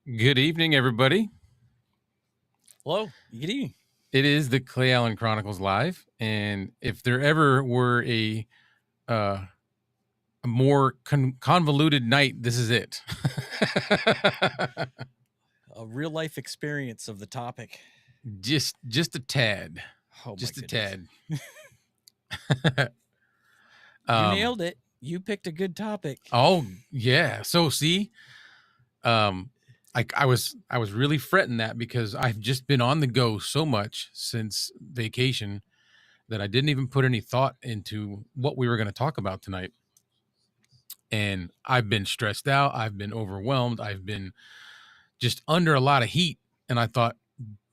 Good evening, everybody. Hello, good evening. It is the Clay Allen Chronicles live, and if there ever were uh, a more convoluted night, this is it. A real life experience of the topic. just a tad, Oh my just a goodness. tad. You nailed it. You picked a good topic. Oh yeah. So see, I was really fretting that because I've just been on the go so much since vacation that I didn't even put any thought into what we were going to talk about tonight. And I've been stressed out. I've been overwhelmed. I've been just under a lot of heat. And I thought,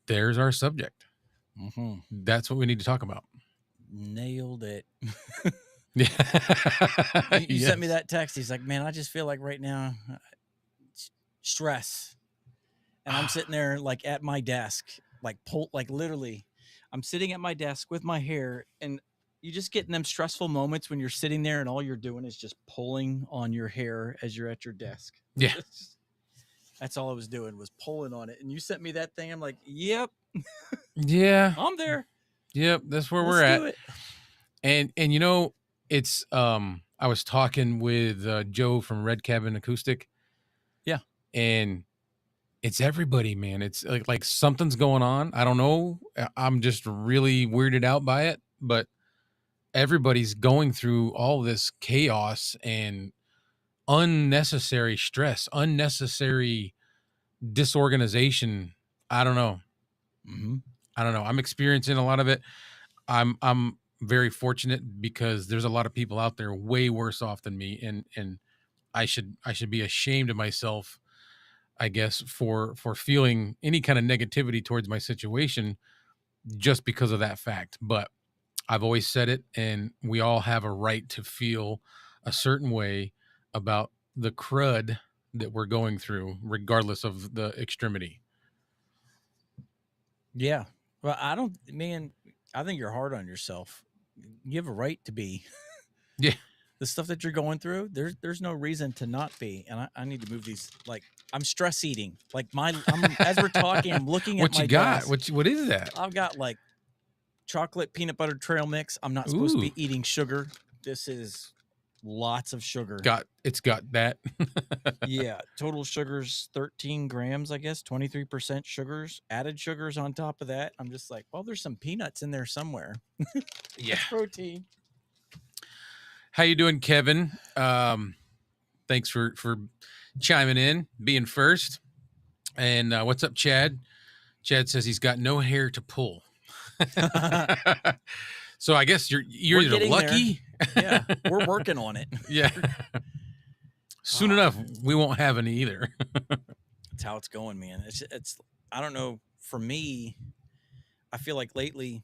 there's our subject. Mm-hmm. That's what we need to talk about. Nailed it. Yeah. You sent me that text. He's like, man, I just feel like right now, stress. And I'm sitting there like at my desk, like literally, I'm sitting at my desk with my hair, and you just get in them stressful moments when you're sitting there and all you're doing is just pulling on your hair as you're at your desk. Yeah. That's all I was doing, was pulling on it. And you sent me that thing. I'm like, yep. Yeah. I'm there. Yep. That's where we're Let's do at. it. And you know, it's I was talking with Joe from Red Cabin Acoustic. Yeah. And it's everybody, man. It's like something's going on. I don't know. I'm just really weirded out by it, but everybody's going through all this chaos and unnecessary stress, unnecessary disorganization. I don't know. Mm-hmm. I don't know. I'm experiencing a lot of it. I'm very fortunate because there's a lot of people out there way worse off than me, and I should be ashamed of myself, I guess, for feeling any kind of negativity towards my situation just because of that fact. But I've always said it, and we all have a right to feel a certain way about the crud that we're going through, regardless of the extremity. Yeah. Well, I think you're hard on yourself. You have a right to be. Yeah. The stuff that you're going through, there's no reason to not be. And I need to move these. Like, I'm stress eating. Like as we're talking, I'm looking at What my you got? desk. What is that? I've got like chocolate peanut butter trail mix. I'm not supposed to be eating sugar. This is lots of sugar. It's got that. Yeah, total sugars 13 grams, I guess, 23% sugars, added sugars on top of that. I'm just like, well, there's some peanuts in there somewhere. Yeah. Protein. How you doing, Kevin? Thanks for chiming in, being first. And what's up, Chad? Chad says he's got no hair to pull. So I guess you're either lucky. Yeah, we're working on it. Yeah. Soon enough, we won't have any either. That's how it's going, man. It's I don't know. For me, I feel like lately,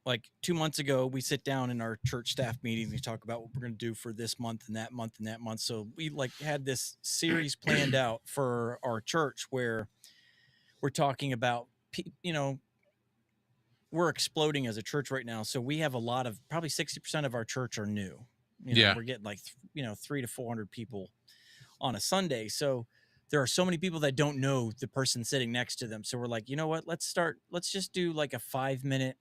like 2 months ago, we sit down in our church staff meeting. We talk about what we're going to do for this month and that month and that month. So we like had this series planned out for our church where we're talking about, we're exploding as a church right now. So we have a lot of, probably 60% of our church are new. We're getting like, 300 to 400 people on a Sunday. So there are so many people that don't know the person sitting next to them. So we're like, you know what, let's just do like a 5-minute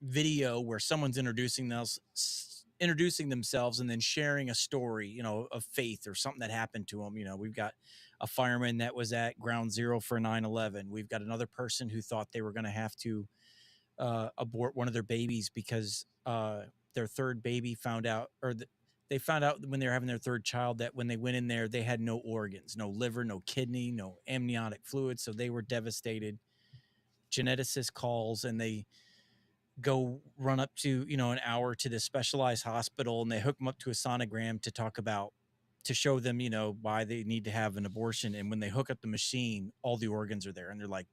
video where someone's introducing themselves and then sharing a story, of faith or something that happened to them. We've got a fireman that was at ground zero for 9/11. We've got another person who thought they were going to have to abort one of their babies because their third baby they found out when they were having their third child that when they went in there, they had no organs, no liver, no kidney, no amniotic fluid. So they were devastated. Geneticist calls and they go run up to, an hour to this specialized hospital, and they hook them up to a sonogram to show them, why they need to have an abortion. And when they hook up the machine, all the organs are there. And they're like,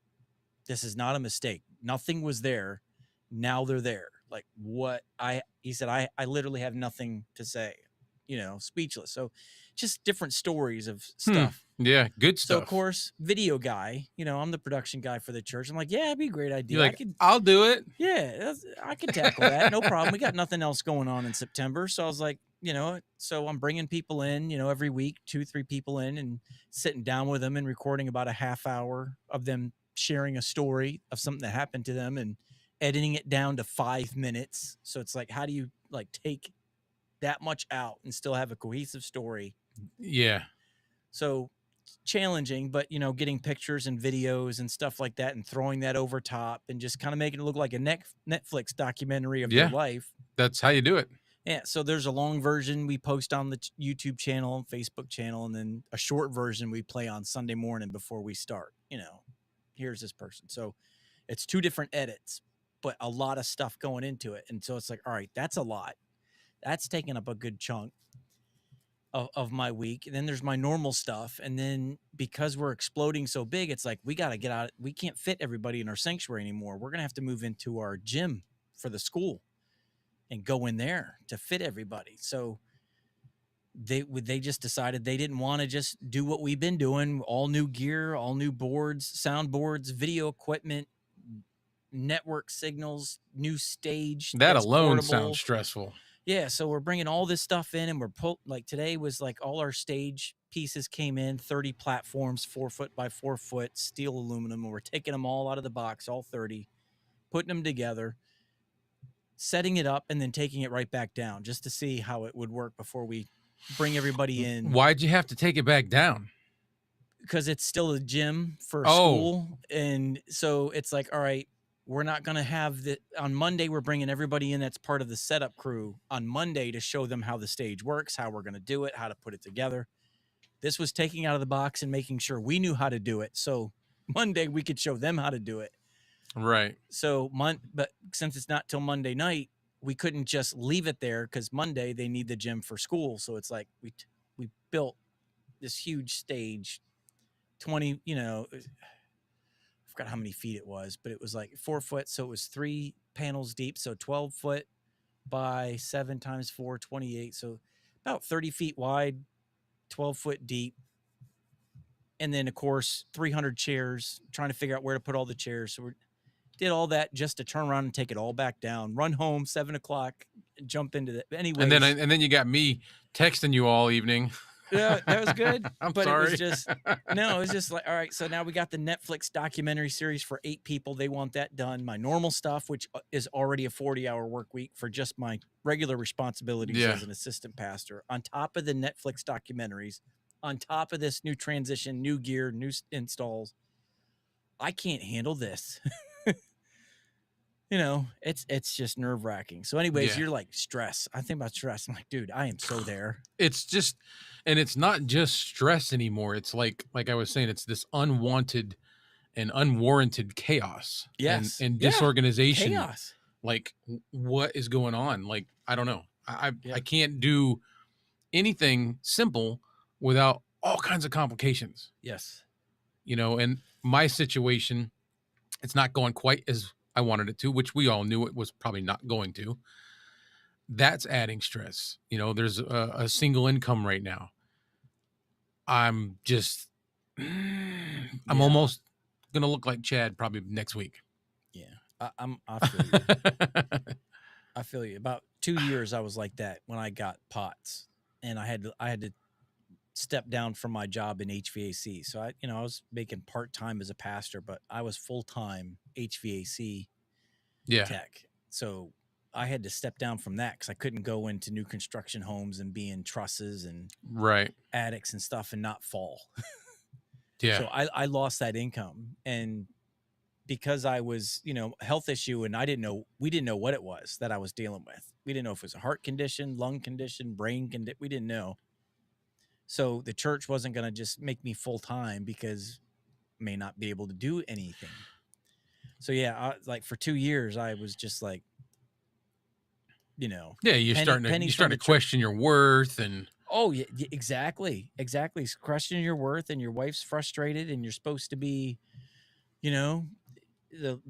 this is not a mistake. Nothing was there. Now they're there. Like he said, I literally have nothing to say, speechless. So just different stories of stuff. Yeah. Good stuff. So of course, video guy, I'm the production guy for the church. I'm like, yeah, it'd be a great idea. You're like, I'll do it. Yeah, I could tackle that. No problem. We got nothing else going on in September. So I was like, so I'm bringing people in, every week, 2, 3 people in, and sitting down with them and recording about a half hour of them sharing a story of something that happened to them and editing it down to 5 minutes. So it's like, how do you like take that much out and still have a cohesive story? Yeah. So challenging, but getting pictures and videos and stuff like that and throwing that over top and just kind of making it look like a Netflix documentary of their Yeah. life. That's how you do it. Yeah, so there's a long version we post on the YouTube channel, Facebook channel, and then a short version we play on Sunday morning before we start. Here's this person. So it's 2 different edits, but a lot of stuff going into it. And so it's like, all right, that's a lot. That's taking up a good chunk of my week. And then there's my normal stuff. And then because we're exploding so big, it's like we got to get out. We can't fit everybody in our sanctuary anymore. We're going to have to move into our gym for the school and go in there to fit everybody. So they just decided they didn't want to just do what we've been doing, all new gear, all new boards, soundboards, video equipment, network signals, new stage That that's alone sounds portable. stressful. Yeah, so we're bringing all this stuff in, and like today was like all our stage pieces came in, 30 platforms, 4 foot by 4 foot, steel aluminum, and we're taking them all out of the box, all 30, putting them together, setting it up, and then taking it right back down just to see how it would work before we bring everybody in, Why'd you have to take it back down? because it's still a gym for Oh, school. And so it's like, all right, we're not going to have the on Monday. We're bringing everybody in that's part of the setup crew on Monday to show them how the stage works, how we're going to do it, how to put it together. This was taking out of the box and making sure we knew how to do it. So Monday we could show them how to do it. right. So but since it's not till Monday night, we couldn't just leave it there because Monday they need the gym for school. So it's like we built this huge stage, 20, I forgot how many feet it was, but it was like 4 foot. So it was 3 panels deep. So 12 foot by 7 times 4, 28. So about 30 feet wide, 12 foot deep. And then, of course, 300 chairs, trying to figure out where to put all the chairs. So we did all that just to turn around and take it all back down, run home 7 o'clock, jump into that. Anyways, And then you got me texting you all evening. yeah, that was good. I'm But it was sorry. just, no, it was just like, all right, so now we got the Netflix documentary series for 8 people. They want that done. My normal stuff, which is already a 40-hour work week for just my regular responsibilities Yeah. as an assistant pastor, on top of the Netflix documentaries, on top of this new transition, new gear, new installs. I can't handle this. It's just nerve wracking. So anyways, Yeah. you're like stress. I think about stress. I'm like, dude, I am so there. It's just, and it's not just stress anymore. It's like I was saying, it's this unwanted and unwarranted chaos Yes. and Yeah. disorganization. Chaos. Like what is going on? Like, I don't know. Yeah. I can't do anything simple without all kinds of complications, Yes. and my situation, it's not going quite as I wanted it to, which we all knew it was probably not going to. That's adding stress. There's a single income right now. I'm just, I'm Yeah. almost gonna look like Chad probably next week. Yeah. I feel you. I feel you. About 2 years I was like that when I got POTS, and I had to step down from my job in HVAC. So I was making part-time as a pastor, but I was full-time HVAC Yeah, tech. So I had to step down from that because I couldn't go into new construction homes and be in trusses and right. attics and stuff and not fall. Yeah, So I lost that income. And because I was, health issue, and we didn't know what it was that I was dealing with. We didn't know if it was a heart condition, lung condition, brain condition. We didn't know. So the church wasn't going to just make me full time because I may not be able to do anything. So yeah, like for 2 years, I was just like, yeah. You're pennies from starting the to church. question your worth, and Oh yeah, exactly. Questioning your worth, and your wife's frustrated, and you're supposed to be, you know, the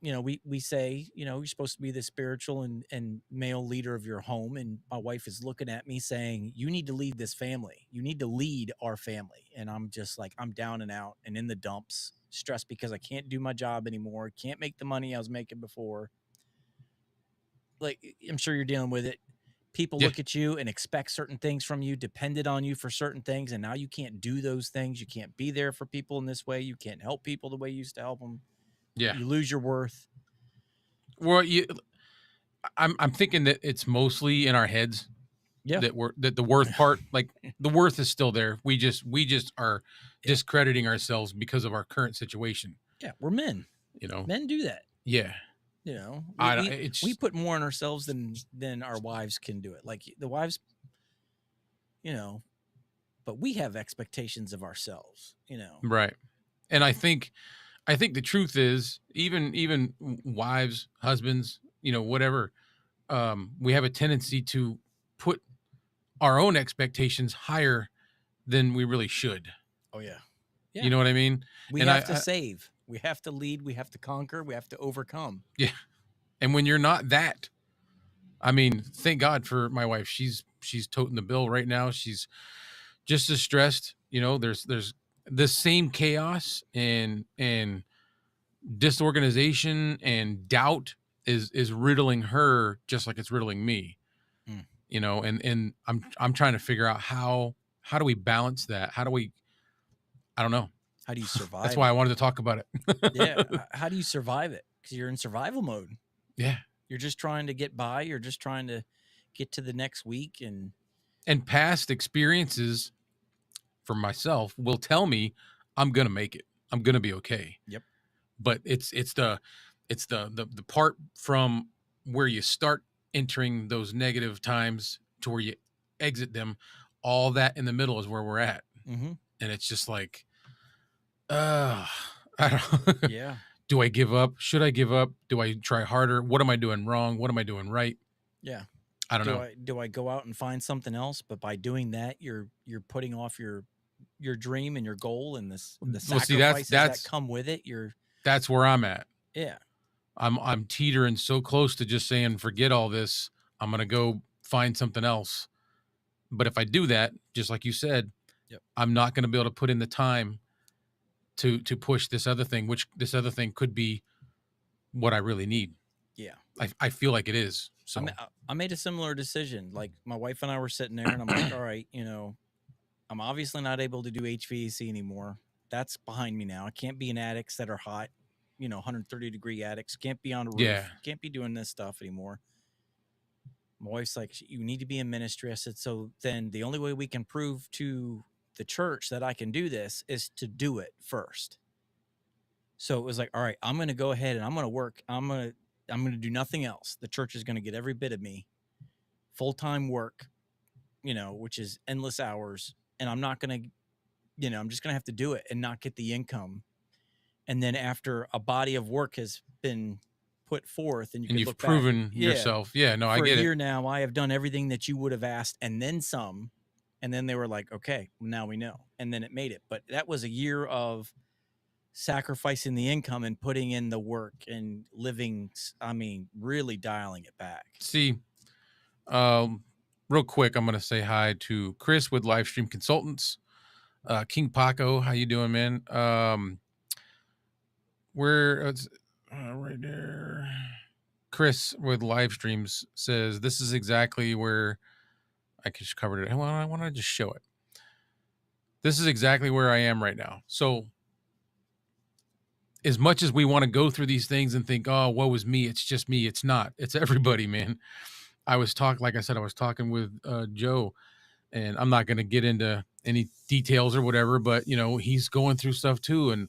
we say, you're supposed to be the spiritual and male leader of your home, and my wife is looking at me saying, you need to lead this family. You need to lead our family. And I'm just like, I'm down and out and in the dumps, stressed because I can't do my job anymore, can't make the money I was making before. Like, I'm sure you're dealing with it. People Yeah. look at you and expect certain things from you, depended on you for certain things, and now you can't do those things. You can't be there for people in this way. You can't help people the way you used to help them. Yeah. You lose your worth. Well, I'm thinking that it's mostly in our heads Yeah. that the worth part, like the worth is still there. We just are Yeah. discrediting ourselves because of our current situation. Yeah. We're men. You know. Men do that. Yeah. You know, I don't- we it's put more on ourselves than our wives can do it. Like the wives, you know, but we have expectations of ourselves, you know. right. And I think the truth is even wives, husbands, whatever, we have a tendency to put our own expectations higher than we really should. Oh yeah. You Yeah. know what I mean? We And have to save. We have to lead. We have to conquer. We have to overcome. yeah, and when you're not that, I mean, thank God for my wife. She's toting the bill right now. She's just as stressed. There's the same chaos and disorganization and doubt is riddling her just like it's riddling me. Mm. And I'm trying to figure out how do we balance that? How do we? I don't know. How do you That's survive why I it? wanted to talk about Yeah. it. How do you survive it? Because you're in survival mode. Yeah. You're just trying to get by. You're just trying to get to the next week. And And past experiences for myself will tell me I'm gonna make it. I'm gonna be okay. yep. But it's the part from where you start entering those negative times to where you exit them. All that in the middle is where we're at, Mm-hmm. and it's just like, uh, I don't. Yeah. Do I give up? Should I give up? Do I try harder? What am I doing wrong? What am I doing right? Yeah. I don't know. Do I go out and find something else? But by doing that, you're putting off your dream and your goal and the Well, see, that's sacrifices that that's come with it. You're that's where I'm at. yeah. I'm teetering so close to just saying, forget all this. I'm gonna go find something else. But if I do that, just like you said, Yep. I'm not gonna be able to put in the time to push this other thing, which this other thing could be what I really need. Yeah. I feel like it is. I So ma- I made a similar decision. Like my wife and I were sitting there, and I'm like, all right, I'm obviously not able to do HVAC anymore. That's behind me now. I can't be in attics that are hot, 130-degree attics. Can't be on a yeah, roof. Can't be doing this stuff anymore. My wife's like, you need to be in ministry. I said, so then the only way we can prove to the church that I can do this is to do it first. So it was like, all right, I'm going to go ahead and I'm going to work. I'm going to do nothing else. The church is going to get every bit of me, full-time work, which is endless hours. And I'm not going to, I'm just going to have to do it and not get the income. And then after a body of work has been put forth and you and can you've look back, proven yeah, yourself. Yeah, no, I for a get it. year now, I have done everything that you would have asked and then some. And then they were like, okay, now we know. And then it made it. But that was a year of sacrificing the income and putting in the work and living, I mean, really dialing it back. See, um, real quick, I'm gonna say hi to Chris with Livestream Consultants. King Paco, how you doing, man? Where it's right there. Chris with live streams says this is exactly where I just covered it. I want to just show it. This is exactly where I am right now. So, as much as we want to go through these things and think, "Oh, woe is me," it's just me. It's not. It's everybody, man. Like I said, I was talking with Joe, and I'm not going to get into any details or whatever, but he's going through stuff too, and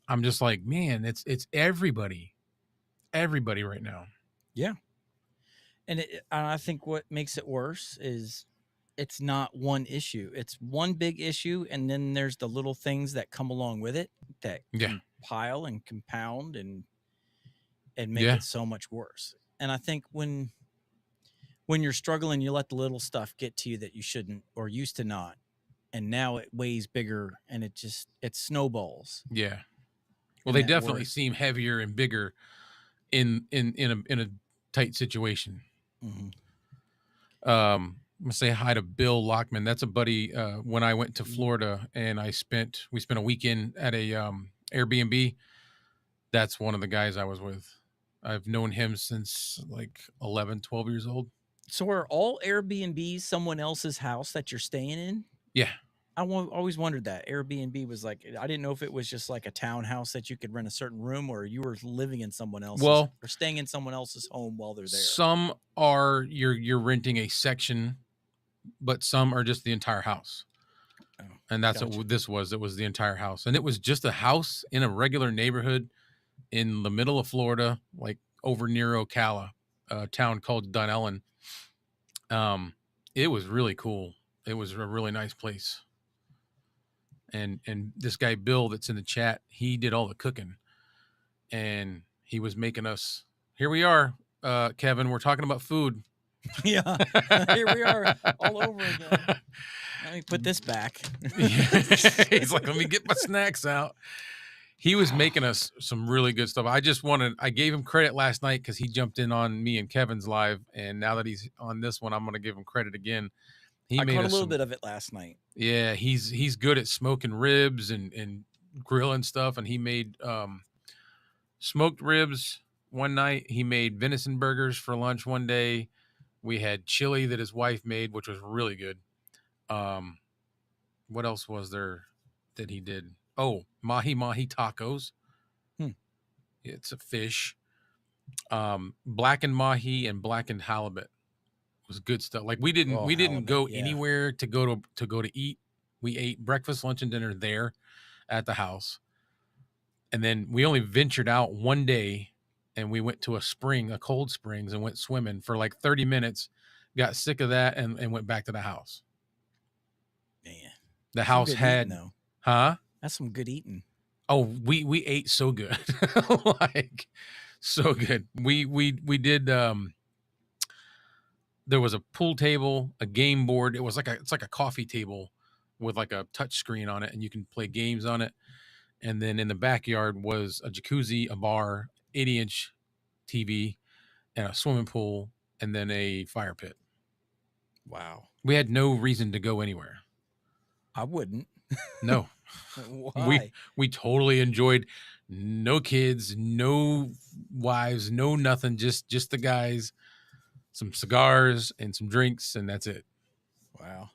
I'm just like, man, it's everybody right now. Yeah. And I think what makes it worse is it's not one issue. It's one big issue. And then there's the little things that come along with it that Yeah, compile and compound and make yeah, it so much worse. And I think when you're struggling, you let the little stuff get to you that you shouldn't or used to not. And now it weighs bigger and it snowballs. yeah. Well, And they that definitely worry. seem heavier and bigger in a tight situation. Mhm. I'm gonna say hi to Bill Lockman. That's a buddy. When I went to Florida and we spent a weekend at a Airbnb. That's one of the guys I was with. I've known him since like 11, 12 years old. So are all Airbnbs someone else's house that you're staying in? Yeah. Always wondered that. Airbnb was like, I didn't know if it was just like a townhouse that you could rent a certain room, or you were living in someone else's Well, or staying in someone else's home while they're there. some are you're renting a section, but some are just the entire house. Oh, And that's gotcha. what this was. It was the entire house. And it was just a house in a regular neighborhood in the middle of Florida, like over near Ocala, a town called Dunellen. Um, it was really cool. It was a really nice place. And this guy Bill that's in the chat, he did all the cooking, and he was making us. Here we are, Kevin. We're talking about food. Yeah. Here we are all over again. Let me put this back. He's like, let me get my snacks out. He was making us some really good stuff. I gave him credit last night because he jumped in on me and Kevin's live. And now that he's on this one, I'm going to give him credit again. He I made caught a us little some, bit of it last night. yeah, he's good at smoking ribs and grilling stuff. And he made smoked ribs one night. He made venison burgers for lunch one day. We had chili that his wife made, which was really good. Um, what else was there that he did? Oh, mahi mahi tacos. Hmm. It's a fish. Blackened mahi and blackened halibut was good stuff. Like we didn't Oh, we didn't halibut. go Yeah. anywhere to go to eat. We ate breakfast, lunch, and dinner there at the house, and then we only ventured out one day, and we went to a cold springs, and went swimming for like 30 minutes. Got sick of that and went back to the house. Man. The Some house good eating had, though. huh? That's some good eating. Oh, we ate so good. Like so good. We did there was a pool table, a game board. It's like a coffee table with like a touch screen on it, and you can play games on it. And then in the backyard was a jacuzzi, a bar, 80-inch TV, and a swimming pool, and then a fire pit. Wow. We had no reason to go anywhere. I wouldn't. No. we Why? we totally enjoyed. No kids, no wives, no nothing, just the guys, some cigars and some drinks, and that's it. Wow.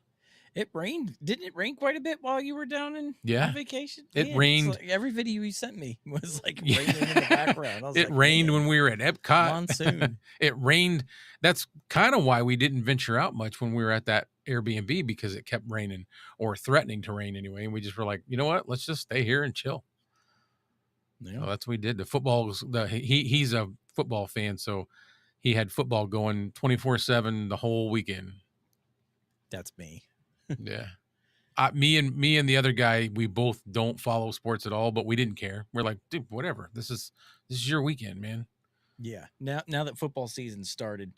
It rained. Didn't it rain quite a bit while you were down on Yeah, vacation? it Man, it's rained. like every video you sent me was like Yeah. raining in the background. I was It like, rained when man, we were at Epcot. monsoon. It rained. That's kind of why we didn't venture out much when we were at that Airbnb, because it kept raining, or threatening to rain anyway. And we just were like, you know what? Let's just stay here and chill. Yeah, So that's what we did. The football was he's a football fan, so he had football going 24/7 the whole weekend. that's me. Yeah. Me and the other guy, we both don't follow sports at all, but we didn't care. We're like, dude, whatever. This is your weekend, man. Yeah. Now that football season started,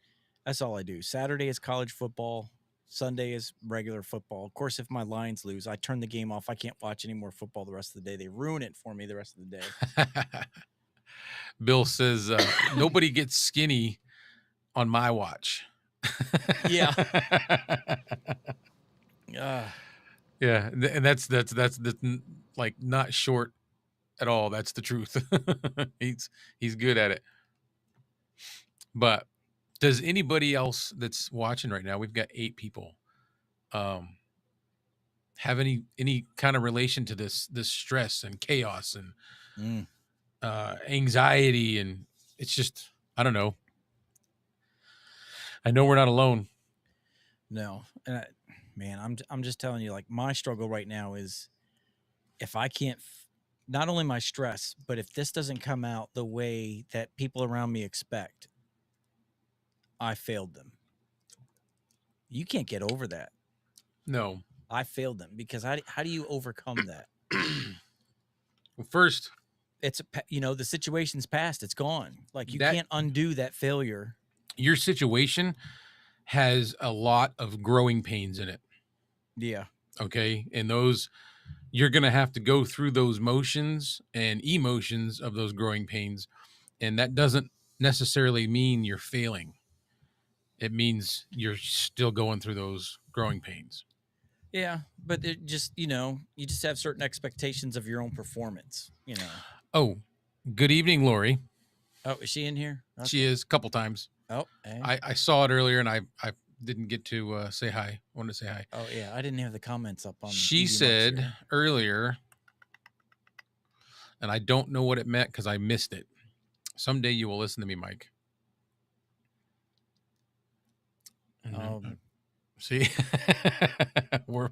that's all I do. Saturday is college football. Sunday is regular football. Of course, if my Lions lose, I turn the game off. I can't watch any more football the rest of the day. They ruin it for me the rest of the day. Bill says nobody gets skinny on my watch. Yeah. Yeah, and that's like not short at all. That's the truth. He's good at it. But does anybody else that's watching right now? We've got 8 people. Have any kind of relation to this stress and chaos and anxiety, and it's just, I don't know. I know we're not alone. No. And man, I'm just telling you, like, my struggle right now is if I can't not only my stress, but if this doesn't come out the way that people around me expect, I failed them. You can't get over that. No. I failed them because how do you overcome that? Well, first, It's the situation's past. It's gone. Like you that can't undo that failure. your situation has a lot of growing pains in it. Yeah. Okay. And those, you're going to have to go through those motions and emotions of those growing pains. And that doesn't necessarily mean you're failing. It means you're still going through those growing pains. Yeah, but it just, you just have certain expectations of your own performance. Oh, good evening, Lori. Oh, is she in here? She Okay. is a couple times. Oh, hey. I saw it earlier and I didn't get to say hi. I wanted to say hi. Oh, yeah. I didn't have the comments up on She Easy Monks said here. earlier, and I don't know what it meant because I missed it. Someday you will listen to me, Mike. And Um, see, we're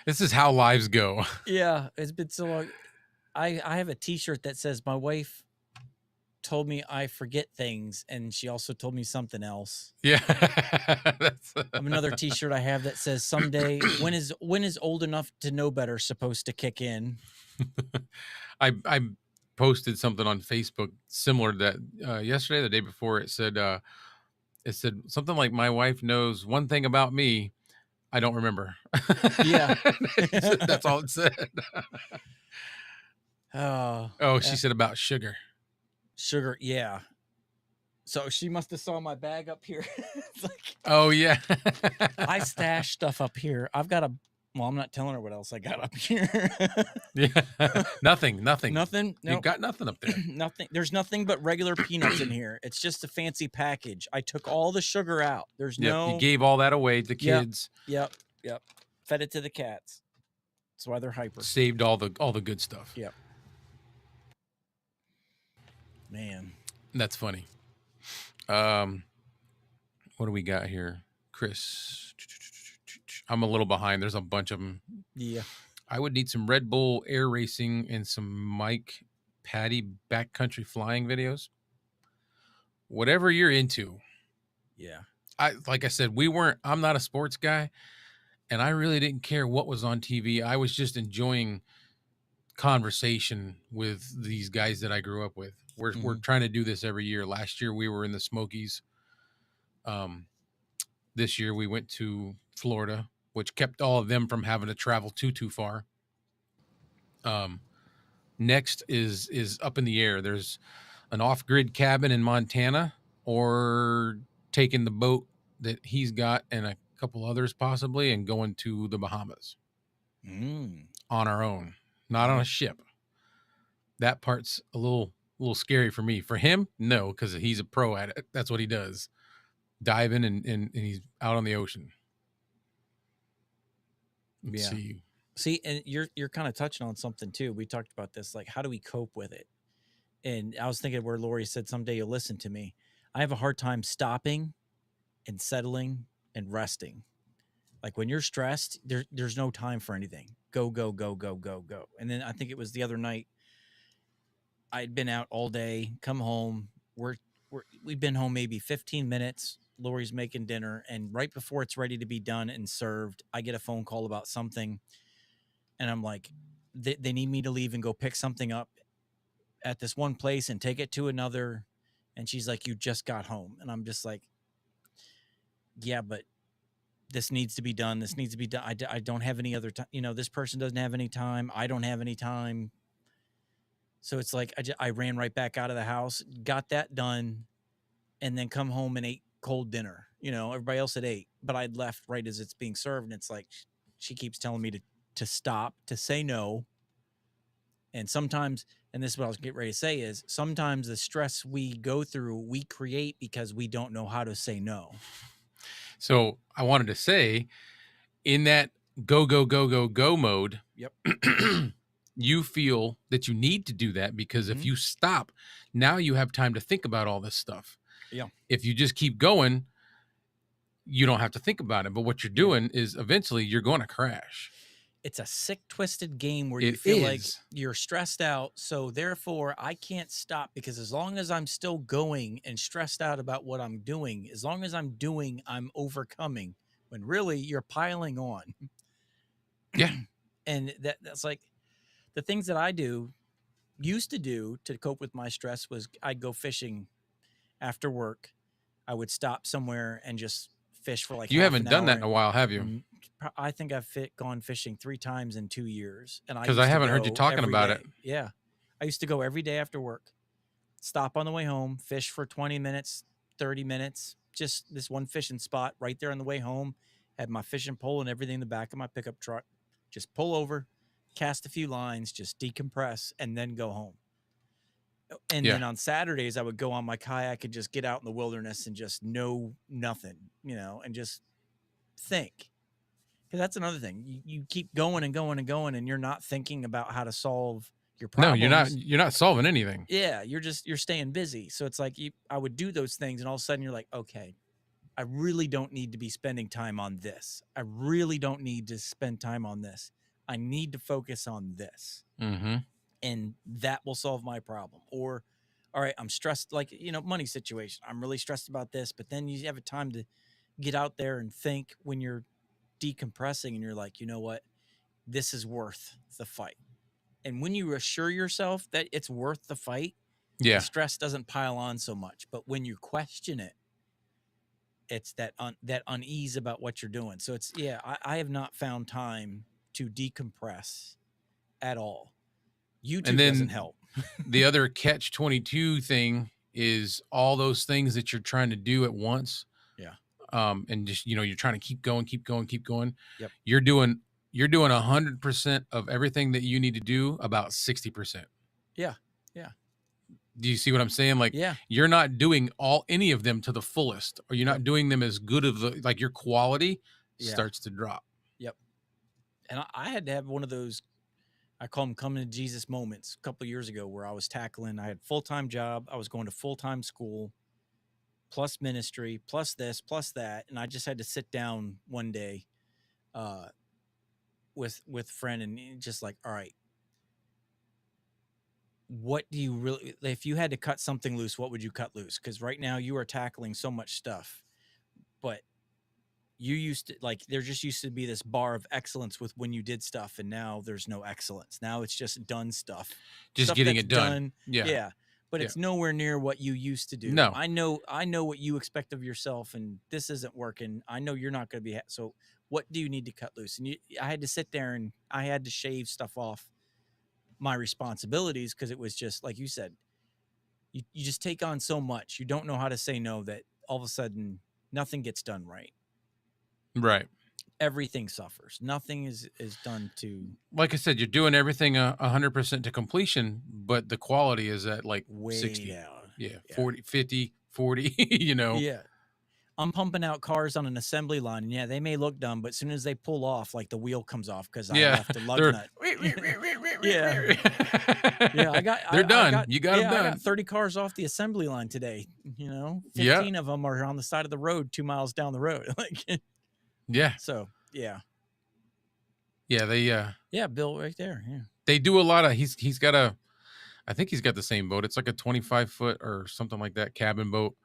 this is how lives go. yeah, it's been so long. I have a T-shirt that says my wife told me I forget things, and she also told me something else. Yeah, that's Another T-shirt I have that says someday when is old enough to know better supposed to kick in. I posted something on Facebook similar to that yesterday, the day before. It said something like, "My wife knows one thing about me. I don't remember." Yeah. That's all it said. Oh, Oh, she said about sugar. sugar. Yeah. So she must have saw my bag up here. It's like Oh yeah. I stash stuff up here. I've got a. Well, I'm not telling her what else I got up here. Yeah. Nothing. Nothing. You've Nope. got nothing up there. Nothing. There's nothing but regular peanuts in here. It's just a fancy package. I took all the sugar out. There's Yep. You no. gave all that away to Yep. kids. Yep. Yep. Fed it to the cats. That's why they're hyper. Saved all the good stuff. Yep. Man. That's funny. What do we got here? Chris. I'm a little behind. There's a bunch of them. Yeah. I would need some Red Bull air racing and some Mike Patty backcountry flying videos. Whatever you're into. Yeah. Like I said, I'm not a sports guy, and I really didn't care what was on TV. I was just enjoying conversation with these guys that I grew up with. We're trying to do this every year. Last year we were in the Smokies. This year we went to Florida, which kept all of them from having to travel too far. Next is up in the air. There's an off-grid cabin in Montana, or taking the boat that he's got and a couple others possibly and going to the Bahamas on our own, not on a ship. That part's a little scary for me. For him, no, because he's a pro at it. That's what he does. Diving and he's out on the ocean. Let's see. See, and you're kind of touching on something too. We talked about this, like how do we cope with it? And I was thinking where Lori said someday you'll listen to me. I have a hard time stopping and settling and resting. Like when you're stressed, there's no time for anything. Go, go, go, go, go, go. And then I think it was the other night, I'd been out all day, come home. We've been home maybe 15 minutes. Lori's making dinner, and right before it's ready to be done and served, I get a phone call about something, and I'm like, they need me to leave and go pick something up at this one place and take it to another. And she's like, you just got home. And I'm just like, yeah, but this needs to be done. This needs to be done. I don't have any other time. This person doesn't have any time. I don't have any time. So it's like, I ran right back out of the house, got that done, and then come home and ate cold dinner. Everybody else had ate, but I'd left right as it's being served. And it's like, she keeps telling me to stop, to say no. And sometimes, and this is what I was getting ready to say, is sometimes the stress we go through, we create because we don't know how to say no. So I wanted to say, in that go, go, go, go, go mode, Yep. you feel that you need to do that because if you stop, now you have time to think about all this stuff. Yeah. If you just keep going, you don't have to think about it. But what you're doing is eventually you're going to crash. It's a sick, twisted game where you feel like you're stressed out. So therefore, I can't stop, because as long as I'm still going and stressed out about what I'm doing, as long as I'm doing, I'm overcoming, when really you're piling on. Yeah. And that's like the things that I used to do to cope with my stress was I'd go fishing after work. I would stop somewhere and just fish for like you half haven't an done that hour. in a while, have you? I think I've gone fishing 3 times in 2 years. And Because I haven't heard you talking about it. Yeah. I used to go every day after work, stop on the way home, fish for 20 minutes, 30 minutes, just this one fishing spot right there on the way home. Had my fishing pole and everything in the back of my pickup truck. Just pull over, cast a few lines, just decompress, and then go home. And Yeah. then on Saturdays, I would go on my kayak and just get out in the wilderness and just know nothing, and just think. 'Cause that's another thing. You keep going and going and going, and you're not thinking about how to solve your No, you're not. problems. You're not solving anything. Yeah, you're staying busy. So it's like I would do those things, and all of a sudden you're like, okay, I really don't need to be spending time on this. I really don't need to spend time on this. I need to focus on this, Mm-hmm. and that will solve my problem. Or, all right, I'm stressed, like money situation. I'm really stressed about this, but then you have a time to get out there and think when you're decompressing, and you're like, you know what, this is worth the fight. And when you assure yourself that it's worth the fight, the Yeah. stress doesn't pile on so much. But when you question it, it's that unease about what you're doing. So it's I have not found time to decompress at all. And YouTube doesn't then help. the other catch 22 thing is all those things that you're trying to do at once. Yeah. And just, you're trying to keep going, keep going, keep going. Yep. You're doing 100% of everything that you need to do about 60%. Yeah. Yeah. Do you see what I'm saying? Like, Yeah. you're not doing any of them to the fullest, or you're Yep. not doing them as good of like your quality Yeah. starts to drop. Yep. And I had to have one of those, I call them coming to Jesus moments, a couple of years ago, where I was tackling, I had a full-time job, I was going to full-time school, plus ministry, plus this, plus that. And I just had to sit down one day uh, with a friend, and just like, all right, what do you really, if you had to cut something loose, what would you cut loose? Because right now you are tackling so much stuff, but you used to, like, there just used to be this bar of excellence with when you did stuff, and now there's no excellence. Now it's just done Just stuff getting that's it done. done. Yeah. Yeah, but Yeah. it's nowhere near what you used to do. No. I know what you expect of yourself, and this isn't working. I know you're not going to be so what do you need to cut loose? And I had to sit there, and I had to shave stuff off my responsibilities, because it was just like you said, you just take on so much, you don't know how to say no, that all of a sudden nothing gets done right. Right. Everything suffers. Nothing is done to Like I said, you're doing everything 100% to completion, but the quality is at like way 60. down. Yeah. Yeah. 40, 50, 40, Yeah. I'm pumping out cars on an assembly line, and yeah, they may look dumb, but as soon as they pull off, like, the wheel comes off because I Yeah. left a lug They're, nut. Yeah. Yeah, they're done. You got them I got done. 30 cars off the assembly line today. Yeah. 15 of them are on the side of the road 2 miles down the road. Like, Yeah. so, yeah. Yeah. Yeah, Bill right there. Yeah. They do a lot of, he's got I think he's got the same boat. It's like a 25-foot or something like that cabin boat.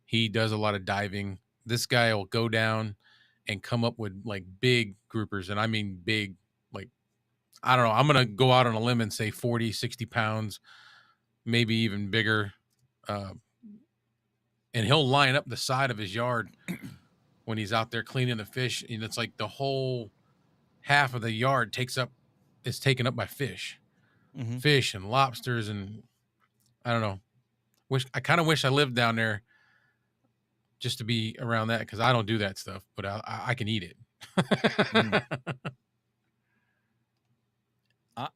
He does a lot of diving. This guy will go down and come up with like big groupers. And I mean, big, like, I don't know. I'm going to go out on a limb and say 40, 60 pounds, maybe even bigger. Uh, and he'll line up the side of his yard when he's out there cleaning the fish. And it's like the whole half of the yard is taken up by fish, Mm-hmm. fish and lobsters. And I don't know. I kind of wish I lived down there just to be around that, because I don't do that stuff, but I can eat it. Mm.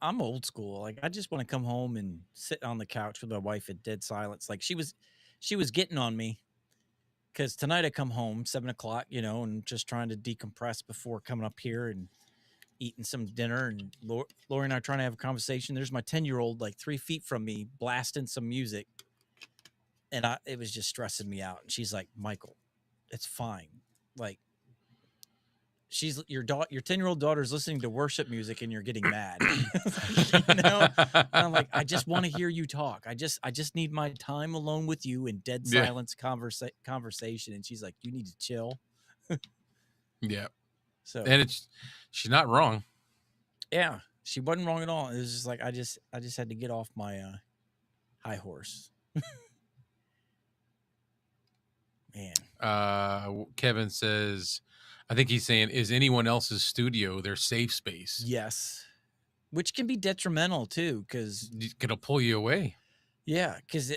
I'm old school. Like, I just want to come home and sit on the couch with my wife in dead silence. Like, she was getting on me, because tonight I come home 7 o'clock, and just trying to decompress before coming up here and eating some dinner. And Lori and I are trying to have a conversation. There's my 10-year-old like 3 feet from me blasting some music, and it was just stressing me out. And she's like, "Michael, it's fine. Like, your 10-year-old daughter's listening to worship music, and you're getting mad." And I'm like, I just want to hear you talk. I just need my time alone with you in dead Yeah. silence conversation. And she's like, you need to chill. Yeah. So, And she's not wrong. yeah, she wasn't wrong at all. It was just like, I just had to get off my high horse. Man. Kevin says, I think he's saying, is anyone else's studio their safe space? Yes. Which can be detrimental too, because It'll pull you away. Yeah, because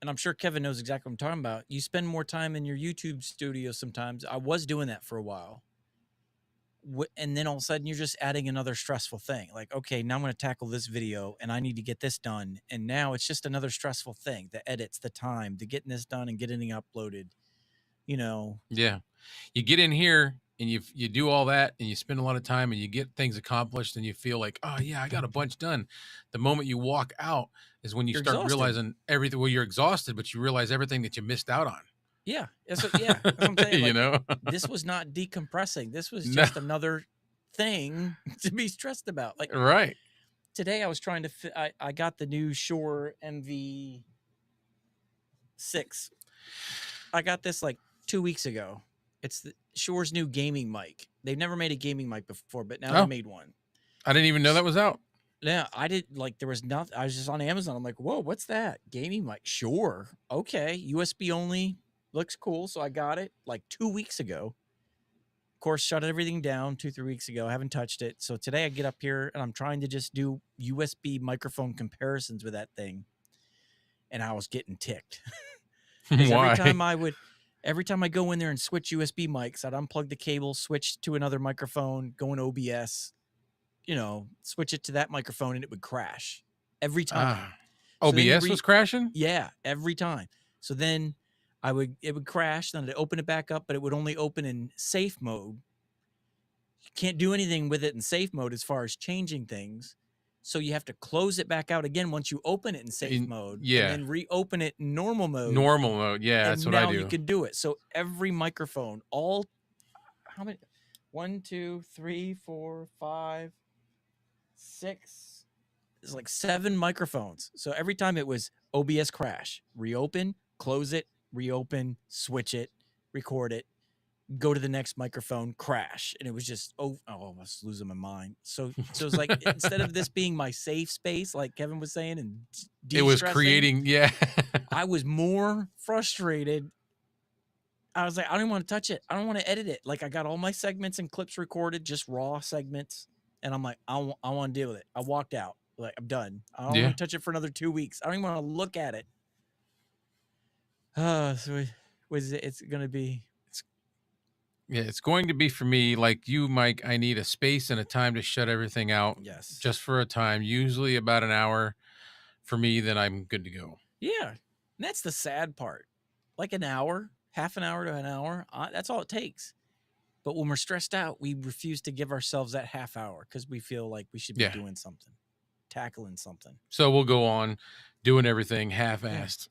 and I'm sure Kevin knows exactly what I'm talking about. You spend more time in your YouTube studio sometimes. I was doing that for a while, And then all of a sudden you're just adding another stressful thing. Like, okay, now I'm going to tackle this video and I need to get this done. And now it's just another stressful thing, the edits, the time, the getting this done and getting it uploaded, you know. Yeah. You get in here and you do all that and you spend a lot of time and you get things accomplished and you feel like, oh yeah, I got a bunch done. The moment you walk out is when you You're start exhausted. realizing everything. Well, you're exhausted, but you realize everything that you missed out on. Yeah. That's what I'm saying. You Like, know? this was not decompressing. This was No. just another thing to be stressed about. Like Right. today I was trying to, I got the new Shure MV6. I got this like 2 weeks ago. It's the Shure's new gaming mic. They've never made a gaming mic before, but now they Oh, made one. I didn't even know that was out. Yeah, I did like there was nothing. I was just on Amazon. I'm like, whoa, what's that? Gaming mic? Sure. Okay. USB only. Looks cool. So I got it like 2 weeks ago. Of course, shut everything down 2, 3 weeks ago. I haven't touched it. So today I get up here and I'm trying to just do USB microphone comparisons with that thing. And I was getting ticked. Because Why? every time I go in there and switch USB mics, I'd unplug the cable, switch to another microphone, go in OBS, switch it to that microphone and it would crash every time. Ah, So then OBS was crashing? yeah, every time. So then it would crash, then I'd open it back up, but it would only open in safe mode. You can't do anything with it in safe mode as far as changing things. So you have to close it back out again once you open it in safe mode, and Yeah. then reopen it in normal mode. Normal mode. Yeah, that's And what I now you do. can do it. So every microphone, how many? 1, 2, 3, 4, 5, 6. It's like 7 microphones. So every time it was OBS crash, reopen, close it, reopen, switch it, record it, go to the next microphone, crash. And it was just, I was losing my mind. So it's like, instead of this being my safe space, like Kevin was saying, and It was de-stressing, creating, yeah. I was more frustrated. I was like, I don't want to touch it. I don't want to edit it. Like, I got all my segments and clips recorded, just raw segments. And I'm like, I want to deal with it. I walked out. Like, I'm done. I don't want to touch it for another 2 weeks. I don't even want to look at it. So it's going to be. Yeah, it's going to be for me, like you, Mike. I need a space and a time to shut everything out. Yes. Just for a time, usually about an hour for me, then I'm good to go. Yeah. And that's the sad part. Like an hour, half an hour to an hour. That's all it takes. But when we're stressed out, we refuse to give ourselves that half hour because we feel like we should be doing something, tackling something. So we'll go on doing everything half-assed,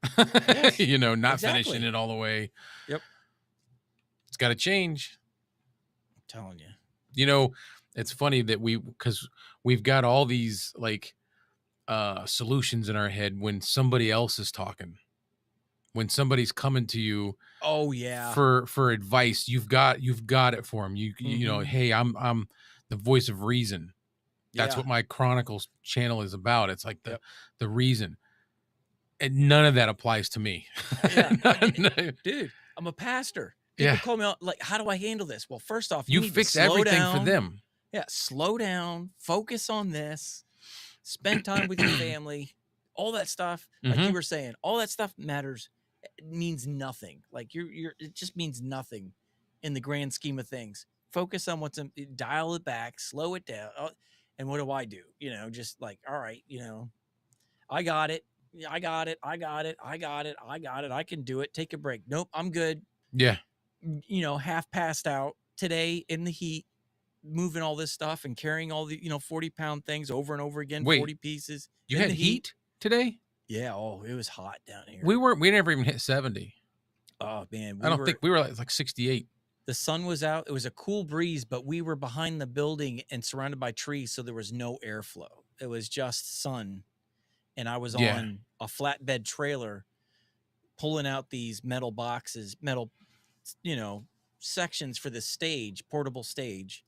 Yes. not finishing it all the way. Yep. It's got to change. I'm telling you. It's funny that because we've got all these like solutions in our head when somebody else is talking. When somebody's coming to you, oh yeah, for advice, you've got it for them. Hey, I'm the voice of reason. That's what my Chronicles channel is about. It's like the reason, and none of that applies to me. Yeah, dude, I'm a pastor. People call me out, like, how do I handle this? Well, first off, you need fix to slow everything down. for them. Yeah, slow down, focus on this, spend time with your family, all that stuff. Like you were saying, all that stuff matters. It means nothing. Like it just means nothing in the grand scheme of things. Focus on dial it back, slow it down. And what do? Just like, all right, I got it. I got it. I got it. I got it. I got it. I can do it. Take a break. Nope, I'm good. Yeah. Half passed out today in the heat, moving all this stuff and carrying all the 40-pound things over and over again. Wait, 40 pieces. You had heat today? Yeah. Oh, it was hot down here. We never even hit 70. Oh man, I don't think we were like 68. The sun was out. It was a cool breeze, but we were behind the building and surrounded by trees, so there was no airflow. It was just sun, and I was on a flatbed trailer pulling out these metal boxes, sections for the stage, portable stage.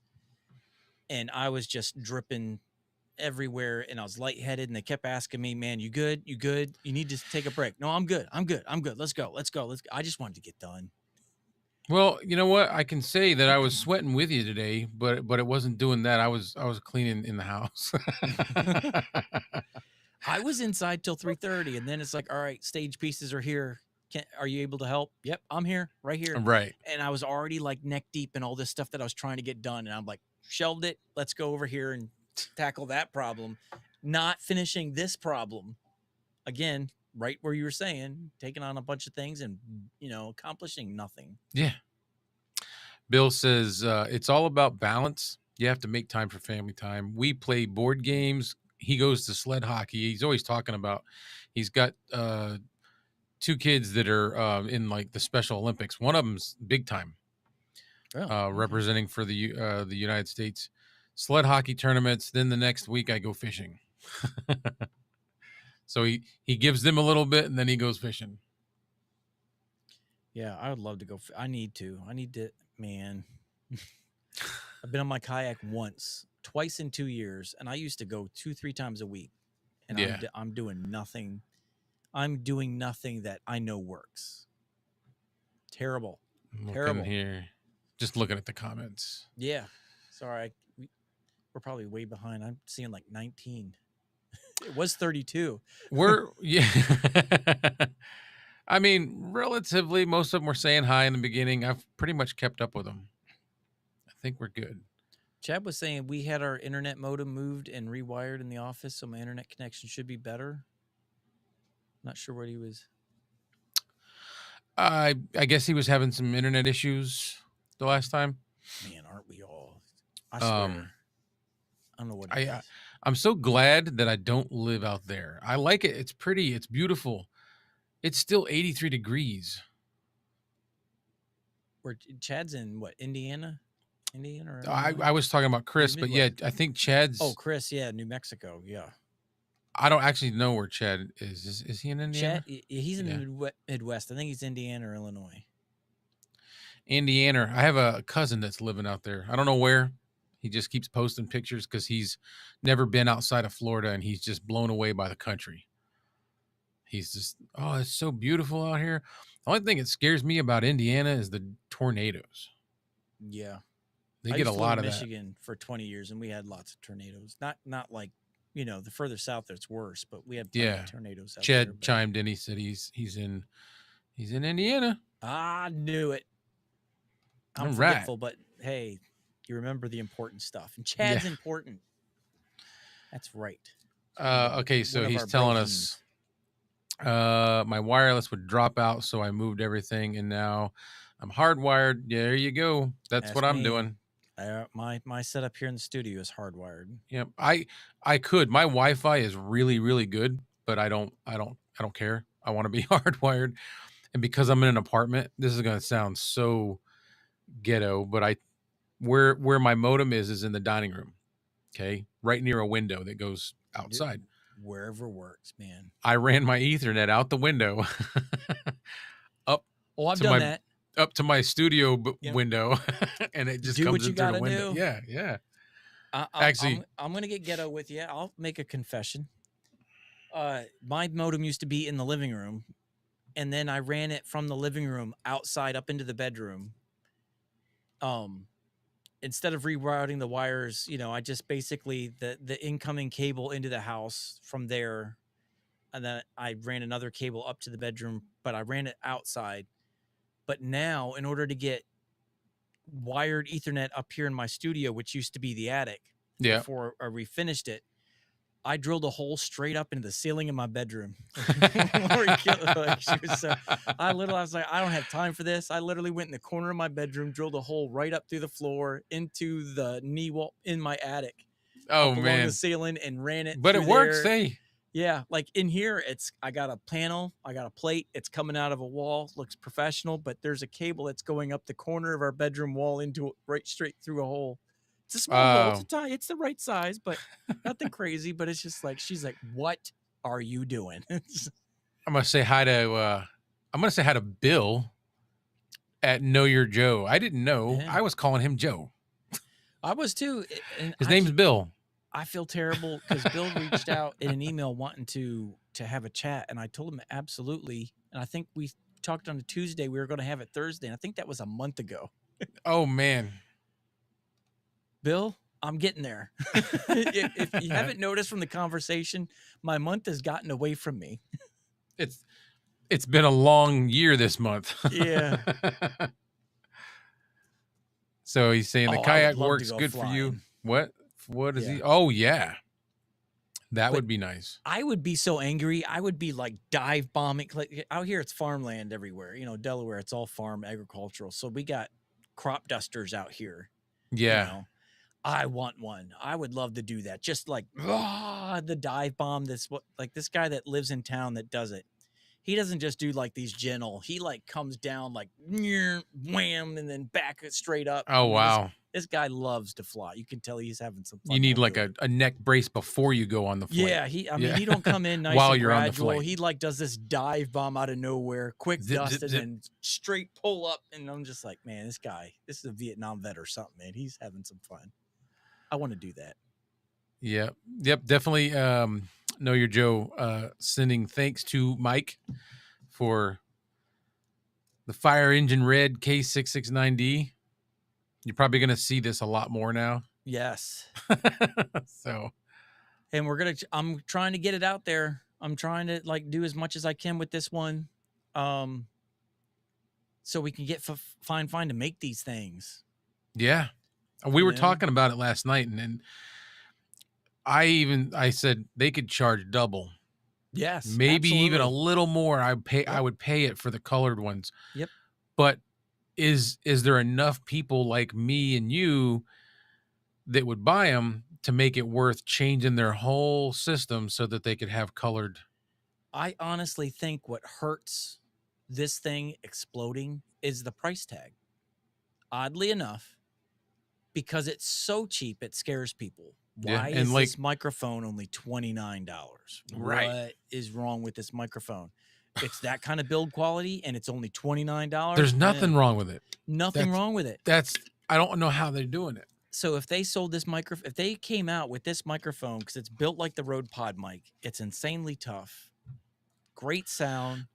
And I was just dripping everywhere and I was lightheaded and they kept asking me, man, you good? You good? You need to take a break. No, I'm good. I'm good. I'm good. Let's go. Let's go. I just wanted to get done. Well, you know what? I can say that I was sweating with you today, but it wasn't doing that. I was cleaning in the house. I was inside till 3:30 and then it's like, all right, stage pieces are here. Are you able to help? Yep, I'm here, right here. Right. And I was already like neck deep in all this stuff that I was trying to get done. And I'm like, shelved it. Let's go over here and tackle that problem. Not finishing this problem. Again, right where you were saying, taking on a bunch of things and, accomplishing nothing. Yeah. Bill says it's all about balance. You have to make time for family time. We play board games. He goes to sled hockey. He's always talking about. He's got two kids that are in like the Special Olympics. One of them's big time, Okay. representing for the United States. Sled hockey tournaments. Then the next week I go fishing. So he gives them a little bit and then he goes fishing. Yeah, I would love to go. I need to. Man. I've been on my kayak twice in 2 years, and I used to go 2-3 times a week. And Yeah. I'm doing nothing. I'm doing nothing that I know works. Terrible. Terrible. Here, just looking at the comments. Yeah. Sorry, we're probably way behind. I'm seeing like 19. It was 32. Yeah. I mean, relatively, most of them were saying hi in the beginning. I've pretty much kept up with them. I think we're good. Chad was saying we had our internet modem moved and rewired in the office, so my internet connection should be better. Not sure what he was. I guess he was having some internet issues the last time. Man, aren't we all? I swear. I don't know what it is. I'm so glad that I don't live out there. I like it. It's pretty. It's beautiful. It's still 83 degrees. Where Chad's in what, Indiana? Or I was talking about Chris, but yeah, I think Chad's. Oh, Chris, yeah, New Mexico, yeah. I don't actually know where Chad is. Is he in Indiana? Chad, he's in the Midwest. I think he's Indiana or Illinois. Indiana. I have a cousin that's living out there. I don't know where. He just keeps posting pictures because he's never been outside of Florida and he's just blown away by the country. He's just, oh, it's so beautiful out here. The only thing that scares me about Indiana is the tornadoes. Yeah. They get a lot of Michigan for 20 years and we had lots of tornadoes. Not like, the further south it's worse, but we had plenty of tornadoes out there. Chad chimed in. He said he's in Indiana. I knew it. I'm forgetful, but hey, you remember the important stuff. And Chad's important. That's right. Okay, so he's telling us my wireless would drop out, so I moved everything, and now I'm hardwired. Yeah, there you go. That's what I'm doing. My setup here in the studio is hardwired. Yep. I could. My Wi-Fi is really, really good, but I don't care. I want to be hardwired. And because I'm in an apartment, this is gonna sound so ghetto, but where my modem is in the dining room. Okay. Right near a window that goes outside. Wherever works, man. I ran my Ethernet out the window up. Oh, I've done that. Up to my studio window, and it just comes into the window. Do. Yeah. Actually, I'm gonna get ghetto with you. I'll make a confession. My modem used to be in the living room, and then I ran it from the living room outside up into the bedroom. Instead of rerouting the wires, I just basically the incoming cable into the house from there, and then I ran another cable up to the bedroom, but I ran it outside. But now, in order to get wired Ethernet up here in my studio, which used to be the attic, before I refinished it, I drilled a hole straight up into the ceiling of my bedroom. I was like, I don't have time for this. I literally went in the corner of my bedroom, drilled a hole right up through the floor into the knee wall in my attic. Oh, man. Along the ceiling and ran it. But it works, hey. Yeah, like in here, I got a panel, I got a plate, it's coming out of a wall, looks professional, but there's a cable that's going up the corner of our bedroom wall right straight through a hole. It's a small hole, it's the right size, but nothing crazy, but it's just like, she's like, what are you doing? I'm going to say hi to Bill at Know Your Joe. I didn't know. I was calling him Joe. I was too. And his name's Bill. I feel terrible because Bill reached out in an email wanting to have a chat, and I told him absolutely. And I think we talked on a Tuesday. We were going to have it Thursday, and I think that was a month ago. Oh, man. Bill, I'm getting there. If you haven't noticed from the conversation, my month has gotten away from me. It's been a long year this month. Yeah. So he's saying the Oh, I would kayak love to works go good for you. flying. What? What is Yeah. he? Oh yeah, that But would be nice. I would be so angry. I would be like dive bombing. Like out here, it's farmland everywhere. You know, Delaware, it's all farm agricultural. So we got crop dusters out here. You Yeah. know, I want one. I would love to do that. Just like the dive bomb. This what like this guy that lives in town that does it. He doesn't just do like these gentle. He like comes down like wham and then back it straight up. I Oh mean, this wow. this guy loves to fly. You can tell he's having some You fun need while like doing it. a neck brace before you go on the flight. Yeah, I mean, Yeah. he don't come in nice While and you're on the gradual. flight. He like does this dive bomb out of nowhere, quick Zip dust, zip and zip. then straight pull up. And I'm just like, man, this guy, this is a Vietnam vet or something, man. He's having some fun. I want to do that. Yeah. Yep. Definitely. Know your Joe. Sending thanks to Mike for the Fire Engine Red K669D. You're probably going to see this a lot more now. Yes. So, And I'm trying to get it out there. I'm trying to like do as much as I can with this one. So we can get fine to make these things. yeah. We You were know? talking about it last night, and I said they could charge double. Yes. Maybe even a Absolutely. little more. I Yep. would pay it for the colored ones. Yep. But is there enough people like me and you that would buy them to make it worth changing their whole system so that they could have colored? I honestly think what hurts this thing exploding is the price tag. Oddly enough, because it's so cheap, it scares people. Yeah, Why and is like this microphone only $29? right. What is wrong with this microphone? It's that kind of build quality and it's only $29. There's nothing wrong with it. Nothing wrong with it. I don't know how they're doing it. So if they sold this if they came out with this microphone, because it's built like the Rode Pod mic, it's insanely tough, great sound,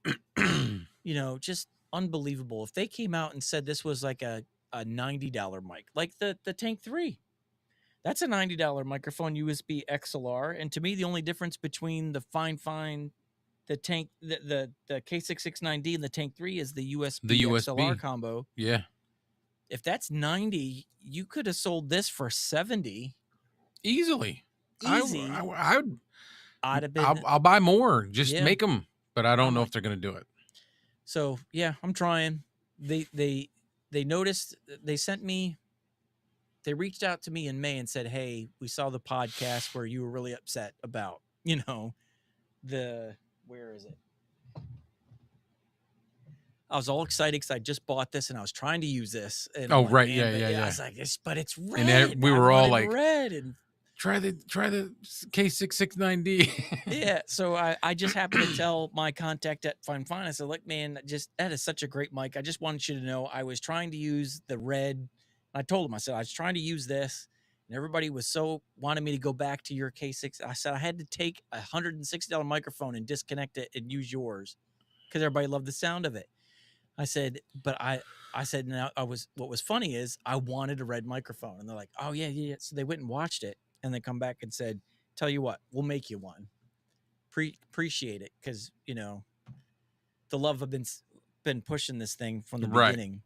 you know, just unbelievable. If they came out and said this was like a $90 mic, like the Tank 3, that's a $90 microphone, USB XLR. And to me, the only difference between the the Tank, the K669D and the Tank 3 is the USB XLR combo. Yeah. If that's 90, you could have sold this for 70 easily. easy. I'd have been. I'll buy more. Just make them. But I don't know if they're going to do it. So yeah, I'm trying. They noticed. They sent me. They reached out to me in May and said, "Hey, we saw the podcast where you were really upset about, you know, where is it?" I was all excited because I just bought this and I was trying to use this. And oh, like, right. Man, Yeah. I was like, but it's red. And we were all like, red. And try the K669D. yeah. So I just happened to tell my contact at Fine. I said, look, man, that is such a great mic. I just wanted you to know I was trying to use the red. I told him, I said, I was trying to use this. And everybody was wanted me to go back to your K6. I said, I had to take a $160 microphone and disconnect it and use yours because everybody loved the sound of it. I said, but I said, now what was funny is I wanted a red microphone. And they're like, oh yeah. So they went and watched it and they come back and said, tell you what, we'll make you one. Appreciate it. Cause you know, the love have been pushing this thing from the beginning.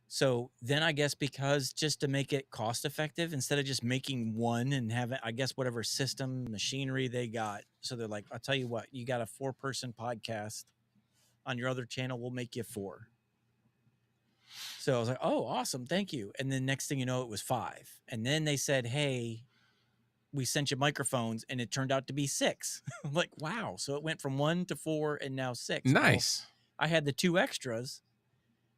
So then I guess because just to make it cost effective, instead of just making one and having, I guess, whatever system machinery they got. So they're like, I'll tell you what, you got a 4-person podcast on your other channel, we'll make you 4. So I was like, oh, awesome. Thank you. And then next thing you know, it was 5. And then they said, hey, we sent you microphones and it turned out to be 6. I'm like, wow. So it went from 1 to 4 and now 6. Nice. Well, I had the 2 extras.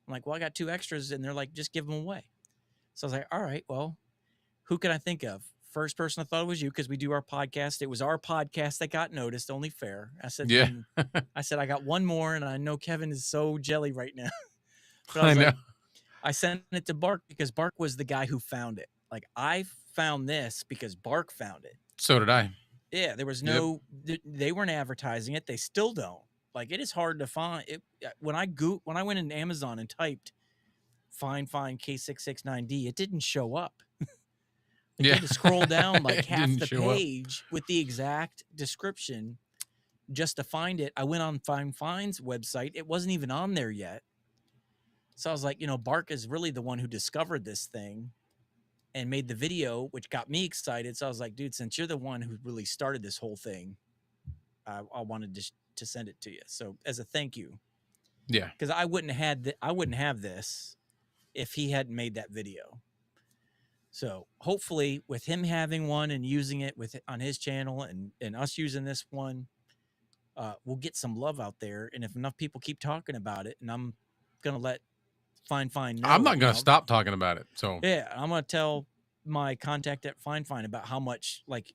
I'm like, well, I got 2 extras and they're like, just give them away. So I was like, all right, well, who can I think of? First person I thought it was you because we do our podcast. It was our podcast that got noticed, only fair. I said, yeah. I got one more and I know Kevin is so jelly right now. But I know. Like, I sent it to Bark because Bark was the guy who found it. Like I found this because Bark found it. So did I. Yeah, there was they weren't advertising it. They still don't. Like it is hard to find it. When I went into Amazon and typed find K669D, it didn't show up. You had to scroll down like half the page with the exact description just to find it. I went on Fine Fine's website. It wasn't even on there yet. So I was like, Bark is really the one who discovered this thing and made the video, which got me excited. So I was like, dude, since you're the one who really started this whole thing, I wanted to send it to you. So as a thank you, Yeah. because I wouldn't have this if he hadn't made that video. So hopefully, with him having one and using it on his channel, and us using this one, we'll get some love out there. And if enough people keep talking about it, and I'm gonna let Fine I'm know, not going to stop talking about it. So yeah, I'm gonna tell my contact at Fine about how much, like,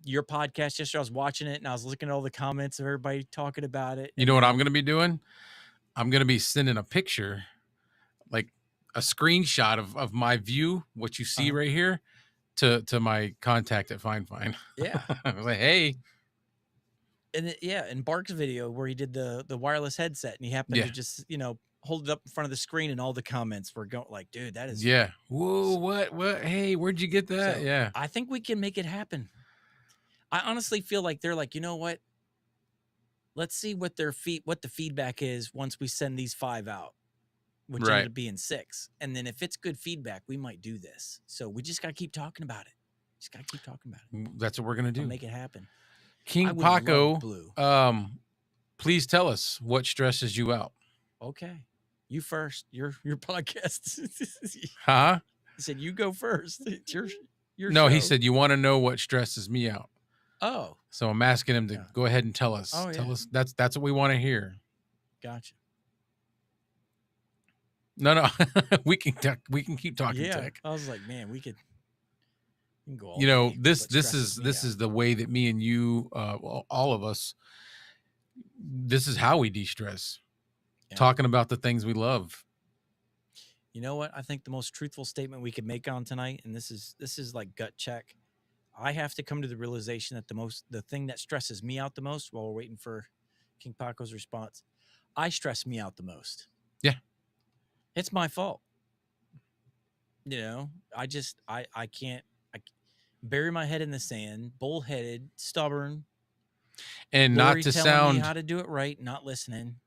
your podcast yesterday. I was watching it and I was looking at all the comments of everybody talking about it, you and know what I'm then going to be doing? I'm going to be sending a picture, like a screenshot of my view, what you see right here, to my contact at Fine. yeah, I was like, hey, and in Bark's video where he did the wireless headset and he happened yeah, to just hold it up in front of the screen, and all the comments were going like, dude, that is yeah. Whoa, what? Hey, where'd you get that? so. Yeah. I think we can make it happen. I honestly feel like they're like, you know what? Let's see what what the feedback is once we send these 5 out, which ended Right. up being 6. And then if it's good feedback, we might do this. So we just got to keep talking about it. Just got to keep talking about it. That's what we're going to I'll do. make it happen. I King would love Paco, blue. please tell us what stresses you out. Okay. You first. Your podcast. Huh? He said, you go first. It's your No, show. he said, you want to know what stresses me out. Oh. So I'm asking him to Yeah. go ahead and tell us. Oh, Tell yeah. us. That's what we want to hear. Gotcha. No, we can keep talking Yeah. tech. I was like, man, we can go all You know, day. this What stresses is me this out. is the way that me and you, all of us, this is how we de-stress. Yeah. Talking about the things we love. You know what? I think the most truthful statement we could make on tonight, and this is like gut check. I have to come to the realization that the thing that stresses me out the most while we're waiting for King Paco's response, I stress me out the most. Yeah. It's my fault. I can't bury my head in the sand, bullheaded, stubborn. And Lori not to telling me sound, how to do it right, not listening.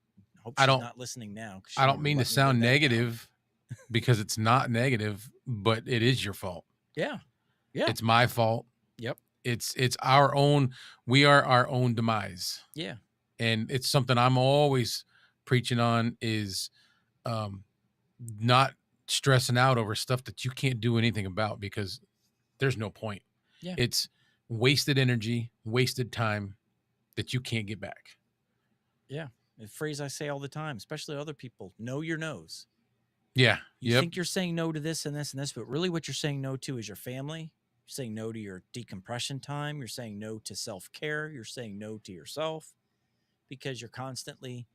Hope I she's don't not listening now. I don't mean to sound negative because it's not negative, but it is your fault. Yeah. Yeah. It's my fault. Yep. It's our own, we are our own demise. Yeah. And it's something I'm always preaching on is not stressing out over stuff that you can't do anything about, because there's no point. Yeah. It's wasted energy, wasted time that you can't get back. Yeah. A phrase I say all the time, especially other people: know your no's. Yeah. You think you're saying no to this and this and this, but really what you're saying no to is your family. You're saying no to your decompression time. You're saying no to self-care. You're saying no to yourself because you're constantly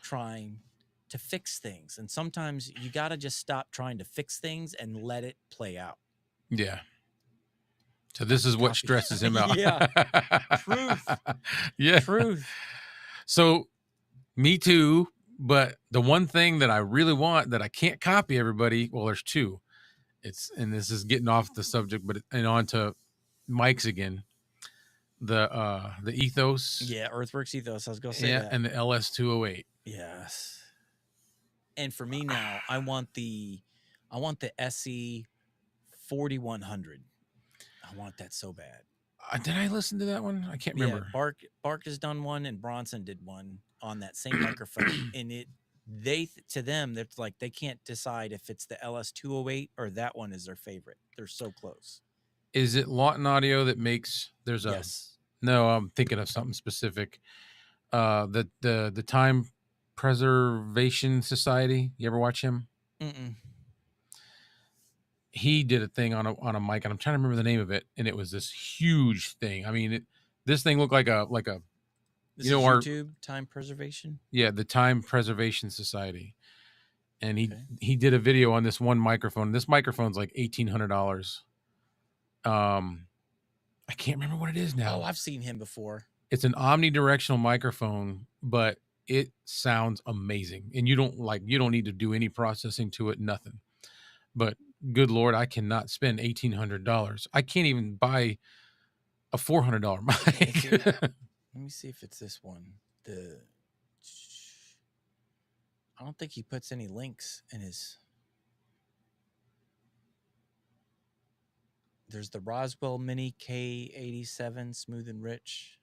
trying to fix things. And sometimes you got to just stop trying to fix things and let it play out. Yeah. So this is what stresses him out. Yeah. Truth. Yeah. Truth. So me too. But the one thing that I really want that I can't copy everybody, well, there's two. And this is getting off the subject, but on to Mike's again. The Ethos. Yeah, Earthworks Ethos. I was gonna say that. And the LS208. Yes. And for me now, I want the SE 4100. I want that so bad. Did I listen to that one? I can't remember. Yeah, Bark has done one, and Bronson did one on that same microphone. And to them, it's like they can't decide if it's the LS208 or that one is their favorite. They're so close. Is it Lawton Audio that makes? Yes. No, I'm thinking of something specific. The Time Preservation Society. You ever watch him? Mm-mm. He did a thing on a mic, and I'm trying to remember the name of it, and it was this huge thing. I mean, this thing looked like a This is YouTube Time Preservation. Yeah, the Time Preservation Society, and he did a video on this one microphone. This microphone's like $1,800. I can't remember what it is now. Oh, I've seen him before. It's an omnidirectional microphone, but it sounds amazing, and you don't need to do any processing to it, nothing. But good Lord, I cannot spend $1,800. I can't even buy a $400 mic. Let me see if it's this one. I don't think he puts any links in his. There's the Roswell Mini K87 Smooth and Rich.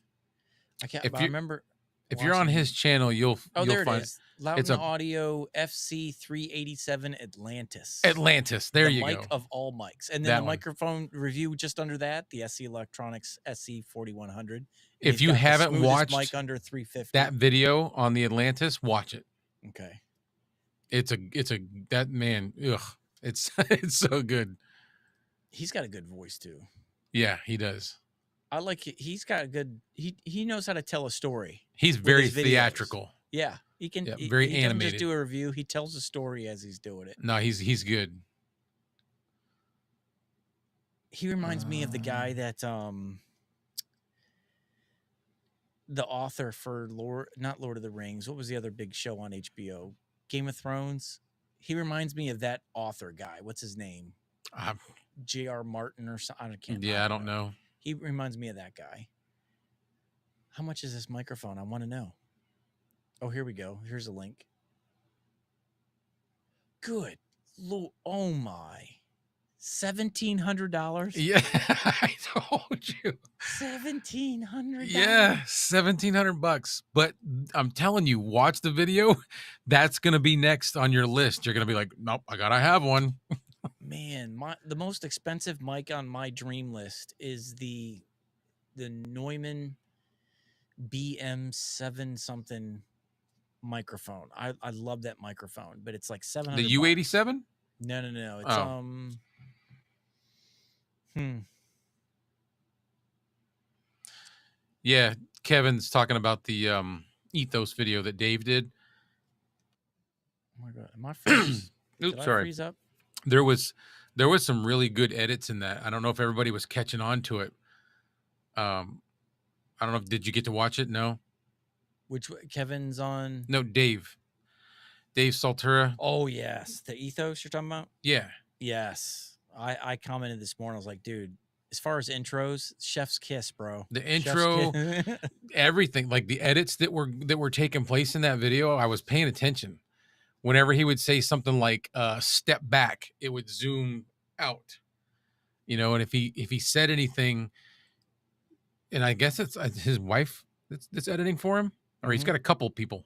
I can't, but If I you remember if you're on watching his him. channel, Oh, you'll there it find is. it's Loudon a Audio FC387 Atlantis. Atlantis. There The you mic go. of all mics. And then the That one. microphone review just under that, the SE Electronics SE4100. And If he's you got the haven't smoothest mic watched under 350. that video on the Atlantis, watch it. Okay. It's a that man. Ugh, it's it's so good. He's got a good voice too. Yeah, he does. I like it. He's got a good. He knows how to tell a story. He's with very his videos. theatrical. Yeah, he can. Yeah, He, very he doesn't just animated. do a review. He tells a story as he's doing it. No, he's good. He reminds me of the guy that the author for not Lord of the Rings. What was the other big show on HBO? Game of Thrones. He reminds me of that author guy. What's his name? J.R. Martin or something. I don't know. He reminds me of that guy. How much is this microphone? I want to know. Oh, here we go. Here's a link. Good Lord. Oh my. $1,700. Yeah, I told you. $1,700. Yeah, $1,700. But I'm telling you, watch the video. That's gonna be next on your list. You're gonna be like, nope, I gotta have one. Man, the most expensive mic on my dream list is the Newman BM7 something microphone. I love that microphone, but it's like $700. The U87? No. It's Yeah, Kevin's talking about the Ethos video that Dave did. Oh my god, am I freeze? Oops, Did I sorry. freeze up? There was some really good edits in that. I don't know if everybody was catching on to it. I don't know. Did you get to watch it? No. Which Kevin's on? No, Dave Saltura. Oh yes, the Ethos you're talking about. Yeah. Yes, I commented this morning. I was like, dude, as far as intros, chef's kiss, bro. The intro, everything, like the edits that were taking place in that video, I was paying attention. Whenever he would say something like step back, it would zoom out. You know, and if he said anything, and I guess it's his wife that's editing for him, or he's got a couple people,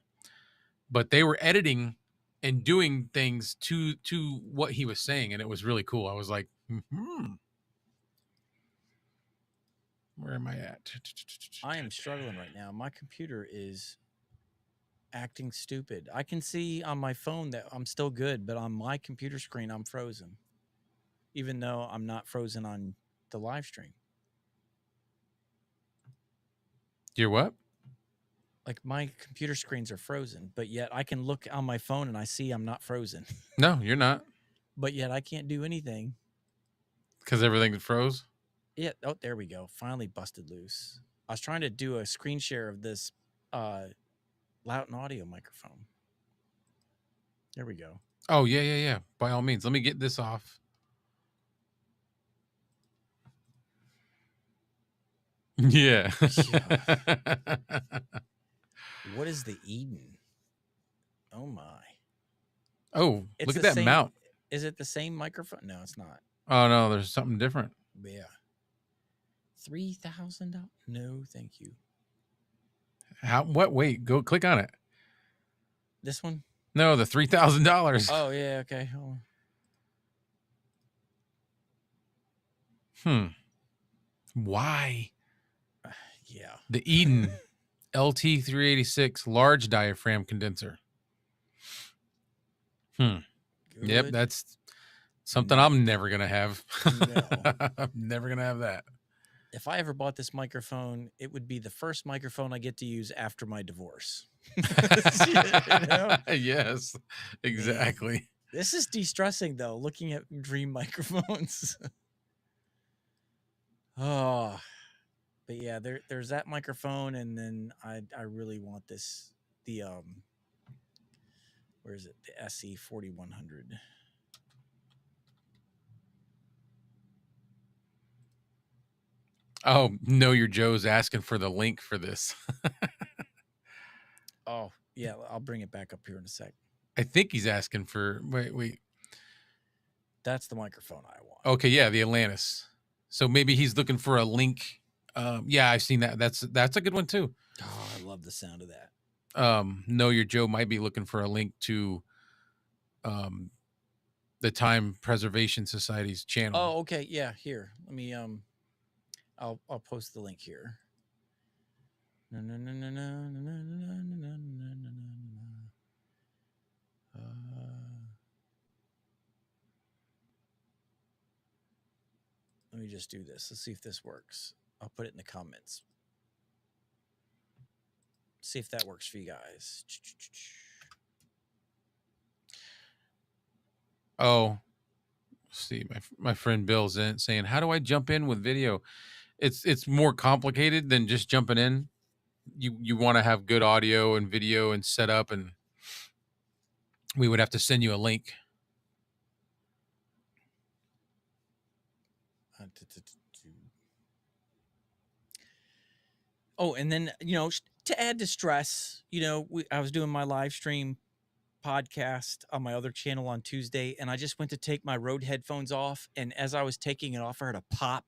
but they were editing and doing things to what he was saying, and it was really cool. I was like, where am I at? I am struggling right now. My computer is acting stupid. I can see on my phone that I'm still good, but on my computer screen, I'm frozen, even though I'm not frozen on the live stream. You're what? Like my computer screens are frozen, but yet I can look on my phone and I see I'm not frozen. No, you're not. But yet I can't do anything. Because everything froze? Yeah. Oh, there we go. Finally busted loose. I was trying to do a screen share of this Loudon Audio microphone. There we go. Oh, yeah. By all means. Let me get this off. Yeah. What is the Eden? Oh my. Oh, It's look at the that same- mount. Is it the same microphone? No, it's not. Oh, no, there's something different. Yeah. $3,000? No, thank you. What? Wait, go click on it. This one? No, the $3,000. Oh, yeah, okay. Oh. Why? Yeah. The Eden LT386 large diaphragm condenser. Yep, Good. that's something I'm never going to have. No. I'm never going to have that. If I ever bought this microphone, it would be the first microphone I get to use after my divorce. You know? Yes, exactly. Man, this is de-stressing, though, looking at dream microphones. Oh, but yeah, there's that microphone, and then I really want this, where is it? The SE4100. Oh, no, your Joe's asking for the link for this. Oh, yeah, I'll bring it back up here in a sec. I think he's asking for wait. That's the microphone I want. Okay, yeah, the Atlantis. So maybe he's looking for a link. Yeah, I've seen that. That's a good one too. Oh, I love the sound of that. Know Your Joe might be looking for a link to um the Time Preservation Society's channel. Oh, okay. Yeah, here. Let me I'll post the link here. No, no, no, no, no, no, no, no, no, no, no, no, no. Let me just do this. Let's see if this works. I'll put it in the comments. See if that works for you guys. Oh, see, my friend Bill's in saying, "How do I jump in with video?" It's more complicated than just jumping in. You want to have good audio and video and setup, and we would have to send you a link. Oh, and then, to add to stress, I was doing my live stream podcast on my other channel on Tuesday, and I just went to take my Rode headphones off, and as I was taking it off, I heard a pop,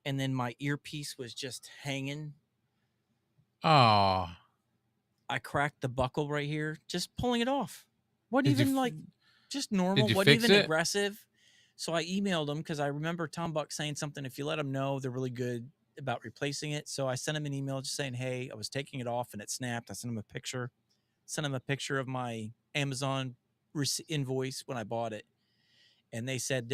and then my earpiece was just hanging. Oh, I cracked the buckle right here, just pulling it off. Wasn't did you even like just normal, did you wasn't fix even it? aggressive. So I emailed them because I remember Tom Buck saying something. If you let them know, they're really good about replacing it. So I sent him an email just saying, hey, I was taking it off and it snapped. I sent him a picture, of my Amazon invoice when I bought it. And they said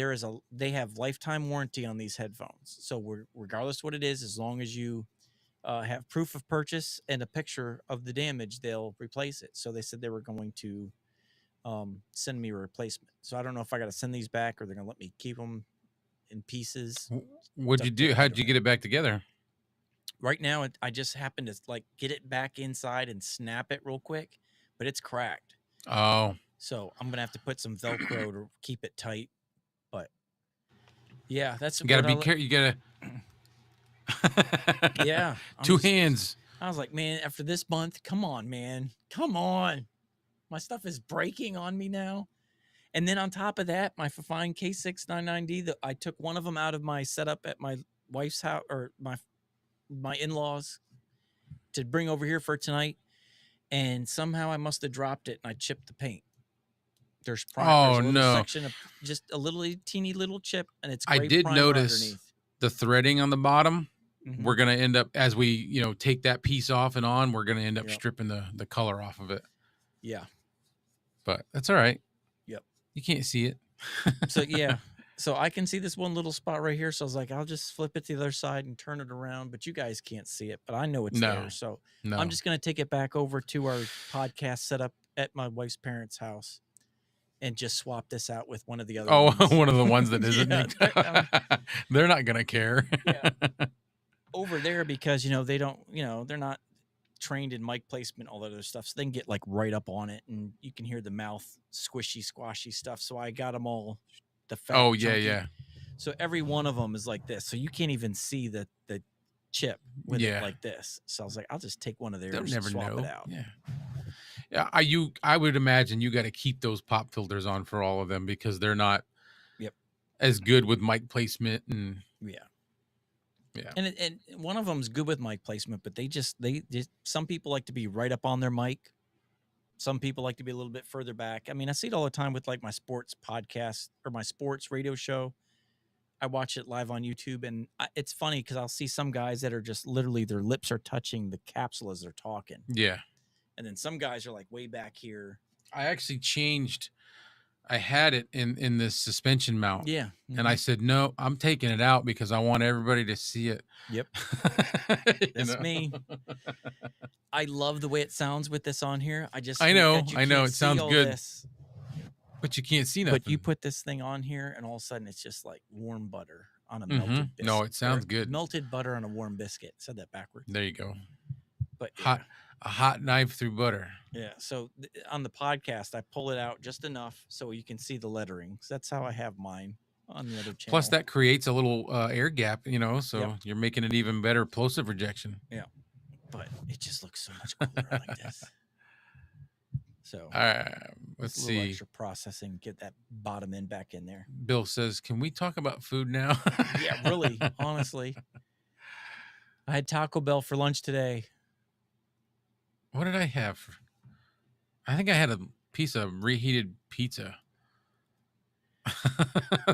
they have lifetime warranty on these headphones. So regardless of what it is, as long as you have proof of purchase and a picture of the damage, they'll replace it. So they said they were going to send me a replacement. So I don't know if I got to send these back or they're going to let me keep them in pieces. What'd you do? How'd you get it back together? Right now, I just happened to get it back inside and snap it real quick, but it's cracked. Oh, so I'm going to have to put some Velcro to keep it tight. But yeah, that's you got to be careful. You got to. Yeah. Two hands. I was like, man, after this month, come on, man. Come on. My stuff is breaking on me now. And then on top of that, my Fifine K699D, I took one of them out of my setup at my wife's house or my in-laws to bring over here for tonight. And somehow I must have dropped it and I chipped the paint. There's a little section of just a little teeny little chip, and it's gray. I did notice underneath. The threading on the bottom. Mm-hmm. We're gonna end up, as we take that piece off and on, we're gonna end up stripping the color off of it. Yeah, but that's all right. Yep, you can't see it. So yeah, so I can see this one little spot right here. So I was like, I'll just flip it to the other side and turn it around, but you guys can't see it, but I know it's there. So I'm just gonna take it back over to our podcast setup at my wife's parents' house and just swap this out with one of the other ones. One of the ones that isn't. They're not gonna care. Yeah. Over there, because they don't, they're not trained in mic placement, all that other stuff, so they can get right up on it and you can hear the mouth squishy squashy stuff. So I got them all the fat. Oh yeah, chunky. Yeah. So every one of them is like this, so you can't even see the chip with it like this. So I was like, I'll just take one of theirs and swap it out. Yeah, I would imagine you got to keep those pop filters on for all of them because they're not as good with mic placement and yeah. And one of them's good with mic placement, but they some people like to be right up on their mic. Some people like to be a little bit further back. I mean, I see it all the time with my sports podcast or my sports radio show. I watch it live on YouTube, and it's funny because I'll see some guys that are just literally their lips are touching the capsule as they're talking. Yeah. And then some guys are way back here. I actually changed. I had it in this suspension mount. Yeah. Mm-hmm. And I said, no, I'm taking it out because I want everybody to see it. Yep. That's me. I love the way it sounds with this on here. I know. It sounds good. This, but you can't see nothing. But you put this thing on here and all of a sudden it's just like warm butter on a melted biscuit. No, it sounds good. Melted butter on a warm biscuit. Said that backwards. There you go. But a hot knife through butter. Yeah. So on the podcast, I pull it out just enough so you can see the lettering. So that's how I have mine on the other channel. Plus, that creates a little air gap, so you're making it even better plosive rejection. Yeah. But it just looks so much cooler like this. So Let's just a little see. extra processing, get that bottom end back in there. Bill says, "Can we talk about food now?" Yeah, really, honestly. I had Taco Bell for lunch today. What did I have? I think I had a piece of reheated pizza.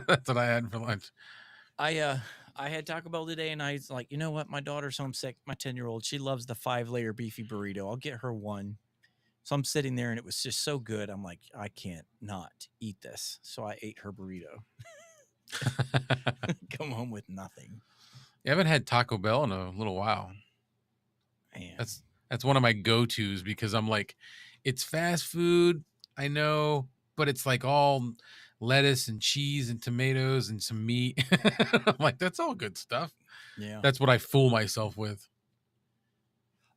That's what I had for lunch. I had Taco Bell today, and I was like, you know what? My daughter's homesick. My 10-year-old, she loves the 5-layer beefy burrito. I'll get her one. So I'm sitting there, and it was just so good. I'm like, I can't not eat this. So I ate her burrito. Come home with nothing. I haven't had Taco Bell in a little while. Man. That's one of my go-tos because I'm like, it's fast food, I know, but it's like all lettuce and cheese and tomatoes and some meat. I'm like, that's all good stuff. Yeah. That's what I fool myself with.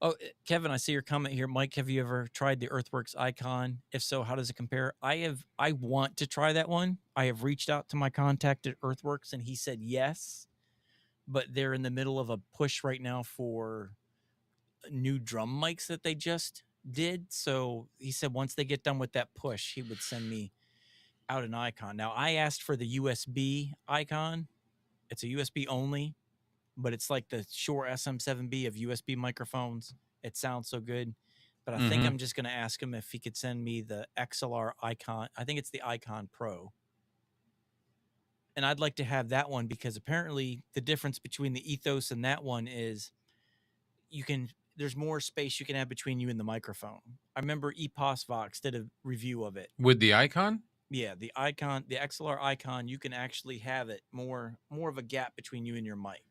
Oh, Kevin, I see your comment here. Mike, have you ever tried the Earthworks icon? If so, how does it compare? I want to try that one. I have reached out to my contact at Earthworks and he said yes, but they're in the middle of a push right now for new drum mics that they just did. So he said once they get done with that push, he would send me out an icon. Now I asked for the USB icon. It's a USB only, but it's like the Shure SM7B of USB microphones. It sounds so good. But I think Mm-hmm. I'm just going to ask him if he could send me the XLR Icon. I think it's the Icon Pro. And I'd like to have that one because apparently the difference between the Ethos and that one is there's more space you can have between you and the microphone. I remember EPOS Vox did a review of it. With the icon? Yeah, the Icon, the XLR Icon, you can actually have it more of a gap between you and your mic.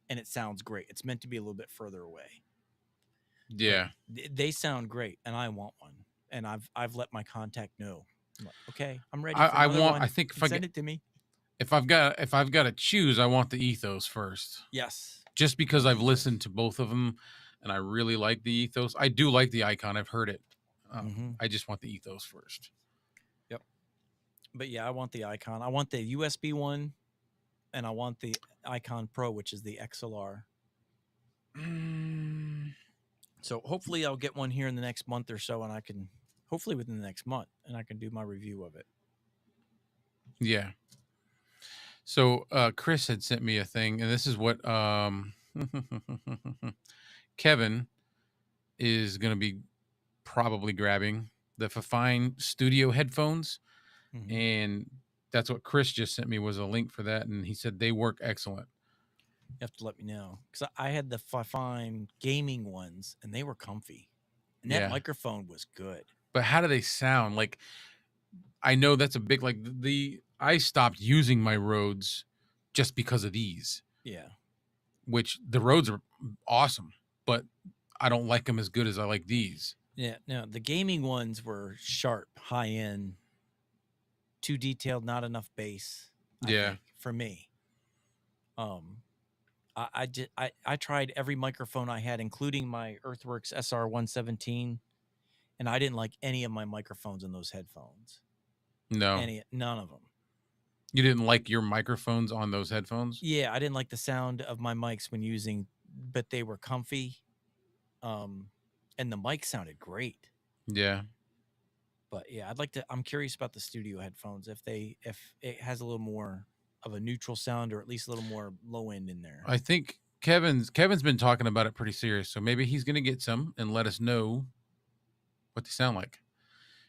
And it sounds great. It's meant to be a little bit further away. But Yeah. they sound great, and I want one. And I've let my contact know. I'm like, okay, I'm ready I, for I another want one. I think And send it to me. if I've got to choose, I want the Ethos first. Yes, Just I because want the I've Ethos. listened to both of them and I really like the Ethos. I do like the icon. I've heard it. Mm-hmm. I just want the Ethos first. Yep. But yeah, I want the Icon. I want the USB one, and I want the Icon Pro, which is the XLR. Mm, So hopefully I'll get one here in the next month or so, and I can hopefully within the next month, and I can do my review of it. yeah. So Chris had sent me a thing, and this is what Kevin is going to be probably grabbing the Fifine Studio headphones, Mm-hmm. and that's what Chris just sent me was a link for that, and he said they work excellent. You have to let me know because I had the Fifine gaming ones, and they were comfy, and that Yeah, microphone was good. but how do they sound? Like I know that's a big like the I stopped using my Rhodes just because of these, Yeah. which the Rhodes are awesome, but I don't like them as good as I like these. Yeah, no, the gaming ones were sharp, high end, too detailed, not enough bass. I Yeah, think for me, um, I tried every microphone I had, including my Earthworks SR117, and I didn't like any of my microphones in those headphones. no, None of them. you didn't like your microphones on those headphones. Yeah, I didn't like the sound of my mics when using, but they were comfy, and the mic sounded great. Yeah, But yeah, I'm curious about the studio headphones if it has a little more of a neutral sound or at least a little more low end in there. I think Kevin's been talking about it pretty serious, so maybe he's gonna get some and let us know what they sound like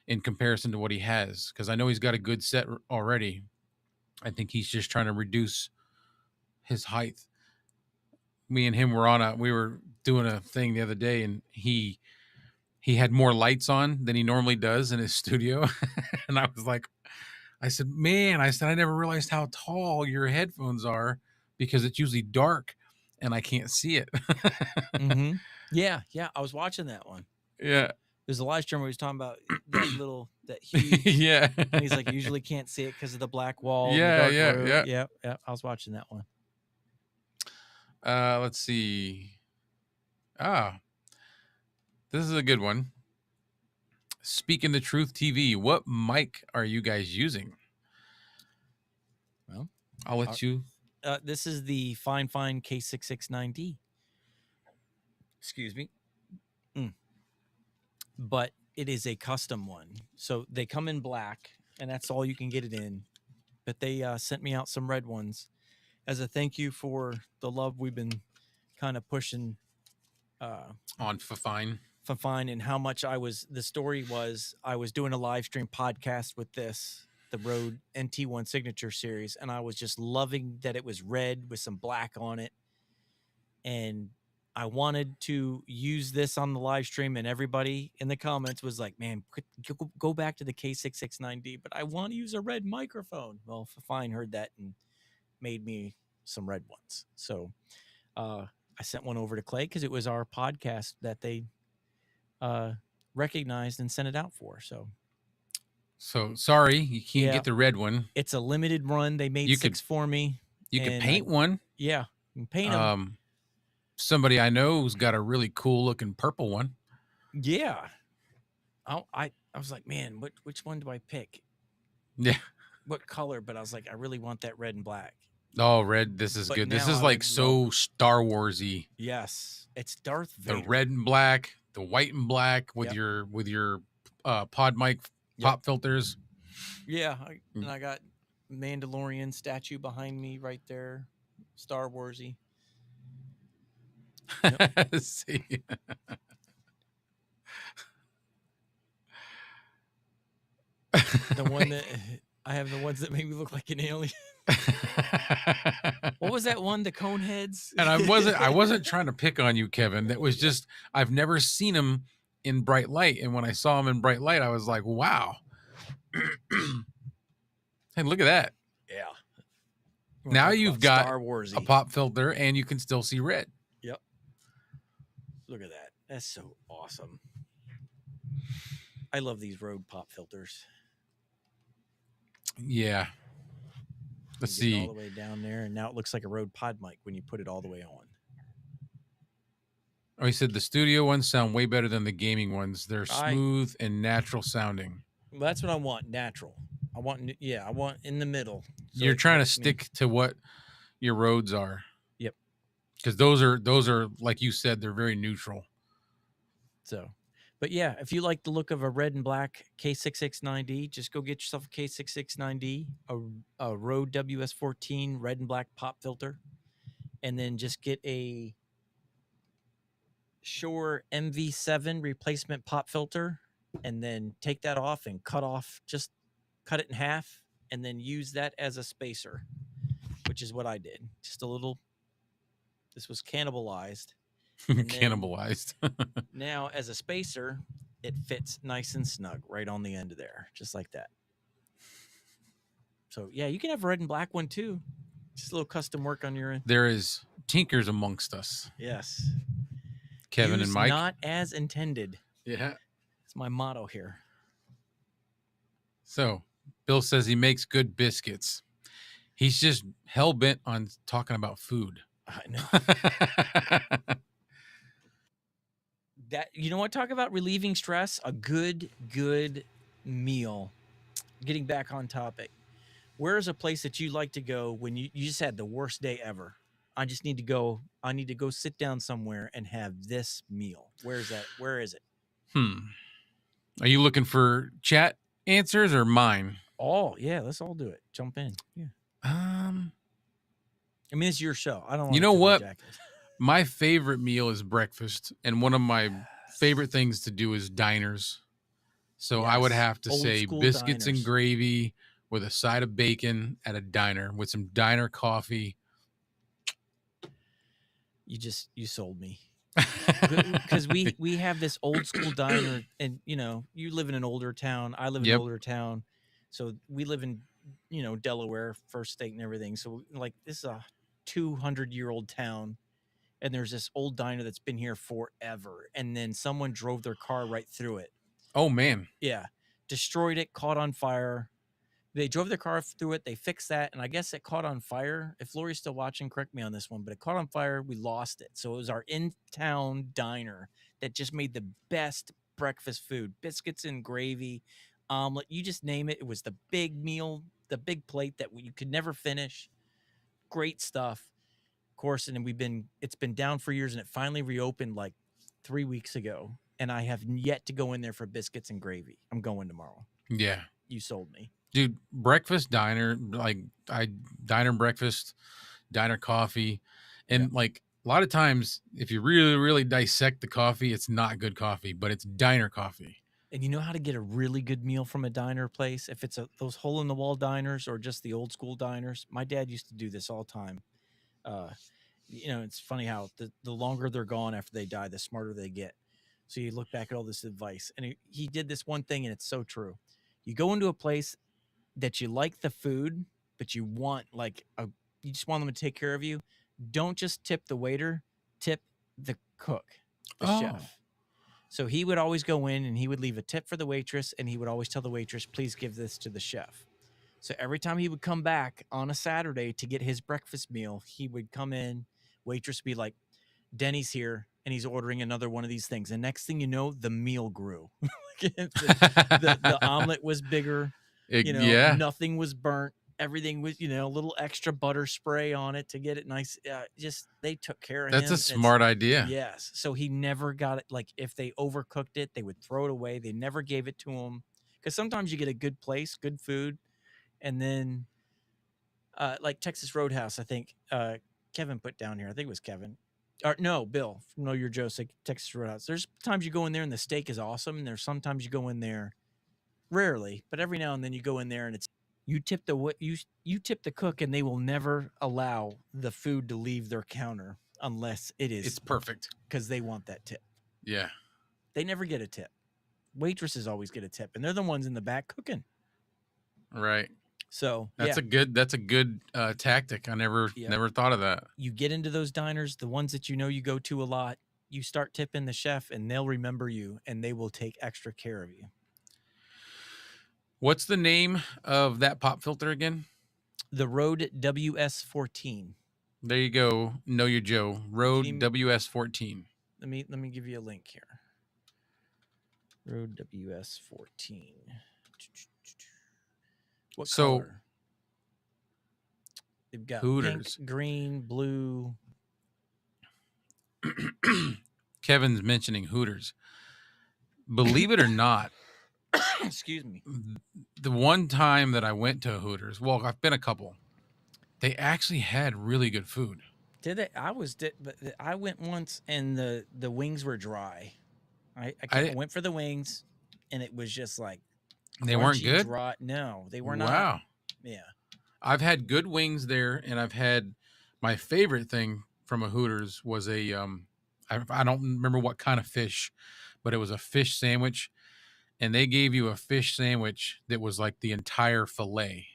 in comparison to what he has, because I know he's got a good set already. I think he's just trying to reduce his height. Me and him we were doing a thing the other day, and he had more lights on than he normally does in his studio, and I said, man, I said I never realized how tall your headphones are because it's usually dark and I can't see it. Mm-hmm. Yeah, yeah. I was watching that one. Yeah. There's a live stream where he's talking about that huge, Yeah. and he's like, usually can't see it because of the black wall and the Yeah, dark yeah, room. yeah. Yeah, yeah. I was watching that one. Let's see. Ah, this is a good one. Speaking the Truth TV, what mic are you guys using? Well, I'll let you. this is the Fine K669D. Excuse me. But it is a custom one. So they come in black, and that's all you can get it in. But they sent me out some red ones as a thank you for the love we've been kind of pushing uh, On Fine. for Fine, and how much the story was I was doing a live stream podcast with the Rode NT1 Signature Series, and I was just loving that it was red with some black on it. And I wanted to use this on the live stream, and everybody in the comments was like, man, go back to the K669D, but I want to use a red microphone. Well, Fine heard that and made me some red ones. So I sent one over to Clay because it was our podcast that they recognized and sent it out for. So sorry, you can't Yeah. get the red one. It's a limited run. They made You six for me. You could paint one. Yeah, you can paint them. Somebody I know who's got a really cool looking purple one. Yeah. I was like, man, which one do I pick? Yeah. What color? But I was like, I really want that red and black. Oh, red. This is But good. This now is I like would so Star Warsy. Yes, it's Darth Vader. The red and black, the white and black with Yep. your pod mic pop filters. Yeah, and I got Mandalorian statue behind me right there, Star Warsy. Yep. See. The one that I have, the ones that make me look like an alien. What was that one? The cone heads. And I wasn't trying to pick on you, Kevin. That was just I've never seen him in bright light, and when I saw him in bright light, I was like, wow. Hey, look at that. Yeah. Now you've got Star Warsy. a pop filter, and you can still see red. Yep. Look at that. That's so awesome. I love these Rode pop filters. Yeah. Let's You get see. all the way down there, and now it looks like a Rode pod mic when you put it all the way on. Oh, he said the studio ones sound way better than the gaming ones. They're smooth and natural sounding. Well, that's what I want. Natural. I want in the middle. So you're trying to stick to what your roads are. Yep. Because those are like you said, they're very neutral. So, but yeah, if you like the look of a red and black K669D, just go get yourself a K669D, a Rode WS14 red and black pop filter, and then just get a Shure MV7 replacement pop filter, and then take that off and just cut it in half, and then use that as a spacer, which is what I did. Just a little. This was cannibalized. Cannibalized. Now, as a spacer, it fits nice and snug right on the end of there, just like that. So yeah, you can have a red and black one too. Just a little custom work on your end. There is tinkers amongst us. Yes. Kevin and Mike. Not as intended. Yeah. It's my motto here. So Bill says he makes good biscuits. He's just hell bent on talking about food. I know. That, you know what? Talk about relieving stress. A good meal. Getting back on topic. Where is a place that you like to go when you just had the worst day ever? I need to go sit down somewhere and have this meal. Where is that? Where is it? Are you looking for chat answers or mine? Oh, yeah, let's all do it. Jump in. Yeah. I mean, it's your show. I don't. You know what? My favorite meal is breakfast, and one of my favorite things to do is diners. So I would have to say biscuits and gravy with a side of bacon at a diner with some diner coffee. You sold me. Because we have this old school diner, and you live in an older town. I live in an older town, so we live in Delaware, first state and everything. So like this is a 200-year-old town, and there's this old diner that's been here forever, and then someone drove their car right through it. Oh man. Yeah, destroyed it, caught on fire. They drove their car through it. They fixed that, and I guess it caught on fire. If Lori's still watching, correct me on this one, but it caught on fire. We lost it. So it was our in-town diner that just made the best breakfast food. Biscuits and gravy, omelet, you just name it. It was the big meal, the big plate that you could never finish. Great stuff. Of course, and it's been down for years, and it finally reopened like 3 weeks ago. and I have yet to go in there for biscuits and gravy. I'm going tomorrow. Yeah. You sold me. Dude, breakfast diner, like diner breakfast, diner coffee. Yeah. And like a lot of times, if you really, really dissect the coffee, it's not good coffee, but it's diner coffee. And you know how to get a really good meal from a diner place? If it's those hole in the wall diners or just the old school diners. My dad used to do this all the time. Uh, it's funny how the longer they're gone after they die, the smarter they get. So you look back at all this advice, and he did this one thing, and it's so true. You go into a place that you like the food, but you want you just want them to take care of you. Don't just tip the waiter, tip the cook, the Oh, chef. So he would always go in and he would leave a tip for the waitress, and he would always tell the waitress, please give this to the chef. So every time he would come back on a Saturday to get his breakfast meal, he would come in, waitress would be like, Denny's here, and he's ordering another one of these things. And next thing you know, the meal grew. the omelet was bigger, yeah, nothing was burnt. Everything was, a little extra butter spray on it to get it nice. Just they took care of him. that's a smart idea. Yes. So he never got it. Like if they overcooked it, they would throw it away. They never gave it to him. Because sometimes you get a good place, good food, and then like Texas Roadhouse, I think Kevin put down here. I think it was Kevin. Or no, Bill from Know Your Joe said Texas Roadhouse. There's times you go in there and the steak is awesome. And there's sometimes you go in there, rarely, but every now and then you go in there and it's you tip the cook, and they will never allow the food to leave their counter unless It's perfect because they want that tip. Yeah. They never get a tip. Waitresses always get a tip, and they're the ones in the back cooking. Right. So That's a good tactic. I never thought of that. You get into those diners, the ones that you go to a lot, you start tipping the chef, and they'll remember you, and they will take extra care of you. What's the name of that pop filter again? The Rode WS14. There you go. Know Your Joe. Rode WS14. Let me give you a link here. Rode WS14. What color? They've got Hooters. Pink, green, blue. Kevin's mentioning Hooters. Believe it or not, excuse me. The one time that I went to Hooters, well, I've been a couple. They actually had really good food. Did they? I went once, and the wings were dry. I went for the wings, and it was just like they weren't good. Dry. No, they were not. Wow. Yeah. I've had good wings there, and I've had my favorite thing from a Hooters was a I don't remember what kind of fish, but it was a fish sandwich, and they gave you a fish sandwich that was like the entire fillet.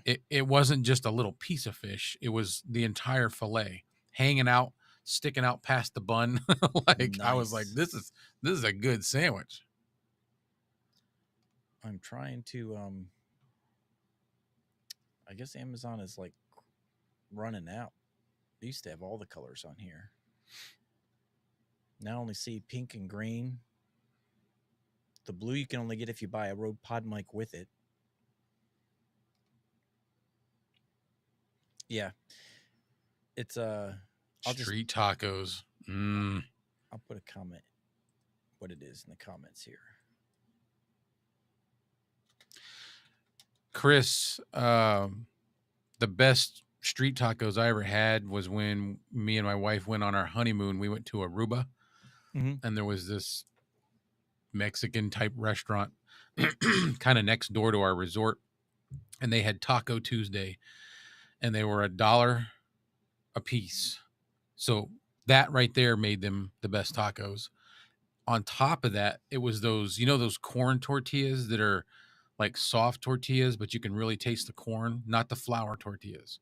It wasn't just a little piece of fish; it was the entire fillet hanging out, sticking out past the bun. Nice. I was like, this is a good sandwich. I'm trying to I guess Amazon is like running out. They used to have all the colors on here. Now I only see pink and green. The blue you can only get if you buy a Rode Pod mic with it. Yeah. It's street tacos. I'll put a comment what it is in the comments here. Chris, the best street tacos I ever had was when me and my wife went on our honeymoon. We went to Aruba, and there was this Mexican type restaurant kind of next door to our resort, and they had Taco Tuesday, and they were $1 a piece. So that right there made them the best tacos. On top of that, it was those corn tortillas that are like soft tortillas, but you can really taste the corn, not the flour tortillas.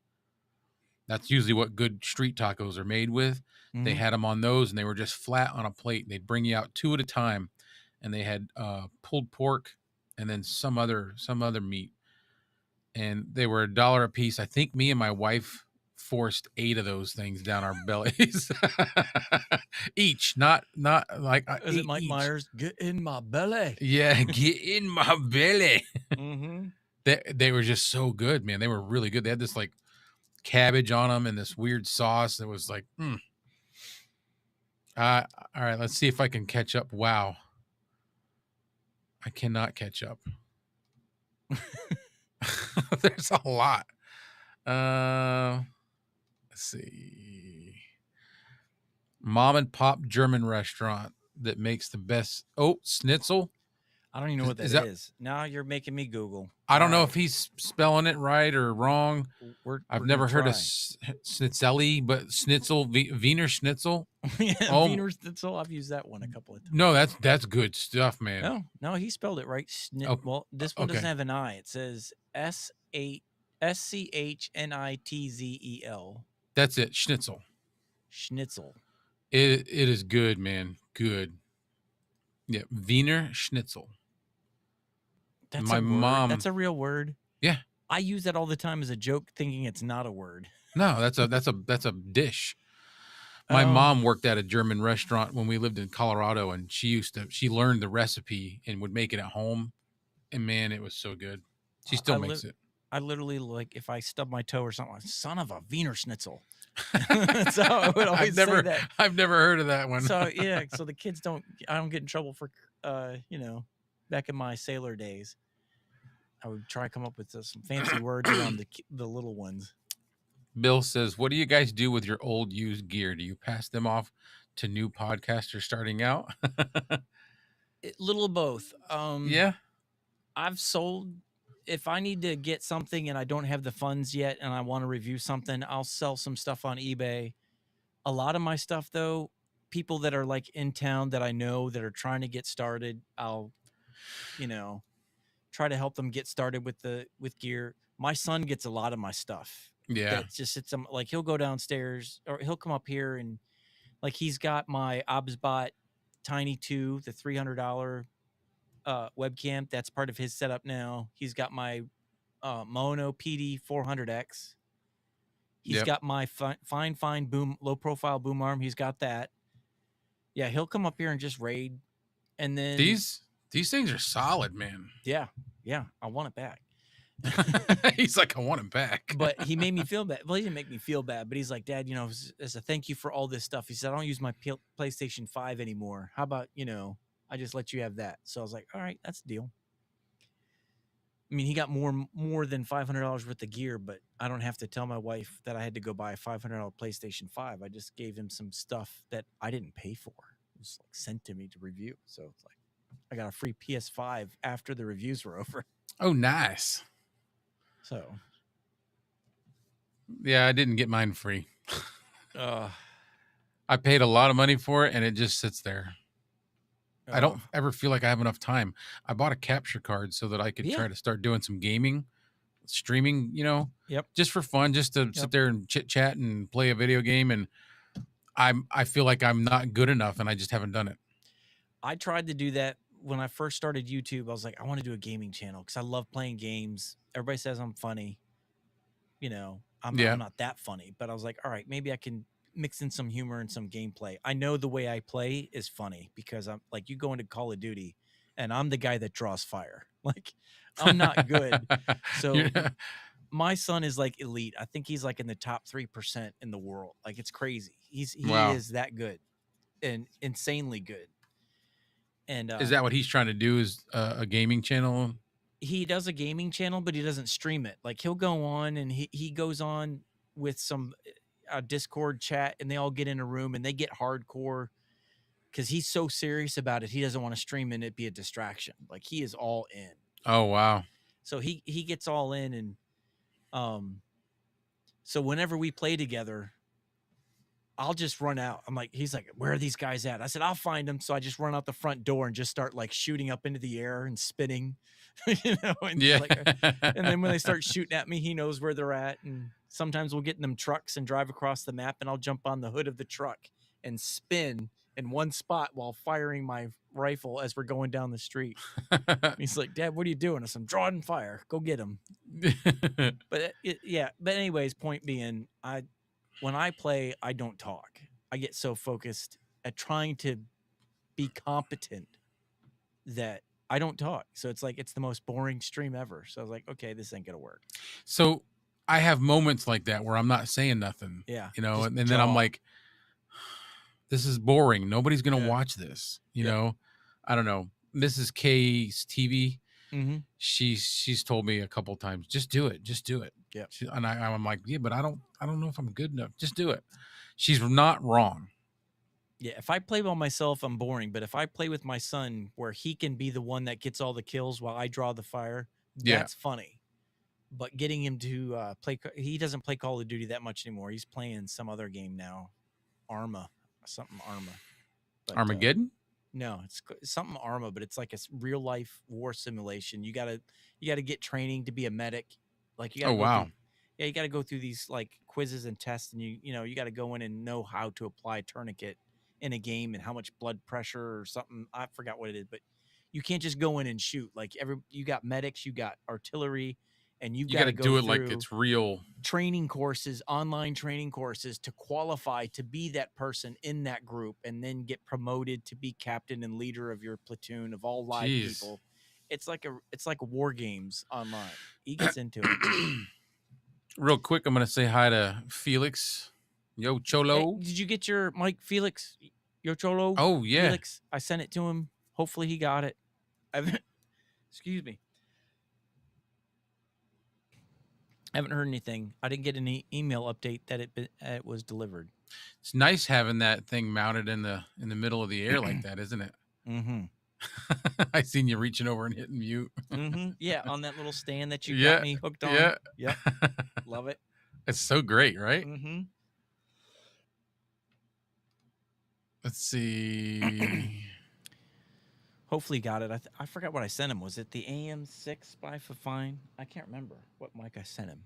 That's usually what good street tacos are made with. They had them on those, and they were just flat on a plate. They'd bring you out 2 at a time, and they had pulled pork and then some other meat, and they were $1 a piece. I think me and my wife forced 8 of those things down our bellies each. Not like is it Mike Myers? Get in my belly. Yeah, get in my belly. They were just so good, man. They were really good. They had this like cabbage on them and this weird sauce that was like Uh, all right, let's see if I can catch up. Wow, I cannot catch up. There's a lot. Uh, let's see. Mom and pop German restaurant that makes the best. Oh, Schnitzel. I don't even know what that Is that? is. Now you're making me Google. I All don't know if right, he's spelling it right or wrong. I've we're gonna never heard of try. Schnitzeli, but Schnitzel, Wiener Schnitzel. Yeah, Oh Wiener Schnitzel. I've used that one a couple of no, times. that's good stuff, man. No, no, he spelled it right. Oh, Well, this one doesn't okay, have an I. It says Schnitzel. that's it. Schnitzel. Schnitzel. It is good, man. Good. Yeah, Wiener Schnitzel. That's a My word. That's mom. a real word. Yeah. I use that all the time as a joke, thinking it's not a word. No, that's a dish. My Oh, mom worked at a German restaurant when we lived in Colorado, and she learned the recipe and would make it at home. And man, it was so good. She I, still I, li- makes it. I literally like if I stub my toe or something, like, son of a Wiener Schnitzel. So I would I've always say never that. I've never heard of that one. So yeah, so the kids don't. I don't get in trouble for, back in my sailor days. I would try to come up with some fancy words around the little ones. Bill says, "What do you guys do with your old used gear? Do you pass them off to new podcasters starting out?" Little of both. Yeah, I've sold. If I need to get something and I don't have the funds yet, and I want to review something, I'll sell some stuff on eBay. A lot of my stuff, though, people that are like in town that I know that are trying to get started, I'll, you know, try to help them get started with gear. My son gets a lot of my stuff yeah, that just sits like he'll go downstairs or he'll come up here and like he's got my Obsbot Tiny 2, the $300 webcam. That's part of his setup now. He's got my Mono PD 400X. He's yep. got my fine boom, low profile boom arm. He's got that. Yeah, he'll come up here and just raid, and then These things are solid, man. yeah, yeah, I want it back. He's like, I want him back. But he made me feel bad. Well, he didn't make me feel bad, but he's like, Dad, as a thank you for all this stuff. He said, I don't use my PlayStation 5 anymore. How about, I just let you have that. So I was like, all right, that's a deal. I mean, he got more than $500 worth of gear, but I don't have to tell my wife that I had to go buy a $500 PlayStation 5. I just gave him some stuff that I didn't pay for. It was like sent to me to review. So it's like I got a free PS5 after the reviews were over. Oh, nice. So Yeah, I didn't get mine free. uh I paid a lot of money for it, and it just sits there. I uh don't ever feel like I have enough time. I bought a capture card so that I could yeah. try to start doing some gaming, streaming, Yep. just for fun, just to sit there and chit chat and play a video game. And I feel like I'm not good enough, and I just haven't done it. I tried to do that when I first started YouTube. I was like, I want to do a gaming channel because I love playing games. Everybody says I'm funny. I'm Yeah. not that funny, but I was like, all right, maybe I can mix in some humor and some gameplay. I know the way I play is funny because I'm like, you go into Call of Duty and I'm the guy that draws fire. Like, I'm not good. So Yeah. my son is like elite. I think he's like in the top 3% in the world. Like, it's crazy. He Wow. is that good and insanely good. And Is that what he's trying to do? Is a gaming channel? he does a gaming channel, but he doesn't stream it. Like he'll go on and he goes on with some Discord chat, and they all get in a room and they get hardcore because he's so serious about it. He doesn't want to stream and it be a distraction. Like he is all in. Oh, wow. So he gets all in, and so whenever we play together, I'll just run out. He's like, where are these guys at? I said, I'll find them. So I just run out the front door and just start like shooting up into the air and spinning, and Yeah. and then when they start shooting at me, he knows where they're at. And sometimes we'll get in them trucks and drive across the map, and I'll jump on the hood of the truck and spin in one spot while firing my rifle as we're going down the street. He's like, Dad, what are you doing? I said, I'm drawing fire. Go get him. But yeah. But anyways, point being, when I play, I don't talk. I get so focused at trying to be competent that I don't talk. So it's like it's the most boring stream ever. So I was like, okay, this ain't gonna work. So I have moments like that where I'm not saying nothing. Yeah, And just then I'm jaw. like, This is boring. Nobody's gonna Yeah. watch this. You Yep. know, I don't know. Mrs. K's TV. Mm-hmm. She's told me a couple times, just do it, just do it. Yep. And I'm like, yeah, but I don't know if I'm good enough. Just do it. She's not wrong. Yeah, if I play by myself, I'm boring. But if I play with my son, where he can be the one that gets all the kills while I draw the fire, Yeah, that's funny. But getting him to he doesn't play Call of Duty that much anymore. He's playing some other game now, Arma, something Arma. But Armageddon. no, it's something Arma, but it's like a real life war simulation. You gotta get training to be a medic. Like you Oh gotta go through. wow, Yeah, you got to go through these like quizzes and tests, and you got to go in and know how to apply a tourniquet in a game and how much blood pressure or something. I forgot what it is, but you can't just go in and shoot. Like you got medics, you got artillery, and you've you got got to to go do it like through it's real. training courses, online training courses to qualify to be that person in that group, and then get promoted to be captain and leader of your platoon of all live Jeez. people. It's like war games online. He gets into it. Real quick, I'm gonna say hi to Felix. Yo, Hey, Cholo. did you get your Mike Felix, your Cholo Oh yeah, Felix? I sent it to him. Hopefully he got it. Excuse me. I haven't heard anything. I didn't get any email update that it was delivered. it's nice having that thing mounted in the middle of the air like that, isn't it? Mm-hmm. I seen you reaching over and hitting mute. Mm-hmm. Yeah, on that little stand that you Yeah, got me hooked on. yeah. Yep. Love it. It's so great, right? Mm-hmm. Let's see. Hopefully he got it. I forgot what I sent him. Was it the AM6 by Fine? I can't remember what mic I sent him.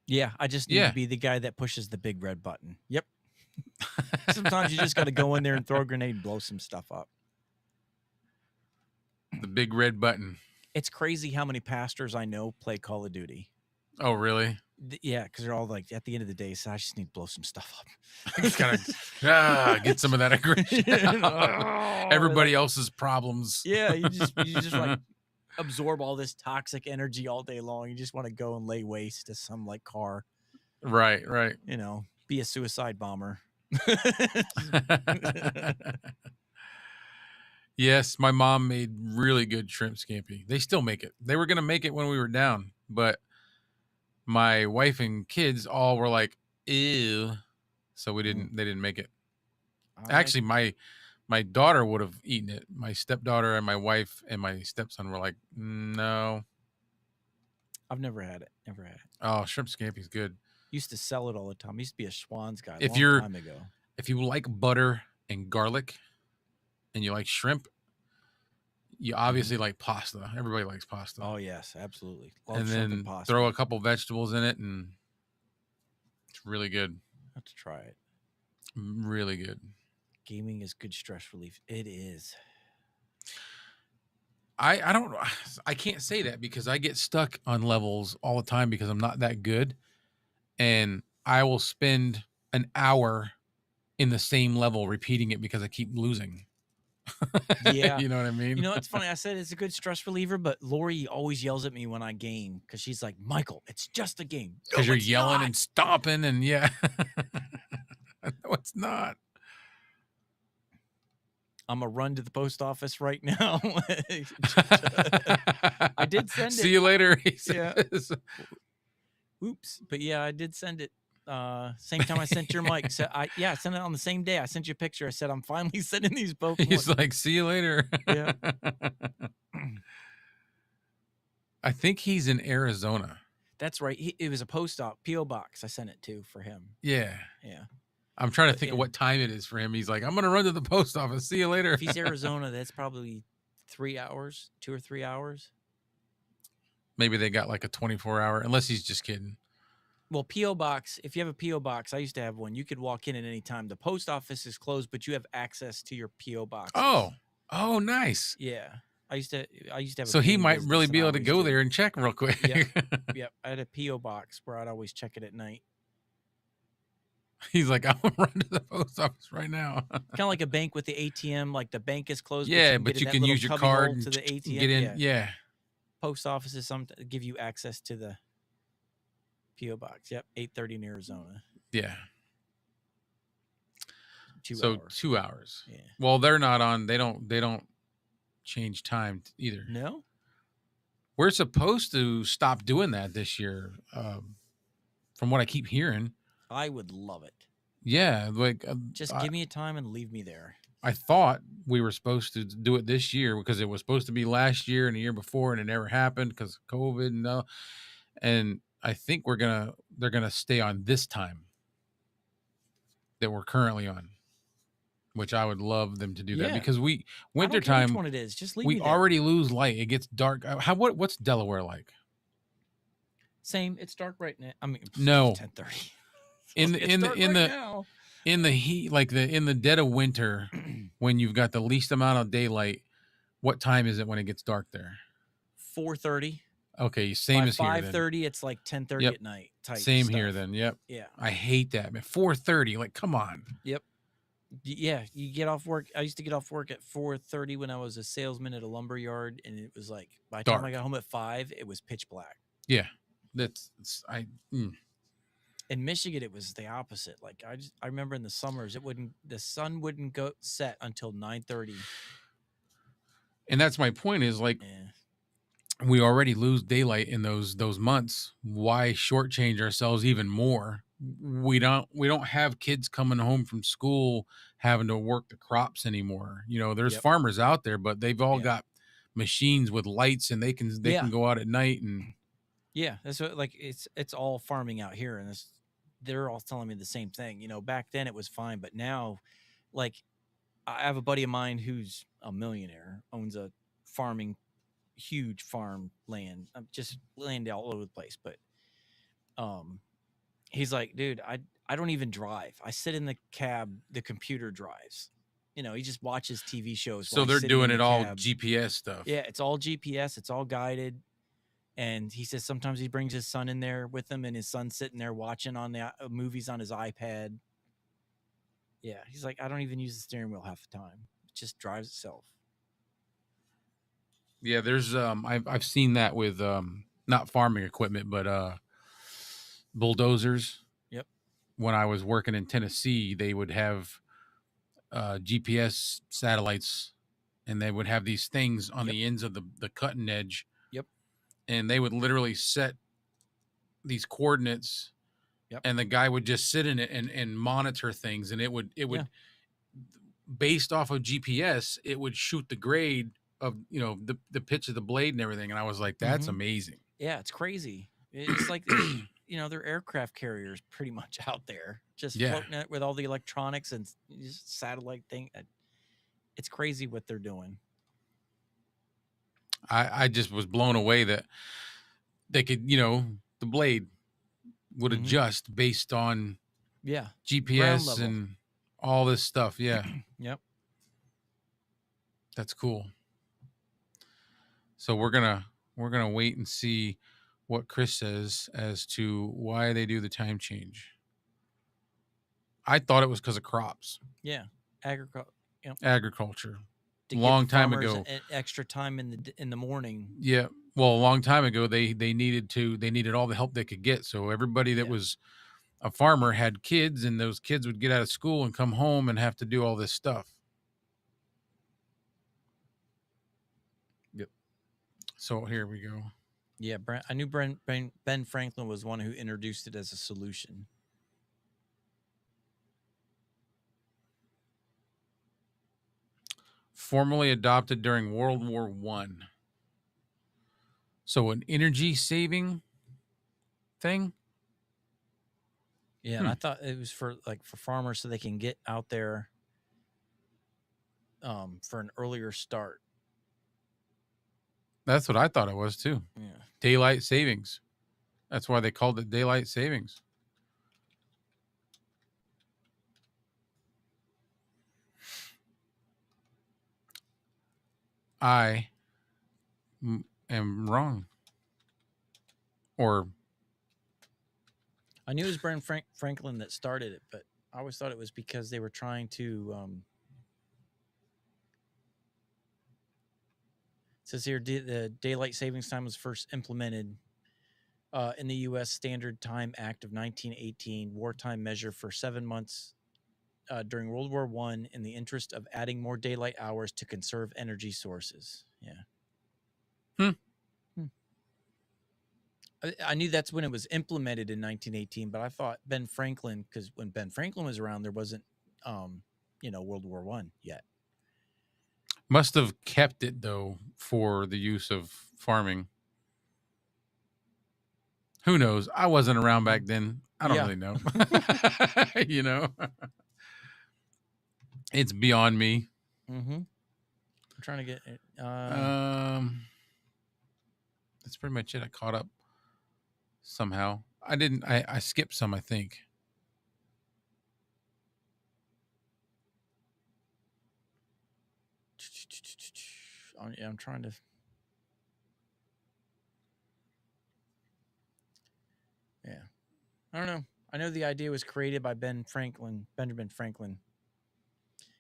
Yeah, I just need Yeah. to be the guy that pushes the big red button. Yep. Sometimes you just got to go in there and throw a grenade and blow some stuff up. The big red button. It's crazy how many pastors I know play Call of Duty. Oh, really? Yeah, because they're all like, at the end of the day, so I just need to blow some stuff up. Just gotta get some of that aggression. Everybody else's problems. Yeah, you just like absorb all this toxic energy all day long. You just want to go and lay waste to some like car. Right. Be a suicide bomber. Yes, my mom made really good shrimp scampi. They still make it. They were gonna make it when we were down, but my wife and kids all were like, ew. So they didn't make it. Actually, my daughter would have eaten it. My stepdaughter and my wife and my stepson were like, no. I've never had it. Never had it. Oh, shrimp scampi's good. Used to sell it all the time. Used to be a Schwann's guy If long time ago. If you like butter and garlic and you like shrimp, you obviously like pasta. Everybody likes pasta. Oh yes, absolutely. Love and shrimp then and pasta. throw a couple vegetables in it, and it's really good. Have to try it. Really good. Gaming is good stress relief. It is. I can't say that because I get stuck on levels all the time because I'm not that good, and I will spend an hour in the same level repeating it because I keep losing. Yeah. You know what I mean? You know, it's funny. I said it's a good stress reliever, but Lori always yells at me when I game because she's like, Michael, it's just a game. Because you're yelling and stomping and yeah. No, it's not. I'm going to run to the post office right now. I did send it. See you later. He says. Oops. But yeah, I did send it. Same time I sent your mic. So I sent it on the same day. I sent you a picture. I said, I'm finally sending these both. He's like, see you later. Yeah. I think he's in Arizona. That's right. It was a P.O. box I sent it to for him. Yeah. Yeah. I'm trying to think of what time it is for him. He's like, I'm going to run to the post office. See you later. If he's Arizona, that's probably 3 hours, 2 or 3 hours. Maybe they got like a 24-hour, unless he's just kidding. Well, P.O. box, if you have a P.O. box, I used to have one. You could walk in at any time. The post office is closed, but you have access to your P.O. box. Oh, nice. Yeah. I used to have. So he might really be able to go there and check real quick. Yep. I had a P.O. box where I'd always check it at night. He's like, I'm gonna run to the post office right now. Kind of like a bank with the ATM. Like the bank is closed. Yeah, but you can use your card to the ATM. Get in. Yeah. Post offices give you access to the. PO box. Yep, 8:30 in Arizona. Yeah. So2 hours. 2 hours. Yeah. Well, they're not on. They don't change time either. No, We're supposed to stop doing that this year, from what I keep hearing. I would love it. Yeah, like Just I, give me a time and leave me there. I thought we were supposed to do it this year because it was supposed to be last year and the year before, and it never happened because of COVID. And I think they're gonna stay on this time that we're currently on, which I would love them to do that Yeah, because I don't care which wintertime one it is. Just leave we me there. already lose light. It gets dark. What's Delaware like? Same. It's dark right now. I mean, No, 10:30. in the It's in the dark in right the now. in the heat, like in the dead of winter, when you've got the least amount of daylight. What time is it when it gets dark there? 4:30. Okay, same By as here then. 5:30, it's like 10:30 Yep, at night type same here stuff. then. Yep. Yeah. I hate that, man. 4:30. Like, come on. Yep. Yeah, you get off work. I used to get off work at 4:30 when I was a salesman at a lumber yard, and it was like by the time I Dark. got home at 5, it was pitch black. Yeah. I In Michigan, it was the opposite. Like I remember in the summers, the sun wouldn't go set until 9:30. and that's my point is like Yeah. we already lose daylight in those months. Why shortchange ourselves even more? We don't have kids coming home from school having to work the crops anymore. There's Yep. farmers out there, but they've all Yeah. got machines with lights and they can Yeah. go out at night and Yeah. That's what like it's all farming out here, and they're all telling me the same thing. Back then it was fine, but now, like, I have a buddy of mine who's a millionaire, owns a farming, huge farm land, just land all over the place. But um, he's like, dude, I don't even drive. I sit in the cab. The computer drives. He just watches TV shows while so he's they're sitting doing in the it all cab. GPS stuff. Yeah, it's all GPS. It's all guided. And he says sometimes he brings his son in there with him, and his son's sitting there watching on the movies on his iPad. Yeah, he's like, I don't even use the steering wheel half the time. It just drives itself. Yeah, there's I've seen that with not farming equipment, but bulldozers. Yep. When I was working in Tennessee, they would have GPS satellites, and they would have these things on Yep. the ends of the cutting edge, Yep. and they would literally set these coordinates, Yep. and the guy would just sit in it and monitor things, and it would Yeah. based off of GPS, it would shoot the grade of the pitch of the blade and everything, and I was like, that's Mhm. amazing. Yeah, it's crazy. It's like they're aircraft carriers pretty much out there, just Yeah. floating it with all the electronics and just satellite thing. It's crazy what they're doing. I just was blown away that they could, the blade would Mhm. adjust based on Yeah. GPS level. and all this stuff. Yeah, Yep. that's cool. So we're gonna wait and see what Chris says as to why they do the time change. I thought it was because of crops, Yeah. Agriculture. agriculture. To Long give time farmers ago. extra time in the morning. Yeah. Well, a long time ago, they needed all the help they could get. So everybody that Yeah. was a farmer had kids, and those kids would get out of school and come home and have to do all this stuff. Yep. So here we go. Yeah, I knew Ben Franklin was one who introduced it as a solution. Formally adopted during World War One. So an energy saving thing. Yeah, and I thought it was for farmers so they can get out there for an earlier start. That's what I thought it was too. Yeah. Daylight savings. That's why they called it daylight savings. I am wrong. Or I knew it was Ben Franklin that started it, but I always thought it was because they were trying to it says here the daylight savings time was first implemented in the U.S. Standard Time Act of 1918, wartime measure for 7 months during World War I in the interest of adding more daylight hours to conserve energy sources. Yeah. Hmm. Hmm. I knew that's when it was implemented in 1918, but I thought Ben Franklin, because when Ben Franklin was around, there wasn't, World War I yet. Must have kept it though for the use of farming. Who knows? I wasn't around back then. I don't Yeah. really know. You know, it's beyond me. I'm trying to get it. That's pretty much it. I caught up somehow. I didn't. I skipped some. I think. I'm trying to. Yeah. I don't know. I know the idea was created by Benjamin Franklin.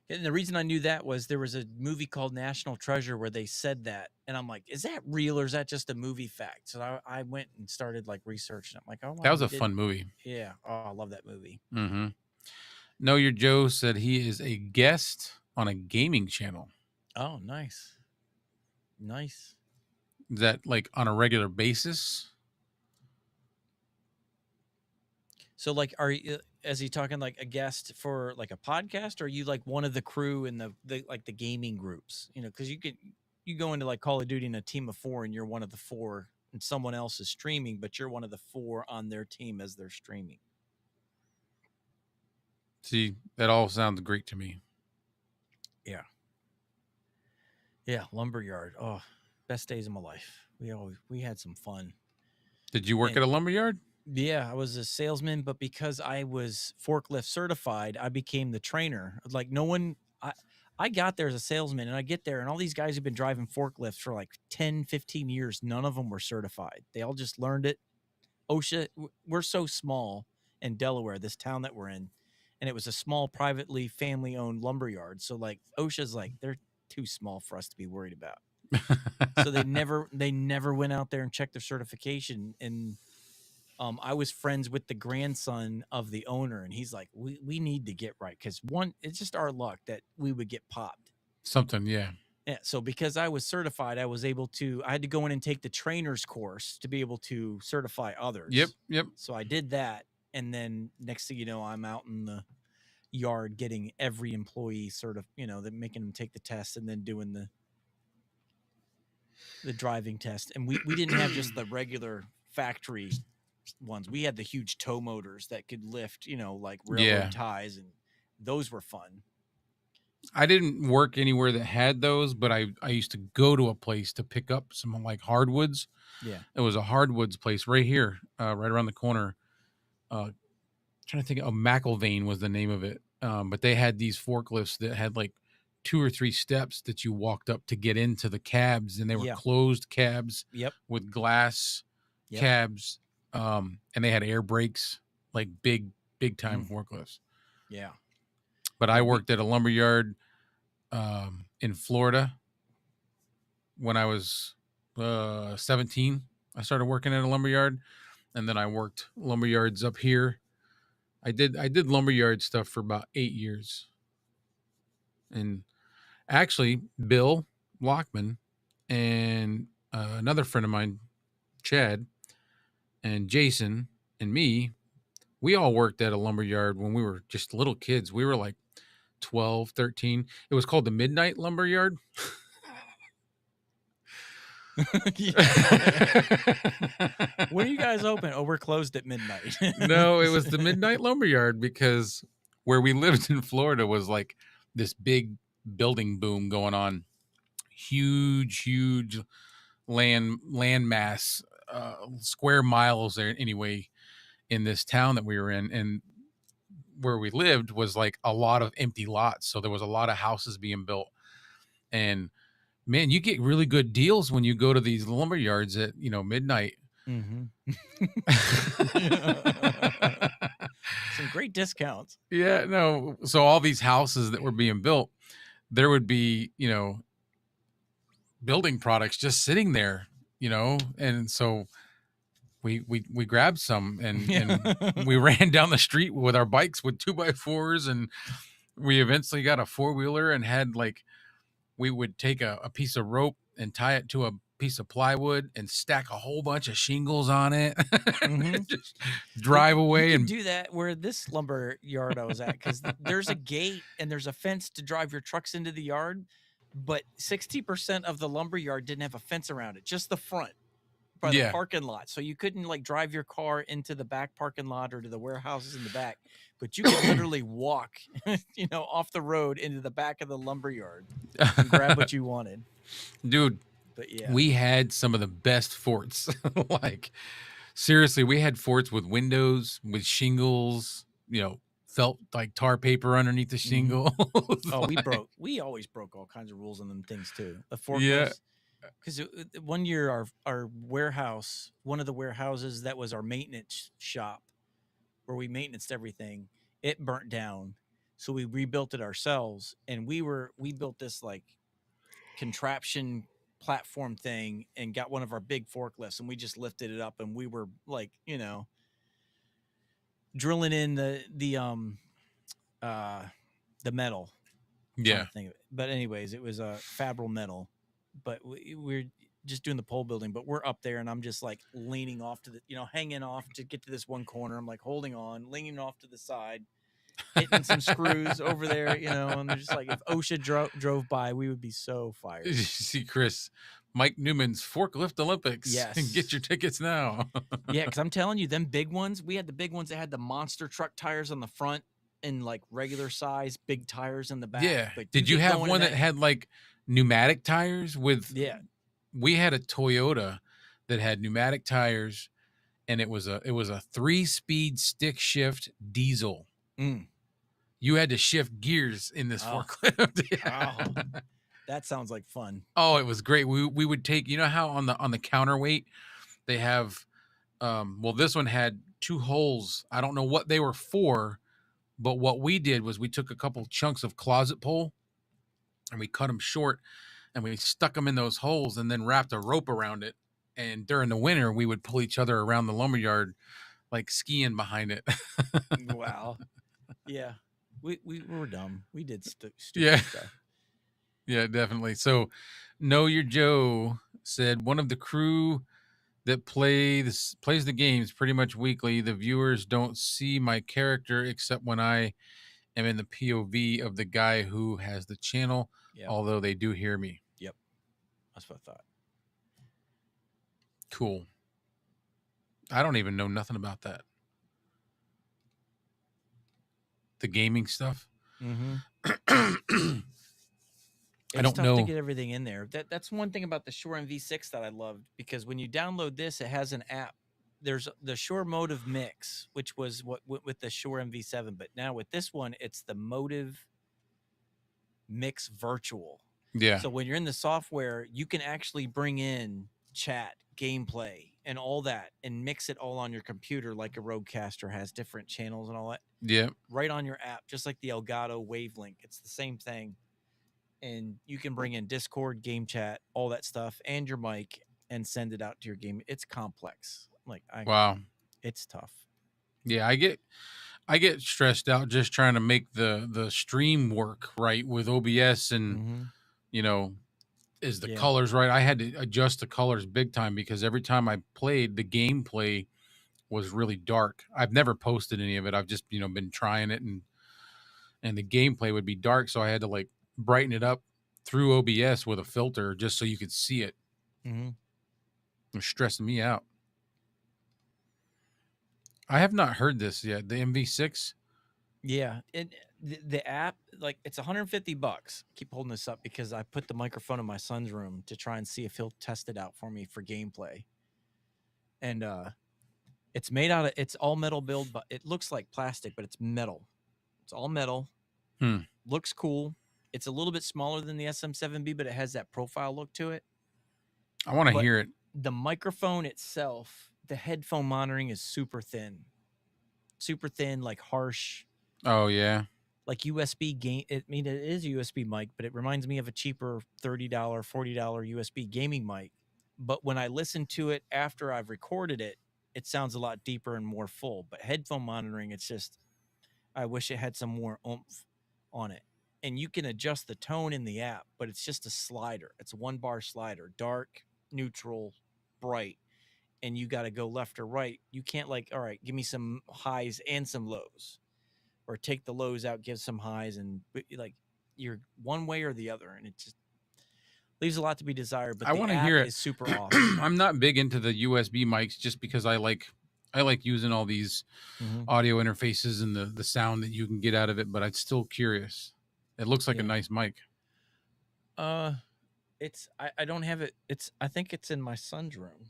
And the reason I knew that was there was a movie called National Treasure where they said that. And I'm like, is that real or is that just a movie fact? So I went and started like researching. I'm like, oh, That wow, was he a did. fun movie. Yeah. Oh, I love that movie. Mm-hmm. Know Your Joe said he is a guest on a gaming channel. Oh, nice. Nice. Is that like on a regular basis? So, like, is he talking like a guest for like a podcast, or are you like one of the crew in the gaming groups? Because you go into like Call of Duty in a team of 4, and you're one of the 4, and someone else is streaming, but you're one of the 4 on their team as they're streaming. See, that all sounds great to me. Yeah. Yeah, lumberyard. Oh, best days of my life. We had some fun. Did you work And at a lumberyard? yeah, I was a salesman, but because I was forklift certified, I became the trainer. Like no one I got there as a salesman, and I get there and all these guys who've been driving forklifts for like 10, 15 years, none of them were certified. They all just learned it. OSHA, we're so small in Delaware, this town that we're in, and it was a small privately family owned lumberyard. So like OSHA's like they're too small for us to be worried about. So they never went out there and checked their certification. And I was friends with the grandson of the owner, and he's like, we need to get right, because one, it's just our luck that we would get popped. Something, yeah. Yeah, so because I was certified, I had to go in and take the trainer's course to be able to certify others. Yep. So I did that, and then next thing you know, I'm out in the yard getting every employee making them take the test, and then doing the driving test. And we didn't have just the regular factory ones. We had the huge tow motors that could lift, like railroad ties, and those were fun. I didn't work anywhere that had those, but I used to go to a place to pick up some like hardwoods. Yeah. It was a hardwoods place right here, right around the corner. Trying to think of McIlvain was the name of it. But they had these forklifts that had like 2 or 3 steps that you walked up to get into the cabs, and they were closed cabs with glass cabs. And they had air brakes, like big time forklifts. Yeah. But I worked at a lumberyard in Florida when I was 17. I started working at a lumberyard, and then I worked lumberyards up here. I did lumberyard stuff for about 8 years. And actually, Bill Lockman and another friend of mine, Chad, and Jason and me, we all worked at a lumberyard when we were just little kids. We were like 12, 13. It was called the Midnight Lumberyard. When are you guys open? Oh, we're closed at midnight. No, it was the Midnight Lumberyard because where we lived in Florida was like this big building boom going on. Huge land mass, square miles there anyway in this town that we were in. And where we lived was like a lot of empty lots. So there was a lot of houses being built. And man, you get really good deals when you go to these lumber yards at, midnight. Mm-hmm. Some great discounts. Yeah, no. So all these houses that were being built, there would be, building products just sitting there, and so we grabbed some Yeah. and we ran down the street with our bikes with 2x4s, and we eventually got a four-wheeler and had like we would take a piece of rope and tie it to a piece of plywood and stack a whole bunch of shingles on it. Hmm. Just Well, drive you away could and do that where this lumber yard I was at, because there's a gate and there's a fence to drive your trucks into the yard, but 60% of the lumber yard didn't have a fence around it, just the front by the yeah. parking lot. So you couldn't like drive your car into the back parking lot or to the warehouses in the back, but you could literally walk, off the road into the back of the lumber yard and grab what you wanted. Dude, But yeah. we had some of the best forts. Like seriously, we had forts with windows, with shingles, felt like tar paper underneath the Hmm. shingle. Oh, Like, we always broke all kinds of rules on them things too. The yeah. forklifts, because one year our warehouse, one of the warehouses that was our maintenance shop where we maintenanced everything, it burnt down. So we rebuilt it ourselves, and we built this like contraption platform thing and got one of our big forklifts, and we just lifted it up, and we were like, drilling in uh the metal. Trying Yeah. to think of it. But anyways, it was a Fabral metal. But we're just doing the pole building, but we're up there and I'm just like leaning off to the, hanging off to get to this one corner. I'm like holding on, leaning off to the side, hitting some screws over there, and they're just like, if OSHA drove by, we would be so fired. See Chris, Mike Newman's Forklift Olympics. Get Yes. your tickets now. Yeah, because I'm telling you, them big ones, we had the big ones that had the monster truck tires on the front and like regular size big tires in the back. Yeah. But you Did you get have going in one that that, had like pneumatic tires with yeah. we had a Toyota that had pneumatic tires, and it was a 3-speed stick shift diesel. Mm. You had to shift gears in this Oh, forklift. oh, Yeah. that sounds like fun. Oh, it was great. We would take, how on the counterweight they have well, this one had two holes. I don't know what they were for, but what we did was we took a couple chunks of closet pole and we cut them short and we stuck them in those holes and then wrapped a rope around it. And during the winter, we would pull each other around the lumberyard like skiing behind it. Wow. Yeah. We were dumb. We did Yeah. stupid stuff. Yeah, definitely. So, Know Your Joe said one of the crew that plays the games pretty much weekly. The viewers don't see my character except when I am in the POV of the guy who has the channel, Yep. although they do hear me. Yep. That's what I thought. Cool. I don't even know nothing about that. The gaming stuff. Mm-hmm. I It's don't tough to know. get everything in there. That's one thing about the Shure MV6 that I loved, because when you download this, it has an app. There's the Shure Motive Mix, which was what with the Shure MV7, but now with this one, it's the Motive Mix Virtual. Yeah. So when you're in the software, you can actually bring in chat, gameplay, and all that, and mix it all on your computer like a Rodecaster has different channels and all that. Yeah. Right on your app, just like the Elgato Wavelink. It's the same thing. And you can bring in Discord, game chat, all that stuff, and your mic, and send it out to your game. It's complex. Wow. It's tough. Yeah, I get stressed out just trying to make the stream work right with OBS and Mm-hmm. Is the Yeah. colors right? I had to adjust the colors big time because every time I played, the gameplay was really dark. I've never posted any of it. I've just, been trying it and the gameplay would be dark, so I had to like brighten it up through OBS with a filter just so you could see it. Mm-hmm. It was stressing me out. I have not heard this yet. The MV6. Yeah, the app, like, it's $150. Keep holding this up because I put the microphone in my son's room to try and see if he'll test it out for me for gameplay. And it's made out of, it's all metal build, but it looks like plastic, but it's metal. It's all metal. Looks cool. It's a little bit smaller than the SM7B, but it has that profile look to it. I want to hear it. The microphone itself, the headphone monitoring is super thin, like harsh. Oh yeah. Like USB game. It is a USB mic, but it reminds me of a cheaper $30, $40 USB gaming mic. But when I listen to it after I've recorded it, it sounds a lot deeper and more full. But headphone monitoring, it's just, I wish it had some more oomph on it. And you can adjust the tone in the app, but it's just a slider. It's a 1 bar slider, dark, neutral, bright, and you got to go left or right. You can't like, all right, give me some highs and some lows, or take the lows out, give some highs, and like you're one way or the other, and it just leaves a lot to be desired. But I the want to app hear it. is super awesome. I'm not big into the USB mics just because I like using all these Mm-hmm. audio interfaces and the sound that you can get out of it, but I'm still curious. It looks like a Yeah. nice mic. It's I don't have it. It's I think it's in my son's room.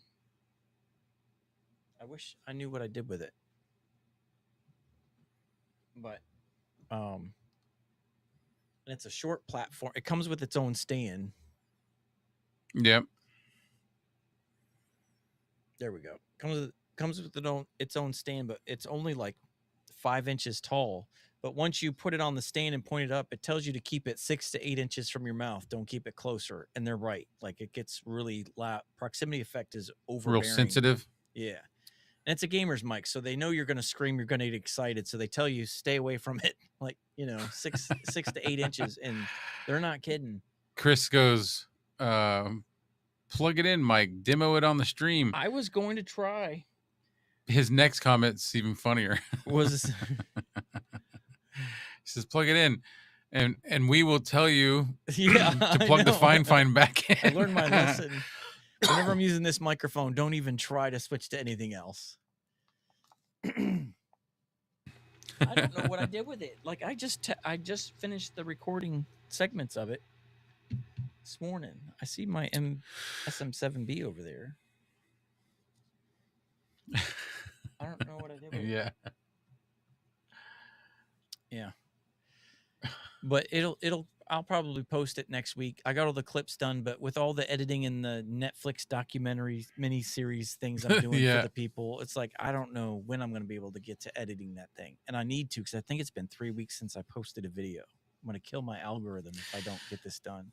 I wish I knew what I did with it. But and it's a short platform. It comes with its own stand. Yep. There we go. Comes with its own stand, but it's only like 5 inches tall. But once you put it on the stand and point it up, it tells you to keep it 6 to 8 inches from your mouth. Don't keep it closer. And they're right. Like it gets really loud. Proximity effect is Real overbearing. sensitive. Yeah. And it's a gamer's mic, so they know you're going to scream, you're going to get excited, so they tell you stay away from it, like 6 to 8 inches, and they're not kidding. Chris goes, plug it in, Mike. Demo it on the stream. I was going to try. His next comment's even funnier. Was He says, plug it in, and we will tell you yeah to plug the fine back in. I learned my lesson. Whenever I'm using this microphone, don't even try to switch to anything else. I don't know what I did with it. Like I just finished the recording segments of it this morning. I see my SM7B over there. I don't know what I did with it. Yeah. But I'll probably post it next week. I got all the clips done, but with all the editing and the Netflix documentary miniseries things I'm doing for the people, it's like I don't know when I'm going to be able to get to editing that thing. And I need to, because I think it's been 3 weeks since I posted a video. I'm going to kill my algorithm if I don't get this done.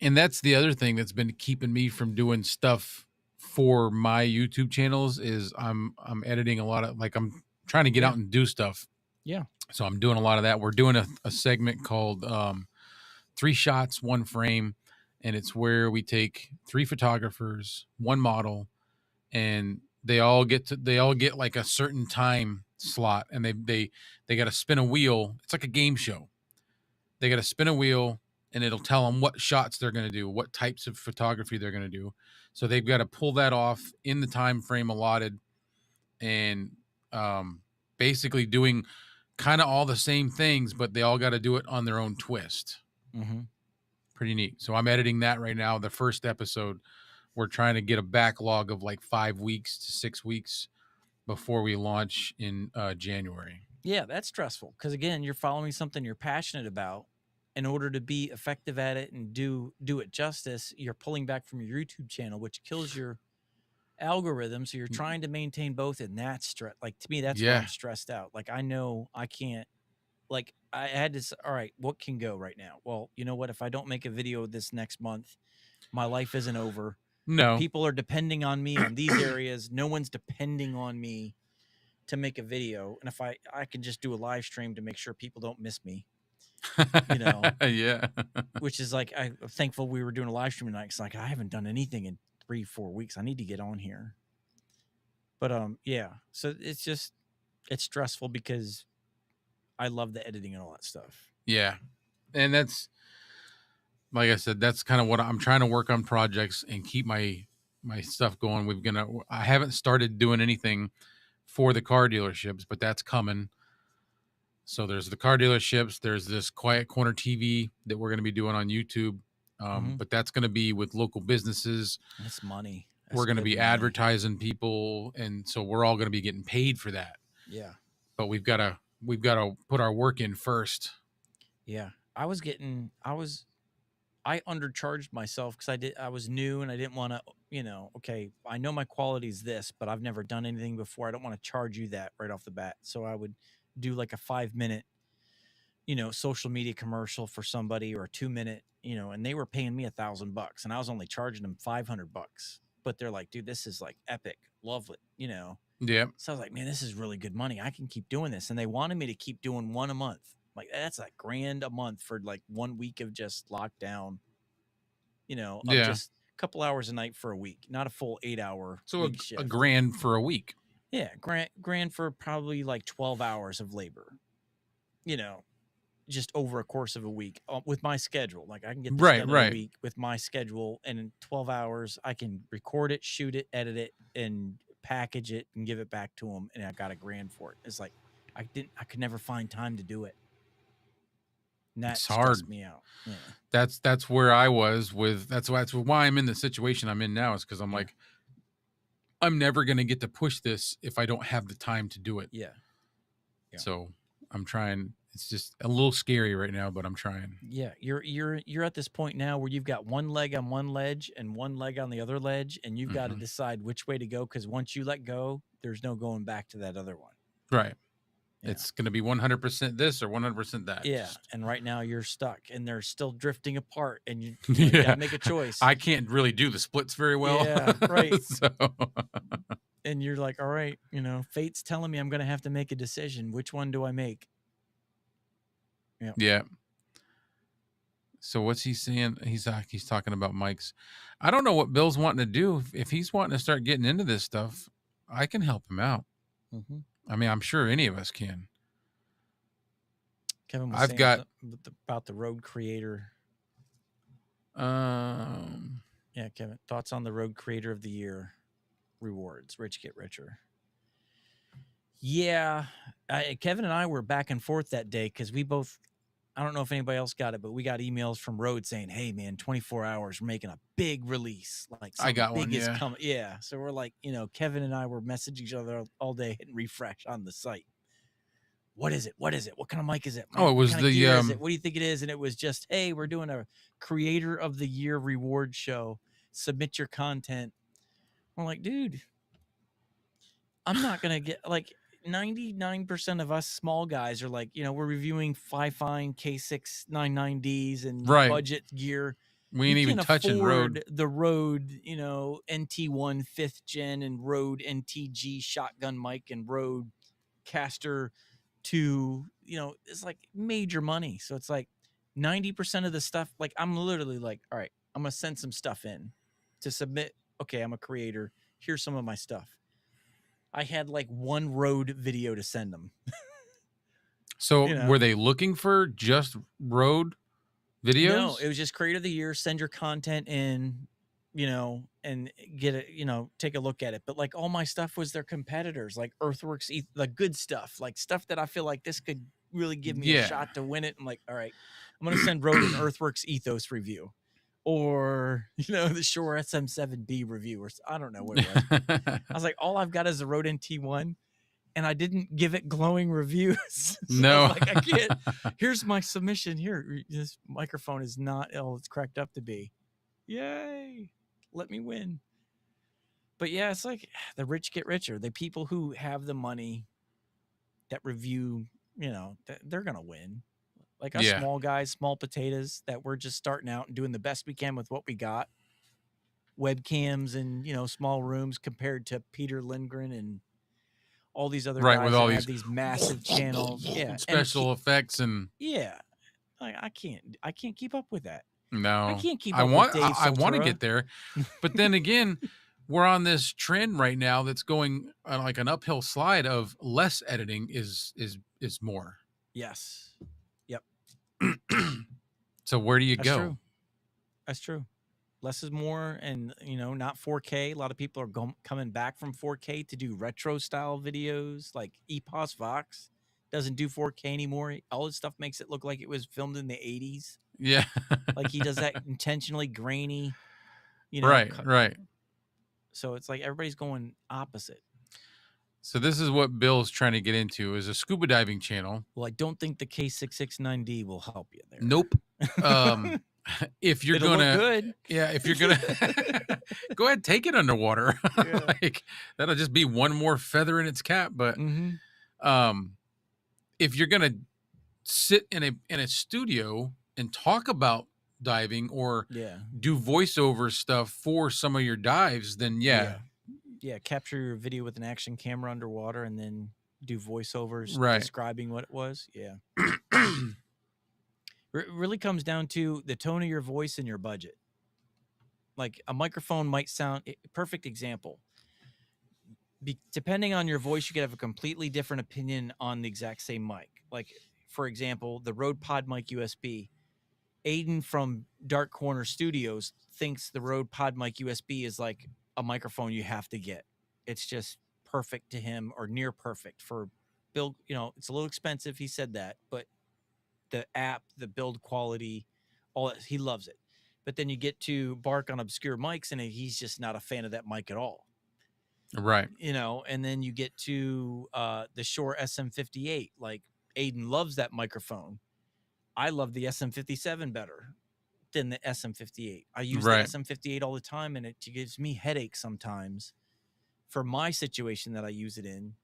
And that's the other thing that's been keeping me from doing stuff for my YouTube channels is I'm editing a lot of, like, I'm trying to get out and do stuff. Yeah. So I'm doing a lot of that. We're doing a segment called 3 shots, 1 frame. And it's where we take 3 photographers, 1 model, and they all get like a certain time slot, and they got to spin a wheel. It's like a game show. They got to spin a wheel, and it'll tell them what shots they're going to do, what types of photography they're going to do. So they've got to pull that off in the time frame allotted, and basically doing kind of all the same things, but they all got to do it on their own twist. Mm-hmm. Pretty neat. So I'm editing that right now. The first episode, we're trying to get a backlog of like 5 weeks to 6 weeks before we launch in January. Yeah, that's stressful because again, you're following something you're passionate about. In order to be effective at it and do it justice, you're pulling back from your YouTube channel, which kills your algorithm. So you're trying to maintain both, and that's stress. Like to me, that's where I'm stressed out. Like I know I can't. Like I had to say, all right, what can go right now? Well, you know what? If I don't make a video this next month, my life isn't over. No. People are depending on me on these areas. No one's depending on me to make a video. And if I can just do a live stream to make sure people don't miss me, you know, yeah, which is like, I'm thankful we were doing a live stream tonight. Cause like, I haven't done anything in 3-4 weeks. I need to get on here. But, yeah, so it's stressful because I love the editing and all that stuff. Yeah. And that's, like I said, that's kind of what I'm trying to work on projects and keep my stuff going. I haven't started doing anything for the car dealerships, but that's coming. So there's the car dealerships. There's this Quiet Corner TV that we're going to be doing on YouTube. But that's going to be with local businesses. That's money. We're going to be advertising people. And so we're all going to be getting paid for that. Yeah. But we've got to put our work in first. Yeah. I undercharged myself because I was new and I didn't want to, okay, I know my quality is this, but I've never done anything before. I don't want to charge you that right off the bat. So I would do like a 5-minute, social media commercial for somebody, or a 2-minute, and they were paying me $1,000 and I was only charging them $500. But they're like, dude, this is like epic. Love it. Yeah. So I was like, man, this is really good money. I can keep doing this. And they wanted me to keep doing one a month. Like, that's like $1,000 a month for like 1 week of just lockdown, of Yeah. just a couple hours a night for a week, not a full 8-hour So week a shift. grand for a week. Yeah, grand for probably like 12 hours of labor, you know, just over a course of a week with my schedule. Like, I can get this Right, done in a right. week with my schedule, and in 12 hours, I can record it, shoot it, edit it, and package it and give it back to them. And I got $1,000 for it. It's like, I could never find time to do it. And that It's hard. stressed me out. Yeah. That's where I was with. That's why I'm in the situation I'm in now, is because I'm Yeah. like, I'm never going to get to push this if I don't have the time to do it. Yeah. Yeah. So I'm trying. It's just a little scary right now, but I'm trying. Yeah. You're at this point now where you've got one leg on one ledge and one leg on the other ledge, and you've got to Mhm. decide which way to go, because once you let go, there's no going back to that other one. Right. Yeah. It's going to be 100% this or 100% that. Yeah. And right now you're stuck and they're still drifting apart, and you Yeah. got to make a choice. I can't really do the splits very well. Yeah, right. So And you're like, all right, fate's telling me I'm going to have to make a decision. Which one do I make? Yeah. yeah. So what's he saying? He's talking about mics. I don't know what Bill's wanting to do. If he's wanting to start getting into this stuff, I can help him out. Mm-hmm. I mean, I'm sure any of us can. Kevin was I've saying got about the Road Creator. Yeah, Kevin, thoughts on the Road Creator of the Year rewards? Rich get richer. Yeah, Kevin and I were back and forth that day because we both. I don't know if anybody else got it, but we got emails from Road saying, "Hey, man, 24 hours, we're making a big release. Like, I got big one, is yeah. coming." Yeah, so we're like, Kevin and I were messaging each other all day, hitting refresh on the site. What is it? What is it? What kind of mic is it? Oh, it was what kind of gear is the it? What do you think it is? And it was just, hey, we're doing a Creator of the Year reward show. Submit your content. I'm like, dude, I'm not gonna get like 99% of us small guys are like, we're reviewing Fifine K6 99Ds and right. budget gear. We You ain't even can't touching afford Rode. the Rode, NT1 5th gen and Rode NTG shotgun mic and Rode Caster 2. It's like major money. So it's like 90% of the stuff, like, I'm literally like, all right, I'm gonna send some stuff in to submit. Okay, I'm a creator. Here's some of my stuff. I had like one Rode video to send them. So were they looking for just Rode videos? No, it was just Creator of the Year. Send your content in, and get it, take a look at it. But like, all my stuff was their competitors, like Earthworks, the good stuff, like stuff that I feel like this could really give me a shot to win it. I'm like, all right, I'm going to send Rode an Earthworks Ethos review, or, the Shure SM7B review, or I don't know what it was. I was like, all I've got is a Rode NT1. And I didn't give it glowing reviews. So no, I can't. Here's my submission. Here, this microphone is not all it's cracked up to be. Yay! Let me win. But yeah, it's like the rich get richer. The people who have the money that review, they're gonna win. Like us small guys, small potatoes, that we're just starting out and doing the best we can with what we got. Webcams and small rooms compared to Peter Lindgren and all these other guys with all that have these massive channels, special effects, and I can't keep up with that. No, I can't keep I up want with Dave I want to Ventura. get there, but then again, we're on this trend right now that's going like an uphill slide of less editing is more. Yes. Yep. So where do you That's go? True. That's true. Less is more, and not 4K. A lot of people are coming back from 4K to do retro style videos. Like Epos Vox doesn't do 4K anymore. All his stuff makes it look like it was filmed in the 80s. Yeah, like he does that intentionally grainy. Right. So it's like everybody's going opposite. So this is what Bill's trying to get into, is a scuba diving channel. Well, I don't think the K669D will help you there. Nope. If you're It'll gonna, look good. if you're gonna go ahead, take it underwater. Yeah. Like, that'll just be one more feather in its cap. But if you're gonna sit in a studio and talk about diving or do voiceover stuff for some of your dives, then Yeah, capture your video with an action camera underwater and then do voiceovers Right. describing what it was. Yeah. It really comes down to the tone of your voice and your budget. Like a microphone might sound perfect example. Depending on your voice, you could have a completely different opinion on the exact same mic. Like, for example, the Rode Pod Mic USB. Aiden from Dark Corner Studios thinks the Rode Pod Mic USB is like a microphone you have to get. It's just perfect to him, or near perfect for build. It's a little expensive. He said that, but the app, the build quality, all that, he loves it. But then you get to Bark on obscure mics, and he's just not a fan of that mic at all. Right. And then you get to the Shure SM58. Like, Aiden loves that microphone. I love the SM57 better than the SM58. I use the Right. SM58 all the time, and it gives me headaches sometimes for my situation that I use it in.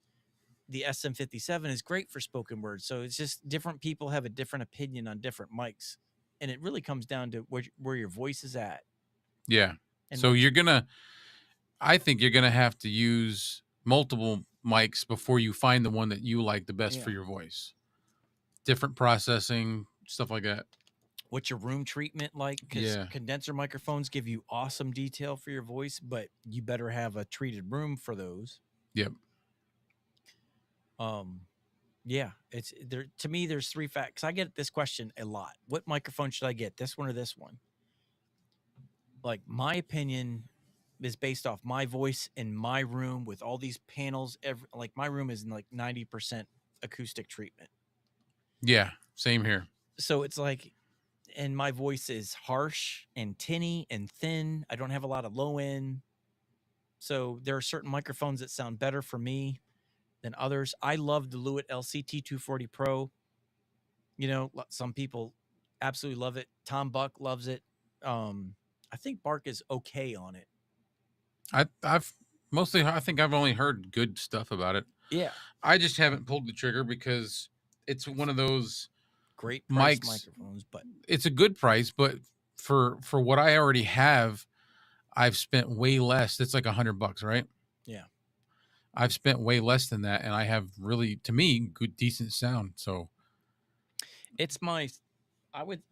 The SM57 is great for spoken word. So it's just different people have a different opinion on different mics. And it really comes down to where your voice is at. Yeah. And So I think you're gonna have to use multiple mics before you find the one that you like the best for yeah. your voice. Different processing, stuff like that. What's your room treatment like? Because Yeah. condenser microphones give you awesome detail for your voice, but you better have a treated room for those. Yep. Yeah, it's there. To me, there's three facts. I get this question a lot. What microphone should I get? This one or this one? Like, my opinion is based off my voice in my room with all these panels. Like, my room is in like 90% acoustic treatment. Yeah. Same here. So it's like, and my voice is harsh and tinny and thin. I don't have a lot of low end. So there are certain microphones that sound better for me than others. I love the Lewitt LCT 240 Pro. Some people absolutely love it. Tom Buck loves it. I think Bark is okay on it. I think I've only heard good stuff about it. Yeah. I just haven't pulled the trigger because it's one of those Great price mics. microphones, but It's a good price, but for what I already have, I've spent way less. It's like $100, right? yeah. I've spent way less than that, and I have really, to me, good, decent sound. So It's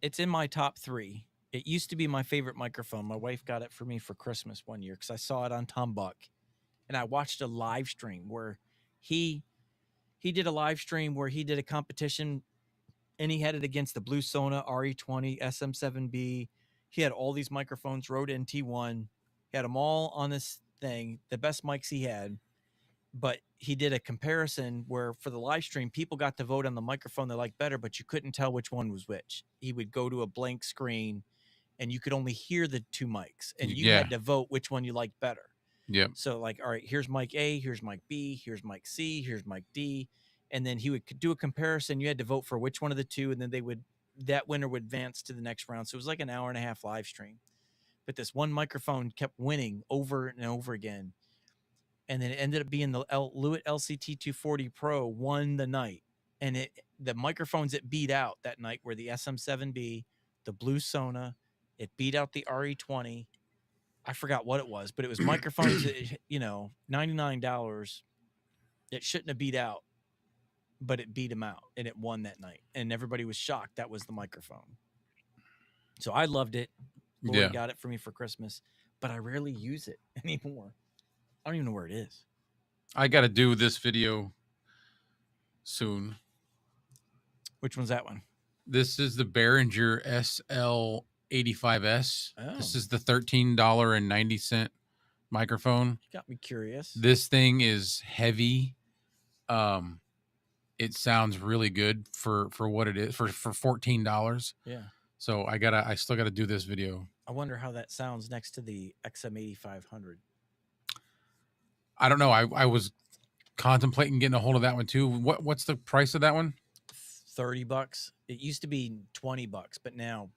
it's in my top 3. It used to be my favorite microphone. My wife got it for me for Christmas one year because I saw it on Tom Buck, and I watched a live stream where he did a live stream where he did a competition, and he had it against the Blue Sona RE20 SM7B. He had all these microphones, Rode NT1. He had them all on this thing, the best mics he had. But he did a comparison where for the live stream, people got to vote on the microphone they liked better, but you couldn't tell which one was which. He would go to a blank screen, and you could only hear the two mics, and you yeah, had to vote which one you liked better. yep, So, like, all right, here's mic A, here's mic B, here's mic C, here's mic D. And then he would do a comparison. You had to vote for which one of the two, and then that winner would advance to the next round. So it was like an hour and a half live stream. But this one microphone kept winning over and over again. And then it ended up being the Lewitt LCT 240 Pro won the night. And the microphones it beat out that night were the SM7B, the Blue Sona. It beat out the RE20. I forgot what it was, but it was microphones that, $99. It shouldn't have beat out, but it beat him out, and it won that night. And everybody was shocked that was the microphone. So I loved it. Lori yeah. got it for me for Christmas, but I rarely use it anymore. I don't even know where it is. I got to do this video soon. Which one's that one? This is the Behringer SL85S. Oh, This is the $13.90 microphone. got me curious. This thing is heavy. It sounds really good for what it is for $14. Yeah. So I still gotta do this video. I wonder how that sounds next to the XM8500. I don't know. I was contemplating getting a hold of that one too. What's the price of that one? $30. It used to be $20, but now,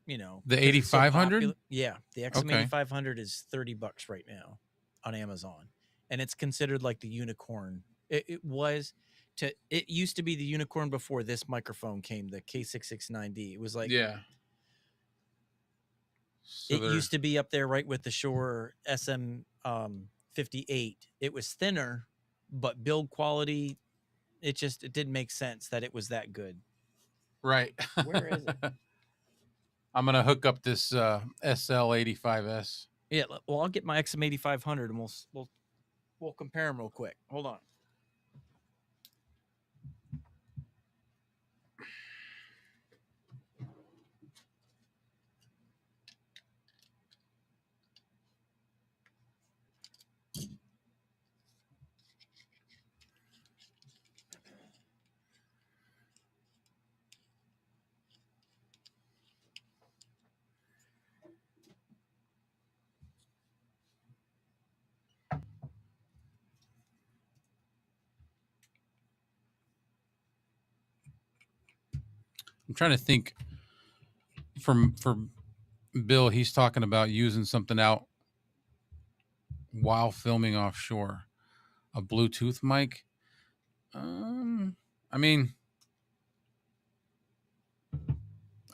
The 'cause it's so 8500? popular- yeah, the XM8500 is $30 right now on Amazon, and it's considered like the unicorn. It used to be the unicorn before this microphone came, the K669D. It was like, Yeah. So it used to be up there right with the Shure SM 58. It was thinner, but build quality, it didn't make sense that it was that good. Right. Where is it? I'm gonna hook up this SL85S. Yeah, well, I'll get my XM8500 and we'll compare them real quick. Hold on. I'm trying to think. For Bill, he's talking about using something out while filming offshore. A Bluetooth mic. I mean,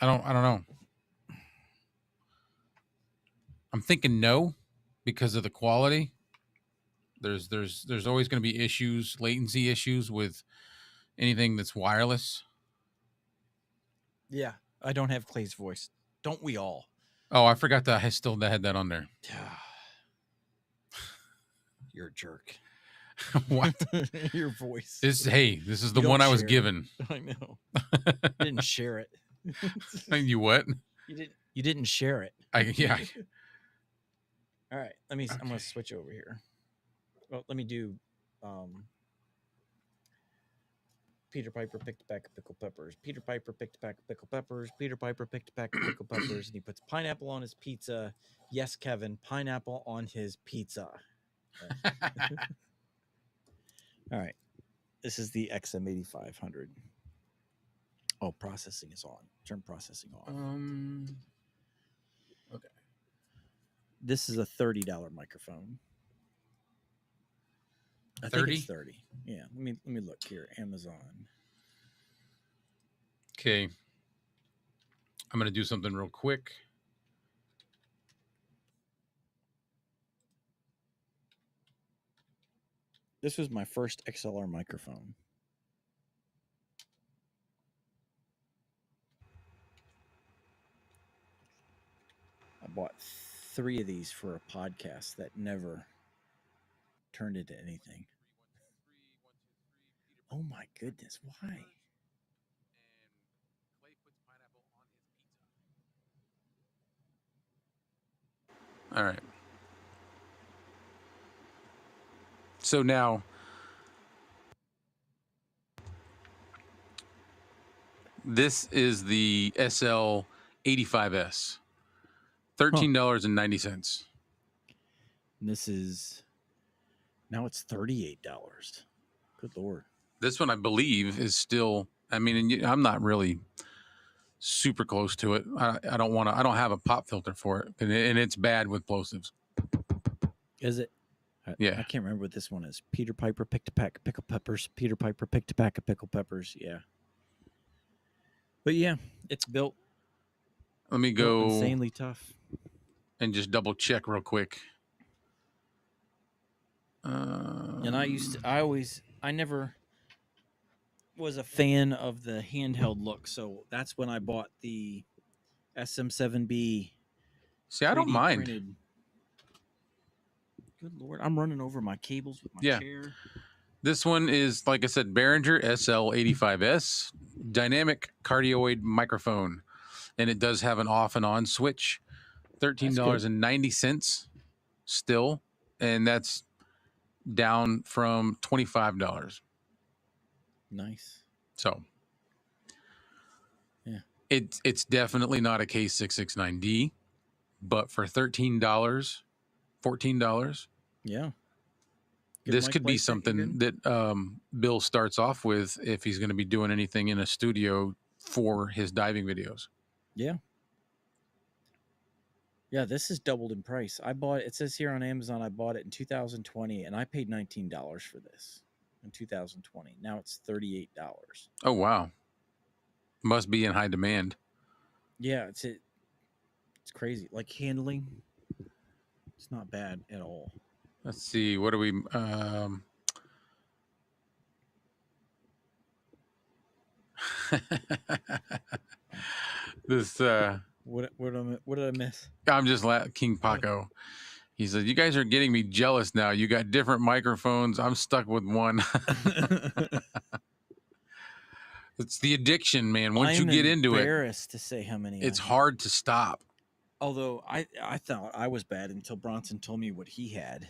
I don't know. I'm thinking no, because of the quality. There's always going to be issues, latency issues with anything that's wireless. Yeah, I don't have Clay's voice. Don't we all? Oh, I forgot that I still had that on there. You're a jerk. What? Your voice. This is the You don't one I was share it. given. I know. You didn't share it. You what? You didn't share it. Yeah. All right. I'm gonna switch over here. Well, let me do Peter Piper picked a pack of pickled peppers. Peter Piper picked a pack of pickled peppers. Peter Piper picked a pack of pickled peppers, and he puts pineapple on his pizza. Yes, Kevin, pineapple on his pizza. All right. This is the XM8500. Oh, processing is on. Turn processing on. Okay. This is a $30 microphone. I think it's 30. Yeah. Let me look here. Amazon. Okay. I'm going to do something real quick. This was my first XLR microphone. I bought 3 of these for a podcast that never turned into anything. Oh my goodness, why? All right. So now, this is the SL85S. $13.90. This is now it's $38. Good Lord. This one, I believe, is still. I mean, I'm not really super close to it. I don't want to. I don't have a pop filter for it, and it's bad with plosives. Is it? Yeah. I can't remember what this one is. Peter Piper picked a pack of pickled peppers. Peter Piper picked a pack of pickled peppers. Yeah. But yeah, it's built. Let me go insanely tough. And just double check real quick. And I never was a fan of the handheld look, so that's when I bought the SM7B. See, I don't mind. Printed. Good Lord, I'm running over my cables with my chair. This one is, like I said, Behringer SL85S dynamic cardioid microphone, and it does have an off and on switch. $13.90 still, and that's down from $25. Nice. So, yeah, it's definitely not a K669D, but for $13, $14, yeah, this could be something that Bill starts off with if he's going to be doing anything in a studio for his diving videos. Yeah. Yeah, this is doubled in price. I bought it says here on Amazon I bought it in 2020 and I paid $19 for this in 2020. Now it's $38. Oh wow. Must be in high demand. Yeah, it's crazy. Like handling, it's not bad at all. Let's see. What do we? This. What did I miss? I'm just King Paco. He said, "You guys are getting me jealous now. You got different microphones. I'm stuck with one." It's the addiction, man. Once you I'm get into it, embarrassed to say how many it's I have. hard to stop. Although I thought I was bad until Bronson told me what he had.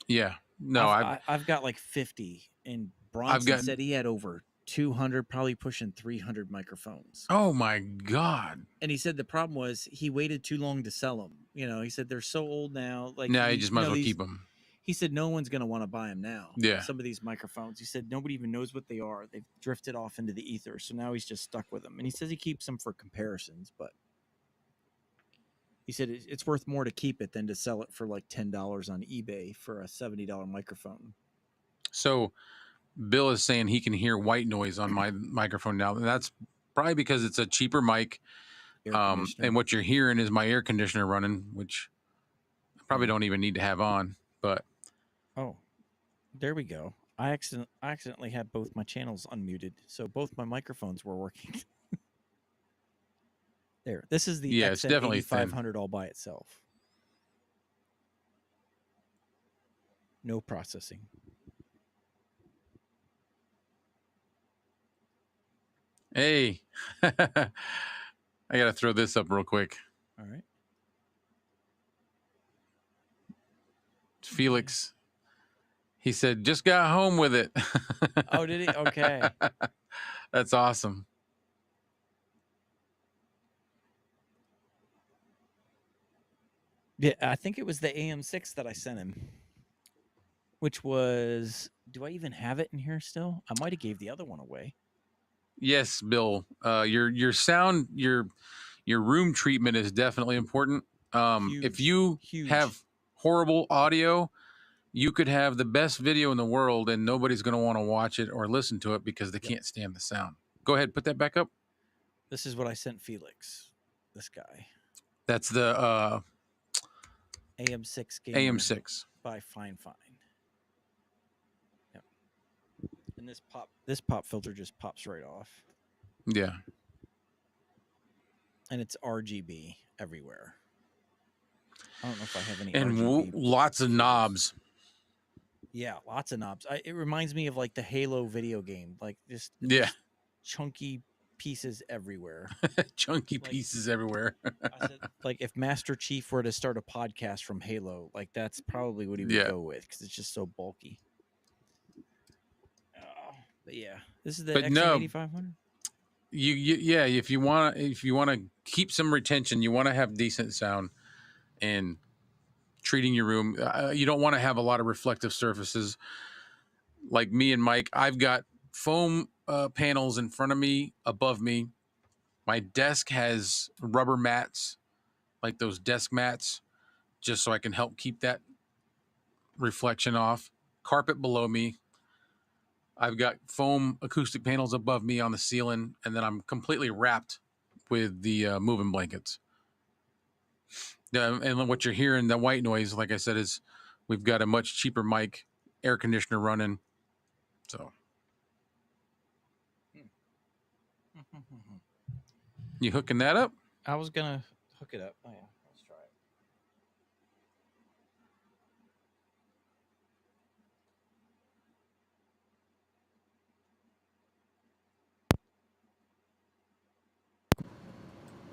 Yeah. No, I've got like 50, and I've Bronson got. said he had over 200, probably pushing 300 microphones. Oh my God. And he said the problem was he waited too long to sell them. You know, he said they're so old now. Like Now you just might as well these. keep them. He said no one's going to want to buy them now. Yeah. Some of these microphones. He said nobody even knows what they are. They've drifted off into the ether. So now he's just stuck with them. And he says he keeps them for comparisons, but he said it's worth more to keep it than to sell it for like $10 on eBay for a $70 microphone. So Bill is saying he can hear white noise on my microphone now. And that's probably because it's a cheaper mic. And what you're hearing is my air conditioner running, which I probably don't even need to have on. But oh, there we go. I accidentally had both my channels unmuted, so both my microphones were working. There. This is the it's definitely XM8500 all by itself. No processing. Hey, I got to throw this up real quick. All right. Felix. He said, just got home with it. Oh, did he? Okay. That's awesome. Yeah, I think it was the AM6 that I sent him, which was. Do I even have it in here still? I might have gave the other one away. Yes, Bill. Your sound, your room treatment is definitely important. If you have horrible audio, you could have the best video in the world and nobody's going to want to watch it or listen to it because they can't stand the sound. Go ahead, put that back up. This is what I sent Felix. This guy. That's the AM6 gamer AM6 by Fine. Yep. And this pop filter just pops right off. Yeah. And it's RGB everywhere. I don't know if I have any. And RGB lots of knobs. Yeah, lots of knobs. It reminds me of like the Halo video game, like just chunky pieces everywhere. Chunky pieces everywhere. I said, like if Master Chief were to start a podcast from Halo, like that's probably what he would go with because it's just so bulky. But yeah, this is the XM8500. If you want to keep some retention, you want to have decent sound and treating your room. You don't want to have a lot of reflective surfaces. Like me and Mike, I've got foam panels in front of me, above me. My desk has rubber mats, like those desk mats, just so I can help keep that reflection off. Carpet below me. I've got foam acoustic panels above me on the ceiling, and then I'm completely wrapped with the moving blankets. And what you're hearing, the white noise, like I said, is we've got a much cheaper mic, air conditioner running. So you hooking that up? I was gonna hook it up. Oh yeah, let's try it.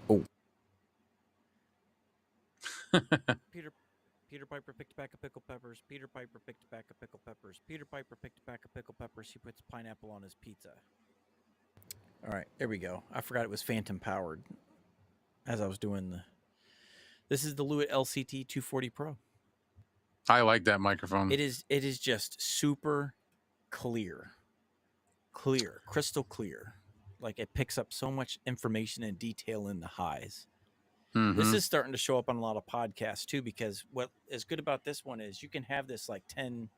Oh. Peter Piper picked back a pickle peppers. Peter Piper picked back a pickle peppers. Peter Piper picked back a pickle peppers. He puts pineapple on his pizza. All right, there we go. I forgot it was phantom powered as I was doing the. This is the Lewitt LCT 240 Pro. I like that microphone. It is just super clear, crystal clear. Like it picks up so much information and detail in the highs. Mm-hmm. This is starting to show up on a lot of podcasts too, because what is good about this one is you can have this like 10,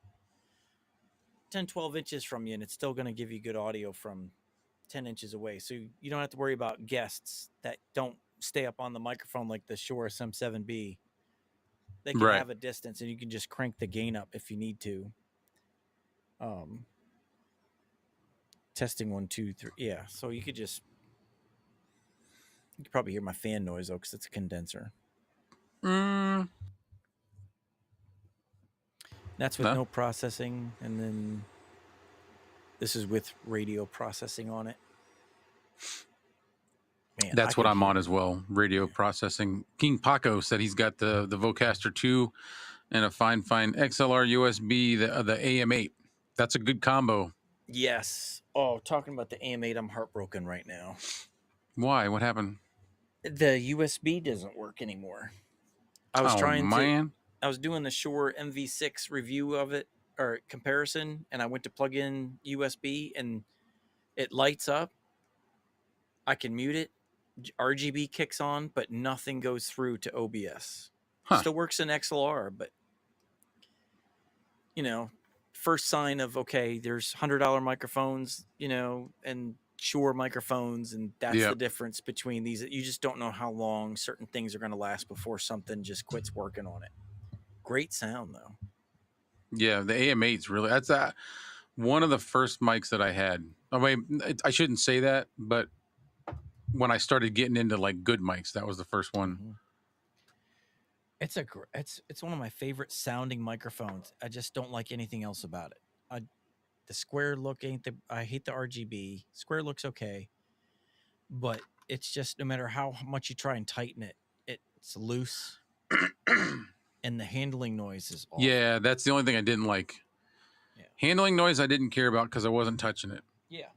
12 inches from you, and it's still going to give you good audio from 10 inches away. So you don't have to worry about guests that don't stay up on the microphone like the Shure SM7B. They can Right. have a distance, and you can just crank the gain up if you need to. Um, testing 1, 2, 3. Yeah, so you could probably hear my fan noise though, because it's a condenser. Mm, That's with no, no processing, and then this is with radio processing on it. Man, I that's what could I'm hear. on as well. Radio Yeah. processing. King Paco said he's got the Vocaster 2 and a fine XLR USB, the AM8. That's a good combo. Yes. Oh, talking about the AM8, I'm heartbroken right now. Why? What happened? The USB doesn't work anymore. I was Oh trying to. man. I was doing the Shure MV6 review of it or comparison, and I went to plug in USB, and it lights up. I can mute it. RGB kicks on, but nothing goes through to OBS. Huh. Still works in XLR, but you know, first sign of okay, there's $100 microphones, and Shure microphones, and that's the Yep. difference between these. You just don't know how long certain things are going to last before something just quits working on it. Great sound though. Yeah, the AM8's really that's one of the first mics that I had. I mean, I shouldn't say that, but when I started getting into like good mics, that was the first one. Mm-hmm. It's one of my favorite sounding microphones. I just don't like anything else about it. The square look ain't the. I hate the RGB. Square looks okay, but it's just no matter how much you try and tighten it, it's loose, and the handling noise is awful. Yeah, that's the only thing I didn't like. Yeah. Handling noise I didn't care about because I wasn't touching it. Yeah.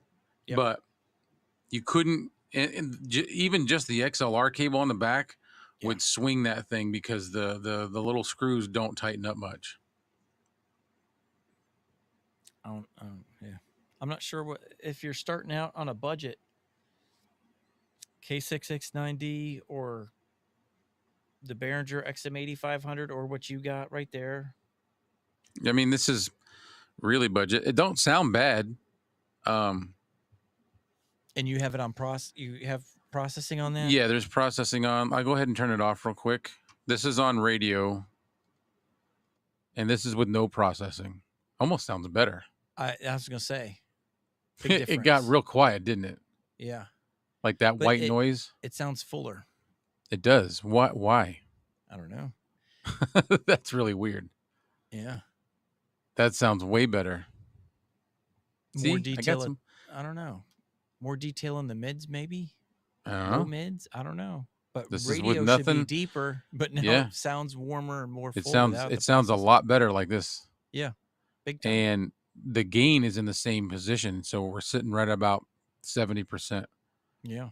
Yep. But you couldn't, even just the XLR cable on the back Yeah. would swing that thing because the little screws don't tighten up much. Yeah. I'm not sure what if you're starting out on a budget, K6X9D or the Behringer XM8500 or what you got right there. I mean, this is really budget. It don't sound bad. Um, And you have it on you have processing on that? yeah, there's processing on. I'll go ahead and turn it off real quick. This is on radio, and this is with no processing. Almost sounds better. I was gonna say, big It got difference. real quiet, didn't it? Yeah, Like that but white noise. it sounds fuller. It does. Why? I don't know. That's really weird. Yeah, That sounds way better. more See, I got detail. some. I don't know. More detail in the mids, maybe I don't low know. mids. I don't know. But This is with radio should be nothing. deeper. But now Yeah, it sounds warmer and more it full sounds without it the sounds a processing. lot better like this. Yeah, big time. And the gain is in the same position, so we're sitting right about 70%. Yeah,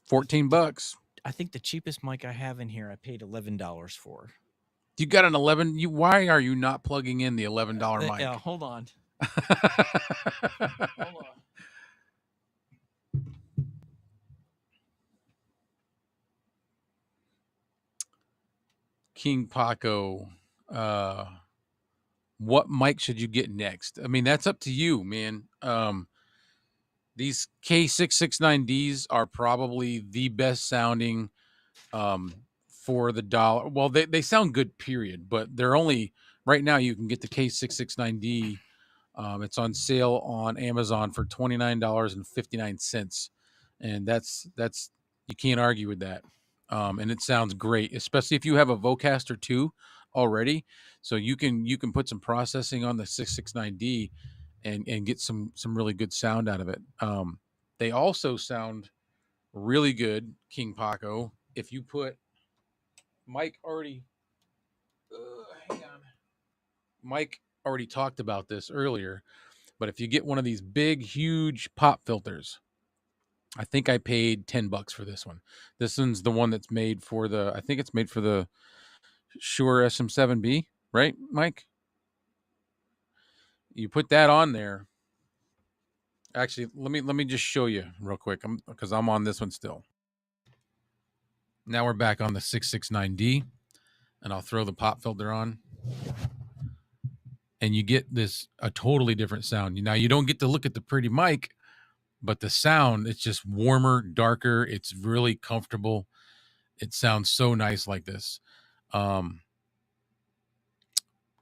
$14. I think the cheapest mic I have in here, I paid $11 for. You got an 11. Why are you not plugging in the $11 mic? Yeah, hold on. Hold on. King Paco, what mic should you get next? I mean, that's up to you, man. These K669Ds are probably the best sounding for the dollar. Well, they sound good, period, but they're only right now. You can get the K669D. It's on sale on Amazon for $29.59, and that's you can't argue with that. And it sounds great, especially if you have a Vocaster 2 already. So you can put some processing on the 669D and get some really good sound out of it. They also sound really good, King Paco. If you put Mike already, hang on. Mike already talked about this earlier, but if you get one of these big, huge pop filters, I think I paid $10 for this one. This one's the one that's made for the. I think it's made for the Shure SM7B, right, Mike? You put that on there. Actually, let me just show you real quick, because I'm on this one still. Now we're back on the 669D, and I'll throw the pop filter on, and you get a totally different sound. Now you don't get to look at the pretty mic, but the sound, it's just warmer, darker. It's really comfortable. It sounds so nice like this. Um,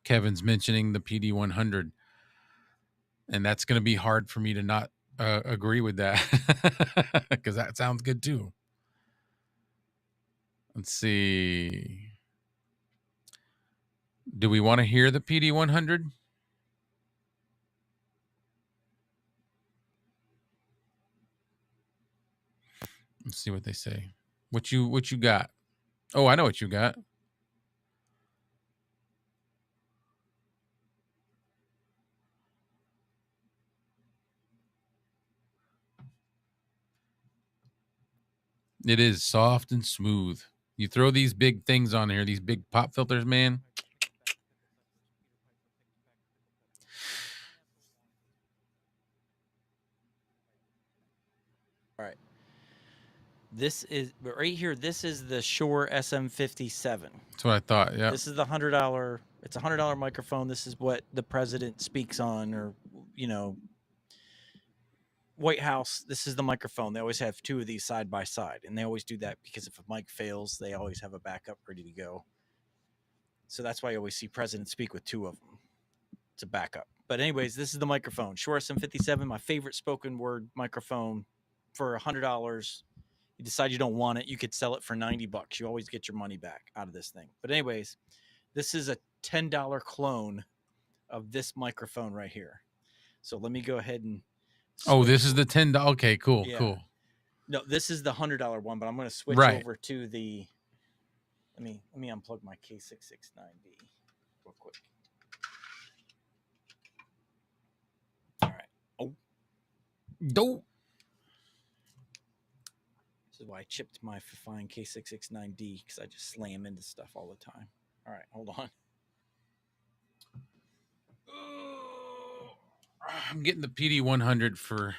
Kevin's mentioning the PD 100, and that's going to be hard for me to not agree with that because that sounds good too. Let's see. Do we want to hear the PD 100? Let's see what they say. What you got? Oh, I know what you got. It is soft and smooth. You throw these big things on here, these big pop filters, man. All right. This is right here. This is the Shure SM57. That's what I thought. Yeah. This is the $100. It's a $100 microphone. This is what the president speaks on, or White House. This is the microphone. They always have two of these side by side, and they always do that because if a mic fails, they always have a backup ready to go. So that's why you always see presidents speak with two of them. It's a backup. But anyways, this is the microphone. Shure SM57, my favorite spoken word microphone for $100. You decide you don't want it, you could sell it for $90. You always get your money back out of this thing. But anyways, this is a $10 clone of this microphone right here. So let me go ahead and Oh, this is the $10. Okay, cool, Yeah. cool. No, this is the $100 one, but I'm going to switch Right. over to the. Let me unplug my K669D real quick. All right. Oh, Dope. this is why I chipped my fine K669D, because I just slam into stuff all the time. All right, hold on. I'm getting the PD 100 for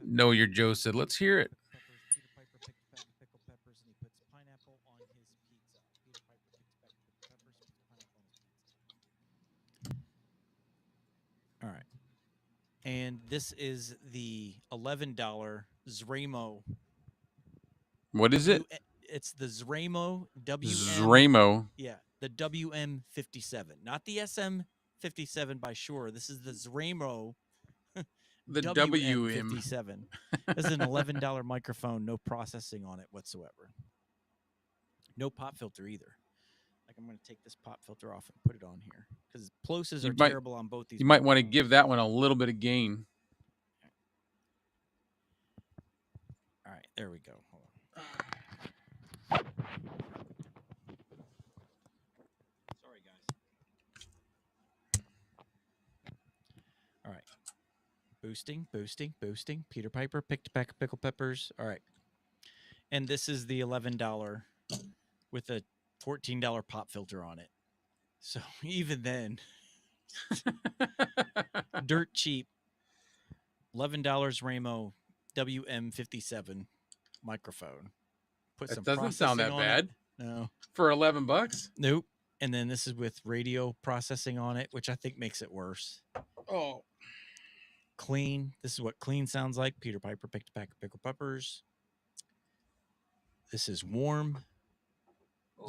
Know Your Joe said. Let's hear it. Peter Piper picks back pickled peppers and he puts pineapple on his pizza. Peter Piper picks back pickled peppers, puts pineapple on his pizza. All right. And this is the $11 Zramo. What is it? It's the Zramo WM. Zramo. Yeah, the WM57, not the SM57 by Shure. This is the Zramo. The WM57. This is an $11 microphone, no processing on it whatsoever. No pop filter either. Like, I'm going to take this pop filter off and put it on here because plosives are terrible on both these. You might want to give that one a little bit of gain. All right, there we go. Hold on. Sorry, guys. All right. Boosting. Peter Piper picked back pickled peppers. All right. And this is the $11 with a $14 pop filter on it. So even then, dirt cheap. $11 Ramo WM57 microphone. Put That doesn't sound that bad. No. For $11? Nope. And then this is with radio processing on it, which I think makes it worse. Oh. Clean. This is what clean sounds like. Peter Piper picked a pack of pickled peppers. This is warm.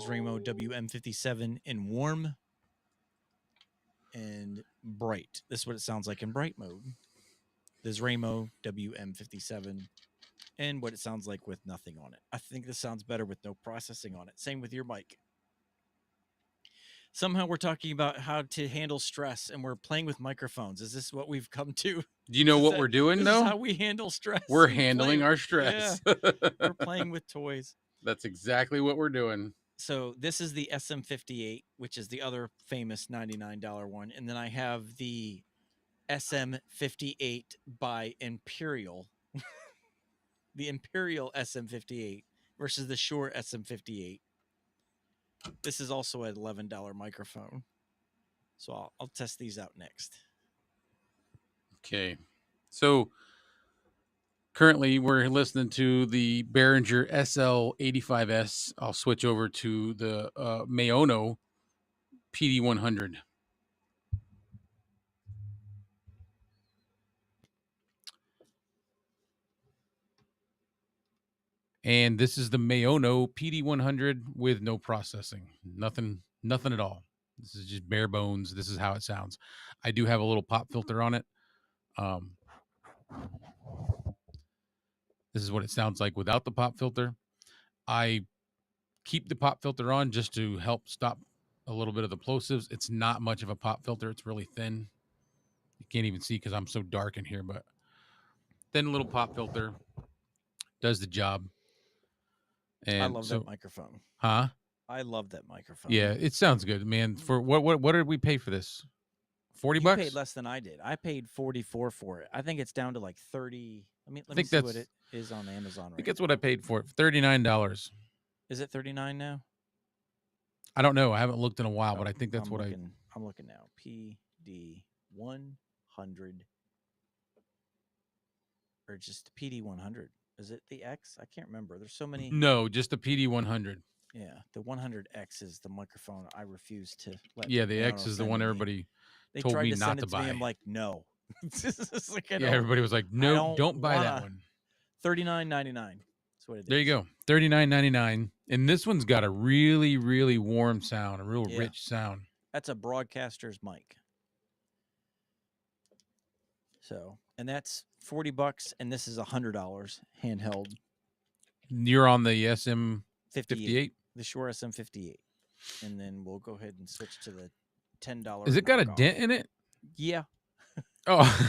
Zramo WM57 in warm. And bright. This is what it sounds like in bright mode. The Zramo WM57 and what it sounds like with nothing on it. I think this sounds better with no processing on it. Same with your mic. Somehow we're talking about how to handle stress and we're playing with microphones. Is this what we've come to? Do you know what we're doing, though? This is how we handle stress. We're handling our stress. Yeah. We're playing with toys. That's exactly what we're doing. So this is the SM58, which is the other famous $99 one. And then I have the SM58 by Imperial. The Imperial SM58 versus the Shure SM58. This is also an $11 microphone. So I'll test these out next. Okay. So currently we're listening to the Behringer SL85S. I'll switch over to the Maono PD100. And this is the Mayono PD100 with no processing. Nothing at all. This is just bare bones. This is how it sounds. I do have a little pop filter on it. Um, this is what it sounds like without the pop filter. I keep the pop filter on just to help stop a little bit of the plosives. It's not much of a pop filter. It's really thin. You can't even see because I'm so dark in here, but thin little pop filter does the job. I And love that so, microphone. huh? I love that microphone. Yeah, it sounds good, man. For what did we pay for this? 40 You paid bucks? less than I did. I paid 44 for it. I think it's down to like 30. I Let me think see what that's it is on Amazon I think right that's what I now. paid for it. $39. Is it 39 now? I don't know. I haven't looked in a while, Oh, but I think that's I'm what I looking. I'm looking now. PD 100 or just PD 100. Is it the X? I can't remember. There's so many. No, just the PD100. Yeah, the 100X is the microphone I refuse to let Yeah, the X Mayono is the send one to me. everybody They told tried me to not send to it to me. I'm buy. like, no. It's like Yeah, everybody was like, I "Nope, don't don't buy that wanna. one." 39.99. That's what it There you is. go. $39.99. And this one's got a really, really warm sound, a real Yeah, rich sound. that's a broadcaster's mic. So, and that's $40, and this is $100 handheld You're on the SM58. 58, the Shure SM58, and then we'll go ahead and switch to the $10 Is it got a knockoff. dent in it? Yeah, Oh.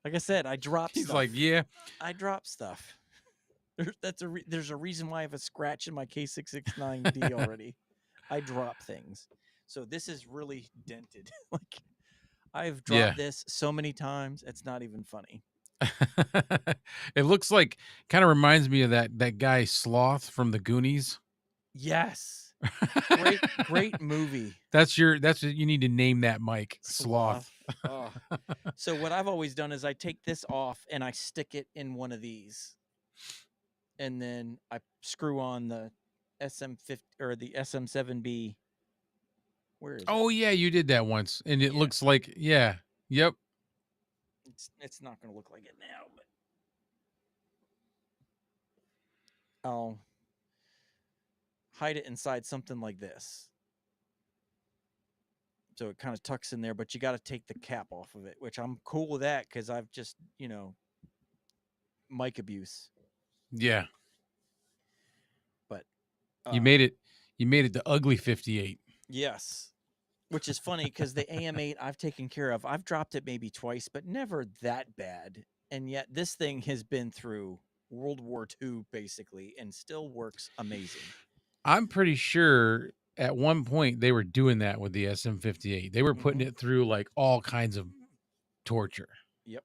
like I said, I drop He's stuff. like, "Yeah." I drop stuff. There's a reason why I have a scratch in my K669D already. I drop things. So this is really dented. Like I've Yeah. dropped this so many times, it's not even funny. It looks like kind of reminds me of that guy Sloth from the Goonies. Yes. Great movie. That's what you need to name that mic, Sloth. Oh. So what I've always done is I take this off and I stick it in one of these. And then I screw on the SM50 or the SM7B. Where is it? Oh yeah, you did that once, and it Yeah. looks like yeah, yep. It's not going to look like it now, but I'll hide it inside something like this. So it kind of tucks in there, but you got to take the cap off of it, which I'm cool with that because I've just, mic abuse. Yeah, But you made it. You made it the ugly 58. yes, which is funny because the AM8 I've taken care of. I've dropped it maybe twice, but never that bad. And yet this thing has been through World War II basically and still works amazing. I'm pretty sure at one point they were doing that with the SM58. They were putting it through like all kinds of torture. Yep.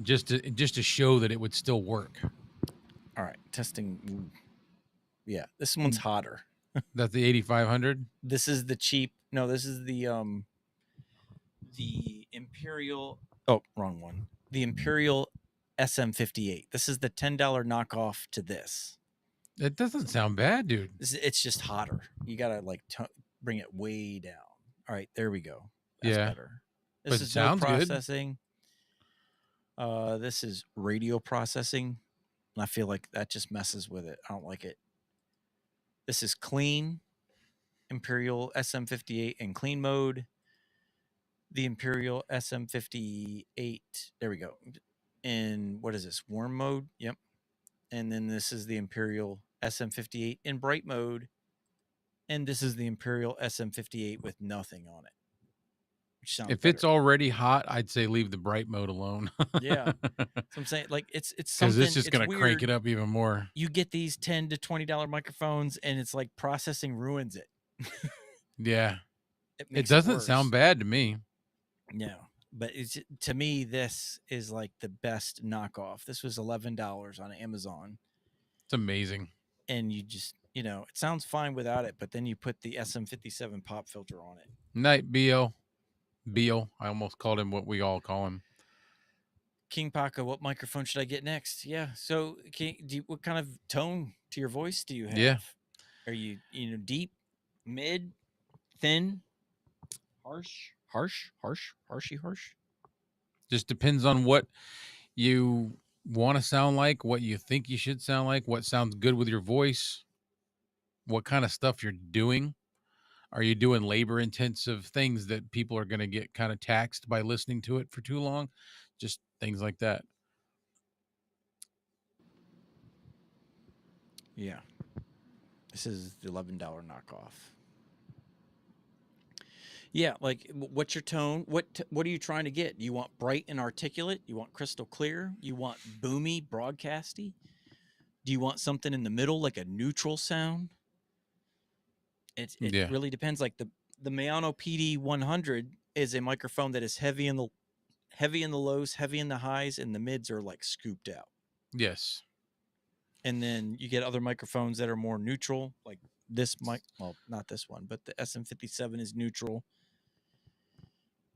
Just to show that it would still work. All right, testing. Yeah, this one's hotter. That's the 8500. This is the cheap. No, this is the Imperial. Oh, wrong one. The Imperial SM58. This is the $10 knockoff to this. It doesn't sound bad, dude. It's just hotter. You gotta bring it way down. All right, there we go. That's Yeah, better. This but it is no sounds good. processing. This is radio processing, and I feel like that just messes with it. I don't like it. This is clean. Imperial SM58 in clean mode. The Imperial SM58. There we go. In what is this? Warm mode. Yep. And then this is the Imperial SM58 in bright mode. And this is the Imperial SM58 with nothing on it. Which sounds If better. it's already hot, I'd say leave the bright mode alone. Yeah. So I'm saying like it's because something. it's just gonna crank it up even more. You get these $10 to $20 microphones, and it's like processing ruins it. Yeah, It doesn't sound bad to me. No, but to me, this is like the best knockoff. This was $11 on Amazon. It's amazing. And you just, it sounds fine without it, but then you put the SM57 pop filter on it. Night Beal. I almost called him what we all call him. King Paco, what microphone should I get next? Yeah. So, what kind of tone to your voice do you have? Yeah. Are you, deep, mid, thin, harsh? Just depends on what you want to sound like, what you think you should sound like, what sounds good with your voice, what kind of stuff you're doing. Are you doing labor intensive things that people are going to get kind of taxed by listening to it for too long? Just things like that. Yeah. This is the $11 knockoff. Yeah, like what's your tone? What are you trying to get? You want bright and articulate? You want crystal clear? You want boomy, broadcasty? Do you want something in the middle, like a neutral sound? It Yeah. really depends. Like the Mayano PD 100 is a microphone that is heavy in the lows, heavy in the highs, and the mids are like scooped out. Yes. And then you get other microphones that are more neutral, like this mic. Well, not this one, but the SM57 is neutral.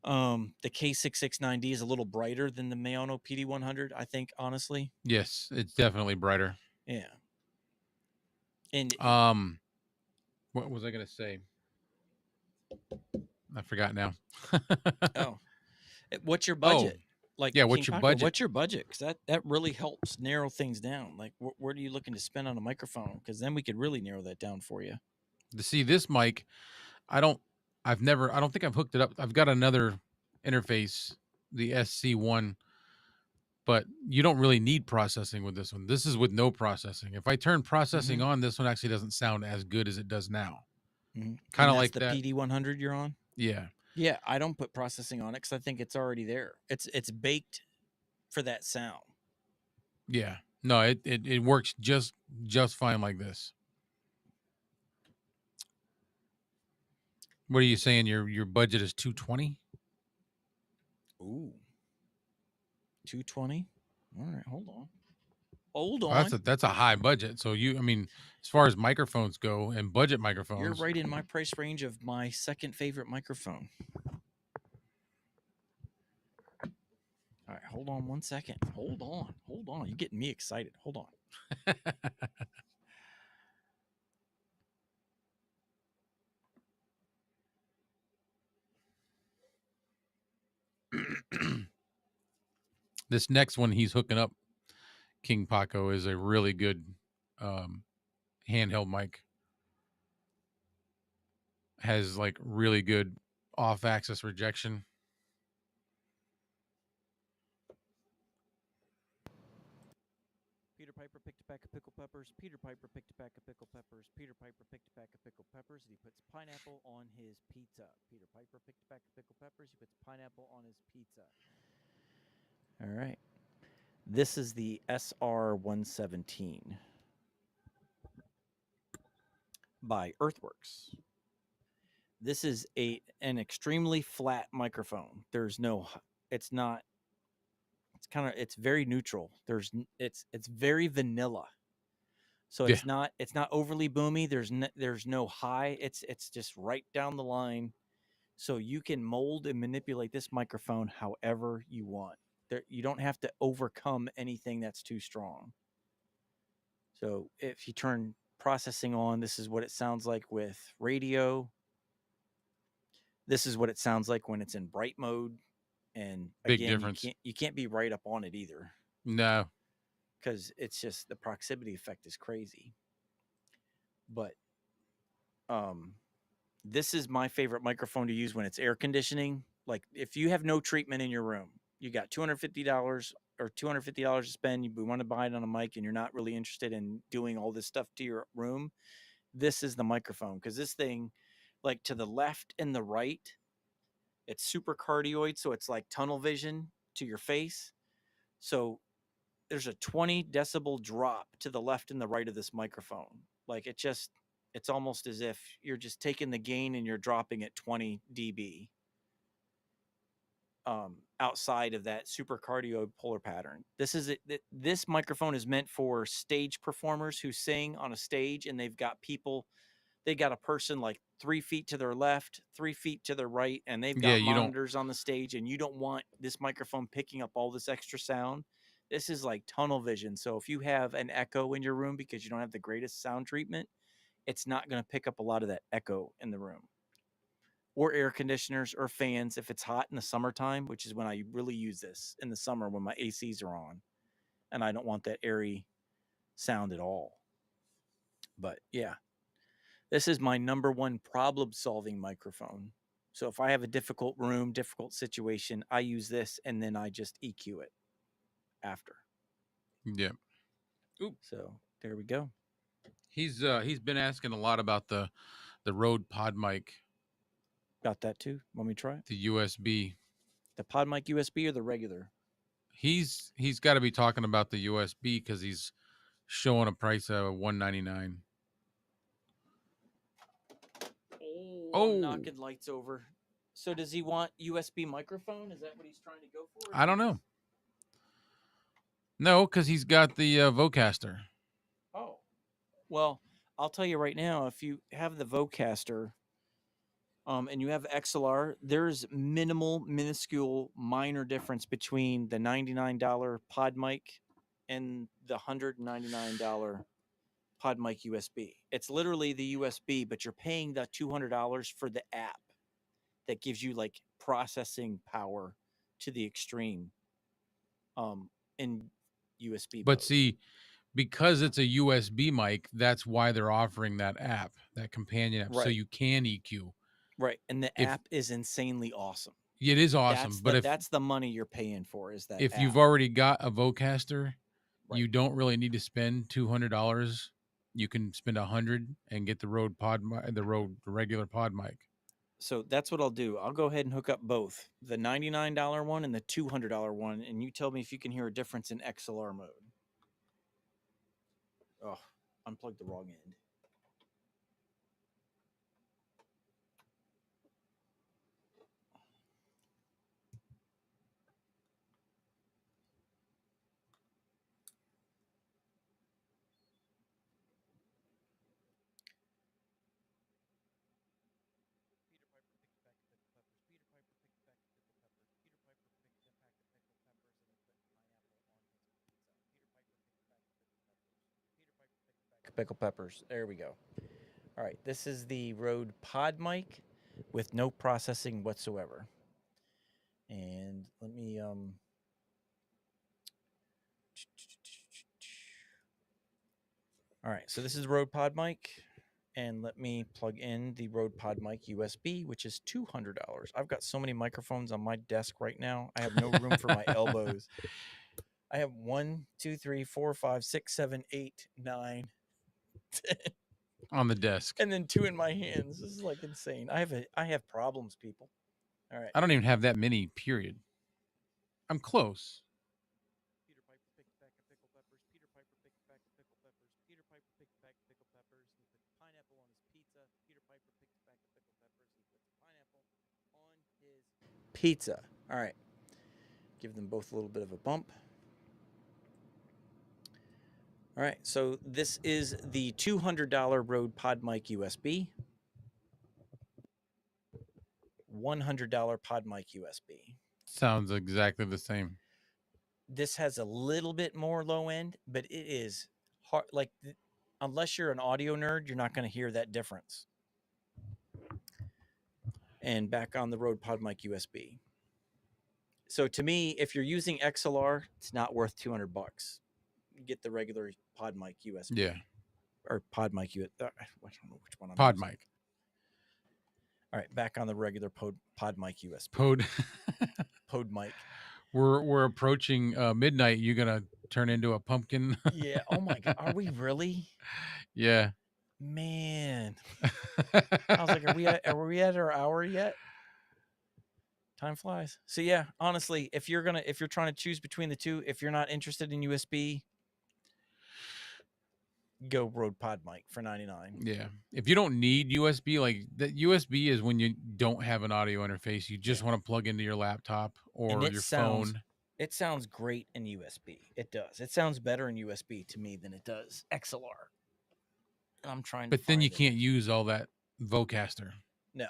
The K669D is a little brighter than the Mayano PD100, I think, honestly. Yes. It's definitely brighter. Yeah. And Um, what was I going to say? I forgot now. oh, what's your Oh, budget? Like yeah. King What's your Paco, budget? what's your budget? Because that really helps narrow things down. Like, where are you looking to spend on a microphone? Because then we could really narrow that down for you. To see this mic, I don't, I don't think I've hooked it up. I've got another interface, the SC1, but you don't really need processing with this one. This is with no processing. If I turn processing Mm-hmm. on, this one actually doesn't sound as good as it does now. Mm-hmm. Kind And of that's like the that. PD100 you're on. Yeah. Yeah, I don't put processing on it because I think it's already there. It's baked for that sound. Yeah. No, it works just fine like this. What are you saying? Your budget is 220? Ooh, 220. All right, hold on. Hold Well, on. that's a high budget. So I mean, as far as microphones go and budget You're microphones, right in my price range of my second favorite microphone. All right, hold on 1 second. Hold on. Hold on. You're getting me excited. Hold on. this next one he's hooking up, King Paco, is a really good um, handheld mic. Has like really good off axis rejection. Peter Piper picked a pack of pickled peppers. Peter Piper picked a pack of pickled peppers. Peter Piper picked a pack of pickled peppers, and he puts pineapple on his pizza. Peter Piper picked a pack of pickled peppers. He puts pineapple on his pizza. All right. This is the SR117 by Earthworks. This is an extremely flat microphone. There's no, it's not, it's very neutral. It's very vanilla. So Yeah, it's not overly boomy. There's no high. It's just right down the line. So you can mold and manipulate this microphone however you want. You don't have to overcome anything that's too strong. So if you turn processing on, this is what it sounds like with radio. This is what it sounds like when it's in bright mode. And big again, difference. you can't be right up on it either No, because it's just the proximity effect is crazy. But um this is my favorite microphone to use when it's air conditioning. Like if you have no treatment in your room, you got $250 or $250 to spend, you want to buy it on a mic and you're not really interested in doing all this stuff to your room, this is the microphone because this thing, like to the left and the right, it's super cardioid, so it's like tunnel vision to your face. So there's a 20 decibel drop to the left and the right of this microphone. Like it's almost as if you're just taking the gain and you're dropping it 20 dB outside of that super cardioid polar pattern. This microphone is meant for stage performers who sing on a stage and they got a person like 3 feet to their left, 3 feet to their right, and they've yeah, got you don't. monitors on the stage, and you don't want this microphone picking up all this extra sound. This is like tunnel vision. So if you have an echo in your room because you don't have the greatest sound treatment, it's not going to pick up a lot of that echo in the room. Or air conditioners or fans if it's hot in the summertime, which is when I really use this in the summer when my ACs are on. and I don't want that airy sound at all. But yeah, this is my number one problem solving microphone. So if I have a difficult room, difficult situation, I use this and then I just EQ it after. Yeah. Oop. So there we go. He's been asking a lot about the Rode Pod mic, Got that too. Want me to try it? the USB. The pod mic USB or the regular? He's got to be talking about the USB because he's showing a price of $199. Oh, I'm Oh, knocking lights over. So does he want USB microphone? Is that what he's trying to go for? I don't know. No, because he's got the Vocaster. Oh, well, I'll tell you right now. If you have the Vocaster, and you have XLR, there's minuscule, minor difference between the $99 pod mic and the $199 pod mic USB. It's literally the USB, but you're paying the $200 for the app that gives you like processing power to the extreme in USB But mode. see, because it's a USB mic, that's why they're offering that app, that companion app, so Right. you can EQ. Right. And the If app is insanely awesome. it is awesome, but That's the money you're paying for is that if app. you've already got a Vocaster, Right. you don't really need to spend $200. You can spend $100 and get the the regular pod mic. So that's what I'll do. I'll go ahead and hook up both the $99 one and the $200 one, and you tell me if you can hear a difference in XLR mode. Oh, unplugged the wrong end. Pickle peppers. There we go. All right, this is the Rode Pod mic with no processing whatsoever. And let me All right, so this is the Rode Pod mic, and let me plug in the Rode Pod mic USB, which is $200. I've got so many microphones on my desk right now. I have no room for my elbows. I have 1, 2, 3, 4, 5, 6, 7, 8, 9, 10, On the desk. and then 2 in my hands. This is like insane. I have problems, people. All right. I don't even have that many, period. I'm close. Peter Piper picked back a pickle peppers. Peter Piper picked back a pickle peppers. Peter Piper picked back pickle peppers. He puts pineapple on his pizza. Peter Piper picks back a pickle peppers. He puts pineapple on his pizza. All right. Give them both a little bit of a bump. All right. So this is the $200 Rode Pod Mic USB. $100 Pod Mic USB. Sounds exactly the same. This has a little bit more low end, but it is hard. Like, unless you're an audio nerd, you're not going to hear that difference. And back on the Rode Pod Mic USB. So to me, if you're using XLR, it's not worth $200. You get the regular Pod Mic USB. Yeah. Or Pod Mic USB. I don't know which one I'm Pod using. mic. All right, back on the regular Pod Mic USB. Pod mic. We're approaching midnight. You gonna turn into a pumpkin? Yeah. Oh my God. Are we really? Yeah. Man. I was like, are we at our hour yet? Time flies. So yeah, honestly, if you're trying to choose between the two, if you're not interested in USB, go Rode Pod mic for $99. Yeah. If you don't need USB, like that USB is when you don't have an audio interface. You just want to plug into your laptop or your phone. It sounds great in USB. It does. It sounds better in USB to me than it does XLR. I'm trying to But then you can't use all that Vocaster. No.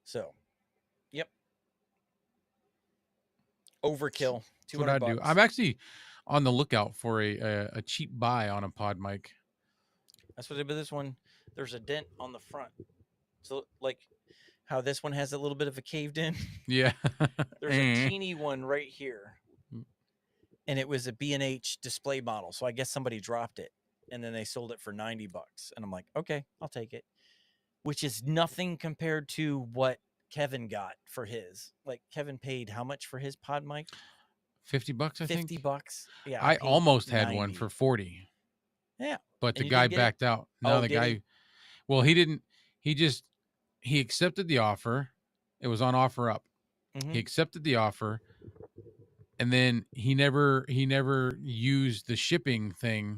So, yep. Overkill. That's what I do. $200. I'm actually on the lookout for a cheap buy on a pod mic. That's what I did with this one. There's a dent on the front. So like how this one has a little bit of a caved in. Yeah. There's a teeny one right here. and it was a B&H display model. So I guess somebody dropped it, and then they sold it for $90. And I'm like, okay, I'll take it, which is nothing compared to what Kevin got for his. Like, Kevin paid how much for his pod mic? $50, I think. $50. Yeah, I I paid almost had one for 90. 40, Yeah. but the And you guy didn't get it? backed out. Now Oh, the did he? guy, well, he didn't. He just he accepted the offer. It was on offer up. Mm-hmm. He accepted the offer, and then he never used the shipping thing.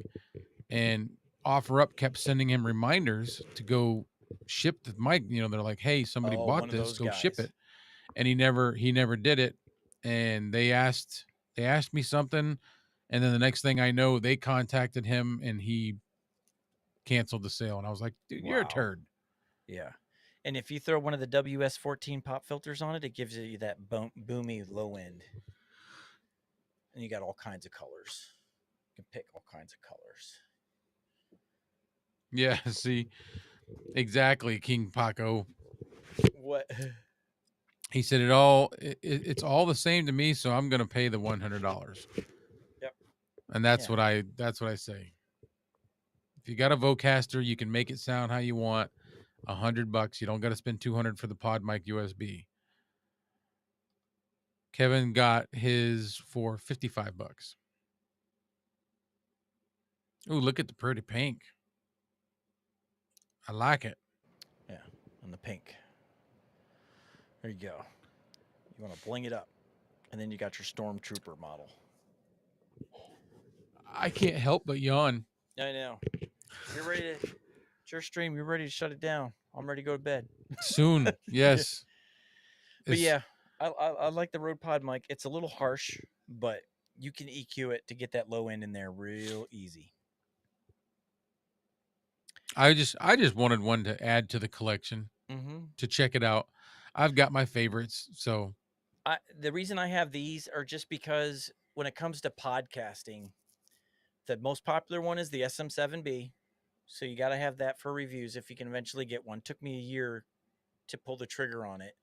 And offer up kept sending him reminders to go ship the mic. They're like, "Hey, somebody Oh, bought one of this. those Go ship guys. it." And he never did it. And they asked me something, and then the next thing I know, they contacted him and he canceled the sale. And I was like, "Dude, you're a Wow. turd." Yeah. And if you throw one of the WS14 pop filters on it, it gives you that boomy low end. And you got all kinds of colors. You can pick all kinds of colors. Yeah, see, exactly, King Paco. What? He said it's all the same to me, so I'm gonna pay the $100. Yep. And Yeah. that's what I say. If you got a Vocaster, you can make it sound how you want. $100. You don't got to spend 200 for the pod mic USB. Kevin got his for $55. Ooh, look at the pretty pink. I like it. Yeah. And the pink. There you go. You want to bling it up. And then you got your Stormtrooper model. I can't help but yawn. I know. You're ready to. It's your stream. You're ready to shut it down. I'm ready to go to bed. Soon, yes. But It's, yeah, I like the Rode Pod mic. It's a little harsh, but you can EQ it to get that low end in there real easy. I just wanted one to add to the collection Mm-hmm. to check it out. I've got my favorites, so The reason I have these are just because when it comes to podcasting, the most popular one is the SM7B. So you got to have that for reviews if you can eventually get one. Took me a year to pull the trigger on it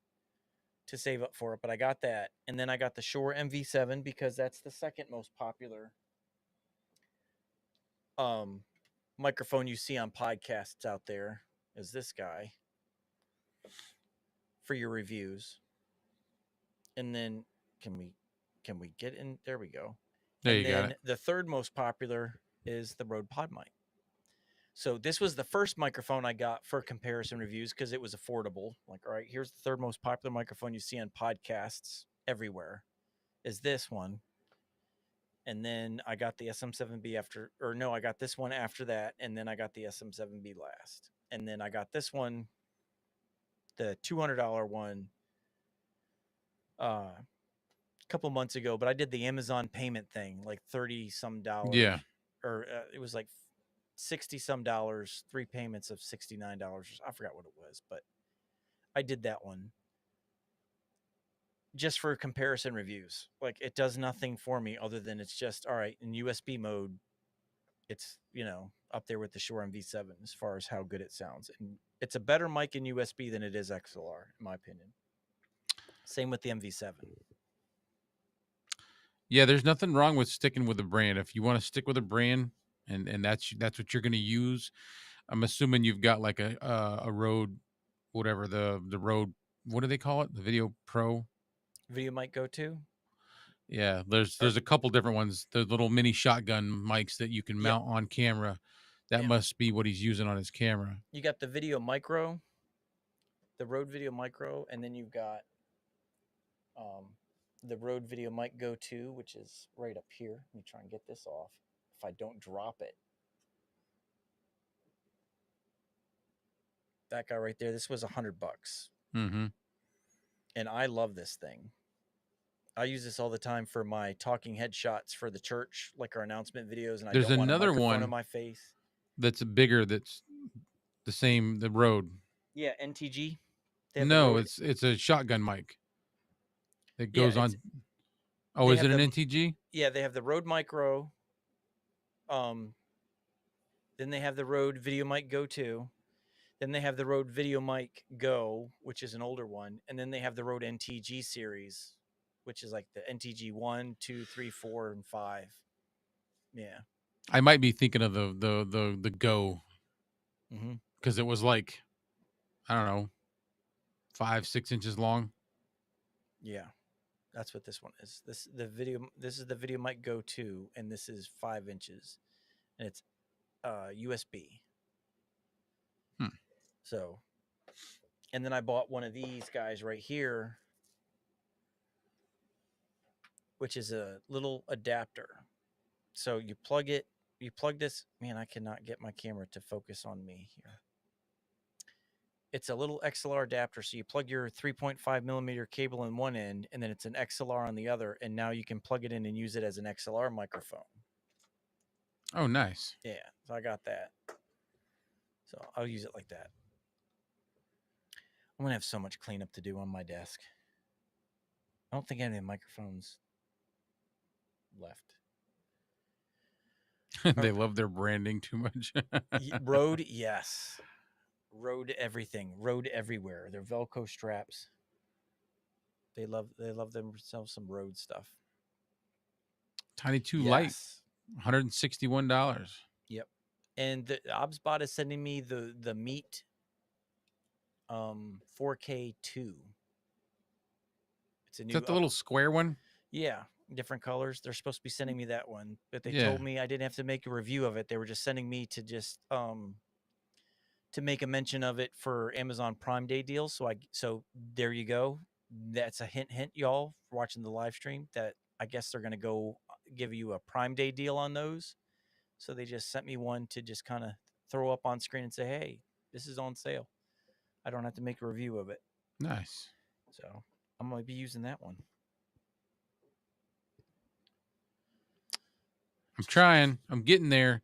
to save up for it, but I got that. And then I got the Shure MV7 because that's the second most popular um, microphone you see on podcasts out there is this guy for your reviews. And then can we get in? There we go. there And you got then it. the third most popular is the Rode Pod mic. So this was the first microphone I got for comparison reviews because it was affordable. Like, all right, here's the third most popular microphone you see on podcasts everywhere. Is this one. And then I got the SM7B after, or no, I got this one after that, and then I got the SM7B last, and then I got this one, the $200 one, a couple months ago. But I did the Amazon payment thing, like 30 some dollars, Yeah. or it was like 60 some dollars, 3 payments of $69. I forgot what it was, but I did that one just for comparison reviews. Like, it does nothing for me other than it's just all right in USB mode. It's, up there with the Shure MV7 as far as how good it sounds. And it's a better mic in USB than it is XLR, in my opinion. Same with the MV7. Yeah, there's nothing wrong with sticking with a brand. If you want to stick with a brand and that's what you're going to use, I'm assuming you've got like a Rode, whatever the Rode, what do they call it? The Video Pro. Video mic go to? Yeah, there's Or, there's a couple different ones. The little mini shotgun mics that you can yep. mount on camera. That Yeah. must be what he's using on his camera. You got the Video Micro, the Rode Video Micro, and then you've got um, the Rode Video Mic Go 2, which is right up here. Let me try and get this off if I don't drop it. That guy right there, this was $100. Mm-hmm. And I love this thing. I use this all the time for my talking headshots for the church, like our announcement videos, and I There's don't want a another microphone in one my face. that's bigger. That's the same. The Rode. Yeah, NTG. They have the No, Rode. it's a shotgun mic that Yeah, goes it's on. Oh, they is have it an the NTG? yeah they have the Rode Micro. Um, then they have the Rode Video Mic Go 2. Then they have the Rode Video Mic Go, which is an older one, and then they have the Rode NTG series, which is like the NTG 1, 2, 3, 4, and 5. Yeah. I might be thinking of the Go, Mm-hmm. because it was like, I don't know, 5, 6 inches long. Yeah. That's what this one is. This is the Video Mic Go 2, and this is 5 inches. And it's USB. Hmm. So, and then I bought one of these guys right here, which is a little adapter. So you plug this. Man, I cannot get my camera to focus on me here. It's a little XLR adapter. So you plug your 3.5 millimeter cable in one end, and then it's an XLR on the other. And now you can plug it in and use it as an XLR microphone. Oh, nice. Yeah. So I got that. So I'll use it like that. I'm going to have so much cleanup to do on my desk. I don't think any of the microphones left. They love their branding too much. Rode, yes. Rode everything. Rode everywhere. They're Velcro straps. They love themselves some Rode stuff. Tiny 2 Light, Yes. $161. Yep. And the Obsbot is sending me the Meet 4K2. It's a Is new that the little square one? Yeah, different colors. They're supposed to be sending me that one, but they Yeah. told me I didn't have to make a review of it. They were just sending me to just to make a mention of it for Amazon Prime Day deals. So there you go. That's a hint, y'all, for watching the live stream, that I guess they're gonna go give you a Prime Day deal on those. So they just sent me one to just kind of throw up on screen and say, "Hey, this is on sale." I don't have to make a review of it. Nice. So I'm gonna be using that one. I'm trying. I'm getting there.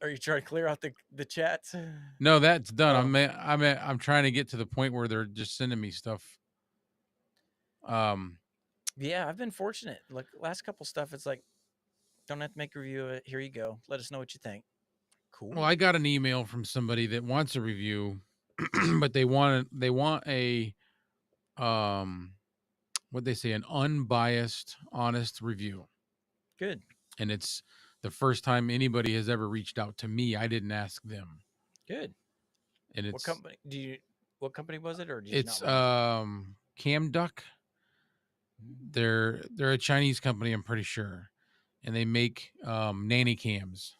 Are you trying to clear out the chats? No, that's done. Oh. I'm trying to get to the point where they're just sending me stuff. Yeah, I've been fortunate. Like last couple stuff, it's like, don't have to make a review of it. Here you go. Let us know what you think. Cool. Well, I got an email from somebody that wants a review, but they want a what they say, an unbiased, honest review. Good. And it's the first time anybody has ever reached out to me. I didn't ask them. Good. And What it's company what company was it, or did you it's not want Cam Duck. They're a Chinese company, I'm pretty sure, and they make nanny cams.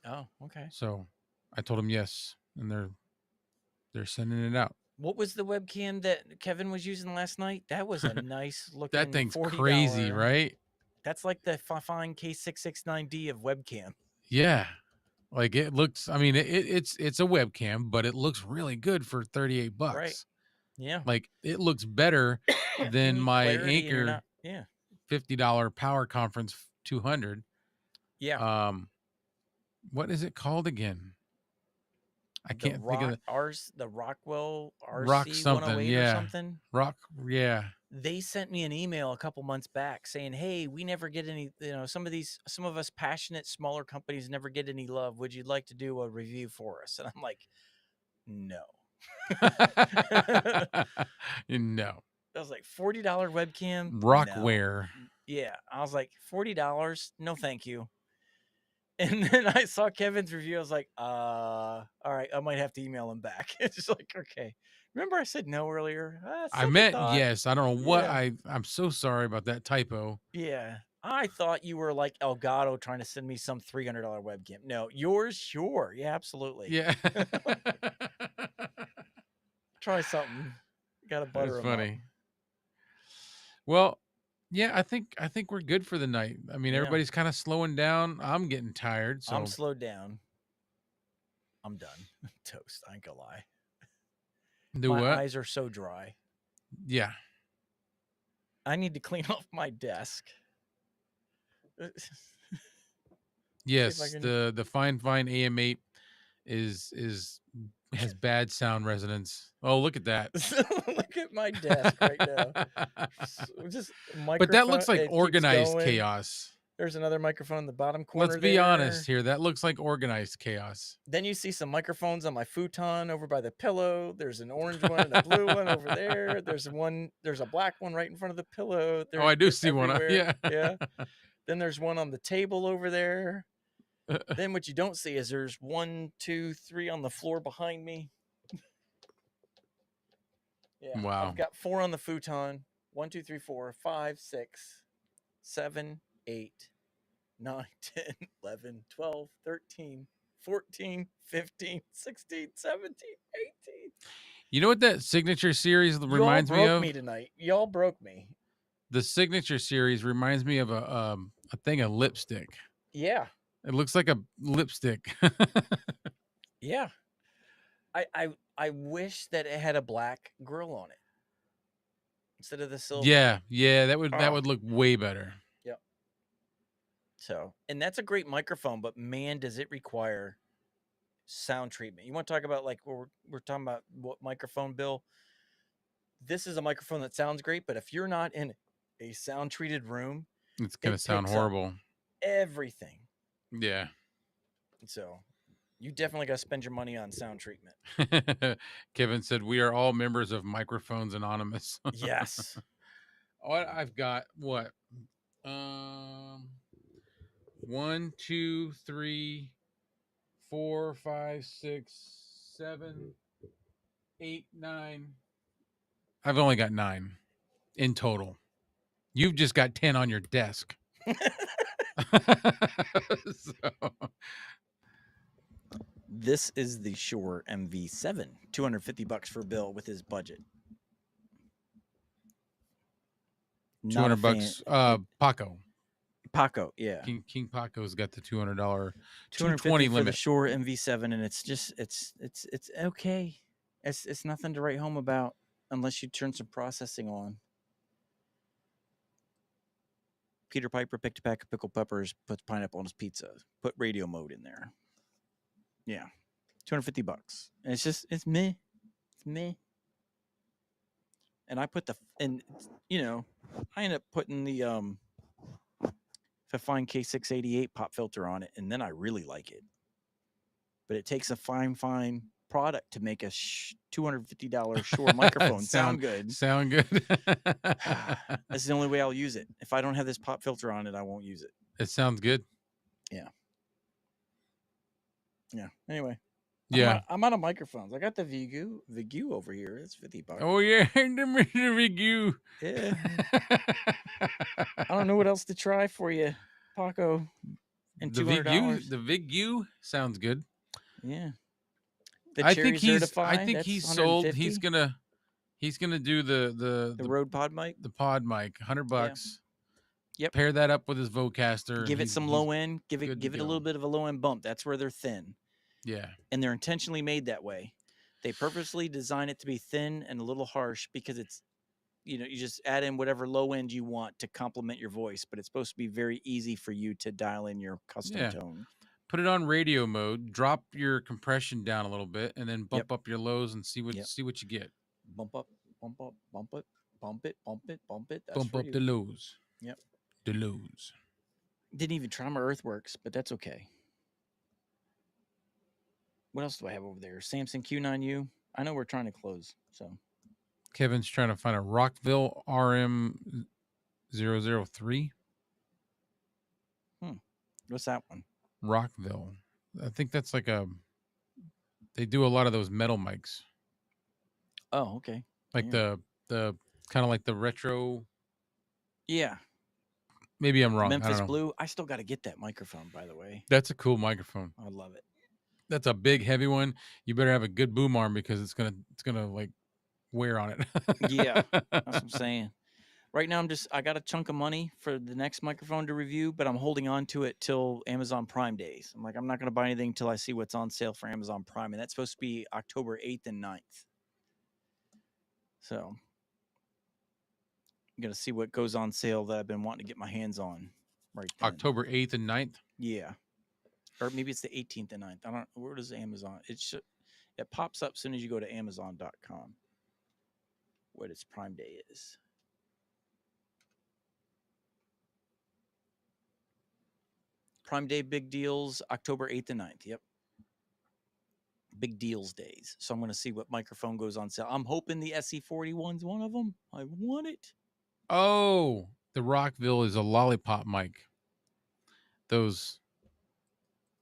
Oh, okay. So I told them yes, and they're sending it out. What was the webcam that Kevin was using last night? That was a nice looking That thing's $40. crazy, right? That's like the fine K669D of webcam. Yeah. Like it looks, I mean, it's a webcam, but it looks really good for $38. Right. Yeah. Like it looks better You than need my clarity and you're Anchor not, yeah. $50 Power Conference 200. Yeah. What is it called again? I can't think of the Rockwell Rock RC something. 108 or Yeah. something. Rock. Yeah. They sent me an email a couple months back saying, "Hey, we never get any, some of us passionate smaller companies never get any love. Would you like to do a review for us?" And I'm like, "No." No. I was like, $40 webcam? Rockware. No. Yeah. I was like, $40? No, thank you. And then I saw Kevin's review. I was like, all right, I might have to email him back. It's just like, okay. Remember I said no earlier? I meant yes. I don't know what I'm so sorry about that typo. Yeah. I thought you were like Elgato trying to send me some $300 webcam. No, yours, sure. Yeah, absolutely. Yeah. Try something. Got to butter That's them funny. up. Well, yeah, I think we're good for the night. I mean, Yeah. everybody's kind of slowing down. I'm getting tired, so I'm slowed down. I'm done. Toast. I ain't gonna lie. My eyes are so dry. Yeah. I need to clean off my desk. Yes, the Fine AM8 has bad sound resonance. Oh, look at that. Look at my desk right now. Just But that looks like it keeps organized going. chaos. There's another microphone in the bottom Let's corner be honest there. here. That looks like organized chaos. Then you see some microphones on my futon over by the pillow. There's an orange one and a blue one over there. There's a black one right in front of the pillow. Oh, They're I do they're see one. everywhere. Yeah. Yeah. Then there's one on the table over there. Then what you don't see is there's 1, 2, 3 on the floor behind me. Yeah. Wow. I've got 4 on the futon. 1, 2, 3, 4, 5, 6, 7, 8, 9, 10, 11, 12, 13, 14, 15, 16, 17, 18. You know what that signature series Y'all reminds me broke of? me tonight. Y'all broke me. The signature series reminds me of a thing of lipstick. Yeah. It looks like a lipstick. Yeah. I wish that it had a black grill on it instead of the silver. Yeah, that would Oh, look way better. yep. So, and that's a great microphone, but man, does it require sound treatment. You want to talk about like we're talking about what microphone, Bill? This is a microphone that sounds great, but if you're not in a sound treated room, It's gonna it sound picks up horrible. everything. Yeah. So you definitely got to spend your money on sound treatment. Kevin said we are all members of Microphones Anonymous. Yes. What I've got what? Um 1, 2, 3, 4, 5, 6, 7, 8, 9. I've only got 9 in total. You've just got 10 on your desk. So, This is the Shure MV7, $250 for Bill with his budget. Not a fan. $200. Paco. Paco, yeah. King Paco's got the $200 $250 220 for the limit. Shure MV7, and it's just it's okay. It's nothing to write home about unless you turn some processing on. Peter Piper picked a pack of pickled peppers, puts pineapple on his pizza, put radio mode in there. Yeah. $250. And it's meh. It's meh. And I put I end up putting the Fifine K688 pop filter on it, and then I really like it. But it takes a fine product to make a $250 Shure microphone sound good. Sound good. That's the only way I'll use it. If I don't have this pop filter on it, I won't use it. It sounds good. Yeah. Yeah. Anyway. Yeah. I'm out of microphones. I got the Vigu over here. It's $50. Oh yeah, the Mr. Vigu. Yeah. I don't know what else to try for you, Paco. And $200. The Vigu sounds good. Yeah. I think that's he's sold. 150. He's gonna do the Rode Pod mic. The pod mic, $100. Yep. Pair that up with his Vocaster. Give it some low end. Give it a little bit of a low end bump. That's where they're thin. Yeah. And they're intentionally made that way. They purposely design it to be thin and a little harsh because it's, you just add in whatever low end you want to complement your voice, but it's supposed to be very easy for you to dial in your custom tone. Put it on radio mode, drop your compression down a little bit, and then bump up your lows and see what you get. Bump up, bump up, bump it, bump it, bump it, bump it. That's bump up the lows. Yep. The lows. Didn't even try my Earthworks, but that's okay. What else do I have over there? Samson Q9U. I know we're trying to close, so. Kevin's trying to find a Rockville RM003. What's that one? Rockville. I think that's like they do a lot of those metal mics. Oh, okay. Like the kind of like the retro. Yeah. Maybe I'm wrong. Memphis I don't know. Blue. I still got to get that microphone, by the way. That's a cool microphone. I love it. That's a big, heavy one. You better have a good boom arm because it's gonna like wear on it. Yeah, that's what I'm saying. Right now, I got a chunk of money for the next microphone to review, but I'm holding on to it till Amazon Prime days. I'm like, I'm not going to buy anything until I see what's on sale for Amazon Prime, and that's supposed to be October 8th and 9th. So I'm going to see what goes on sale that I've been wanting to get my hands on right then. October 8th and 9th? Yeah. Or maybe it's the 18th and 9th. I don't know. Where does Amazon? It pops up as soon as you go to Amazon.com what its Prime Day is. Prime Day big deals, October 8th and 9th. Yep. Big deals days. So I'm going to see what microphone goes on sale. I'm hoping the SE41's one of them. I want it. Oh, the Rockville is a lollipop mic. Those,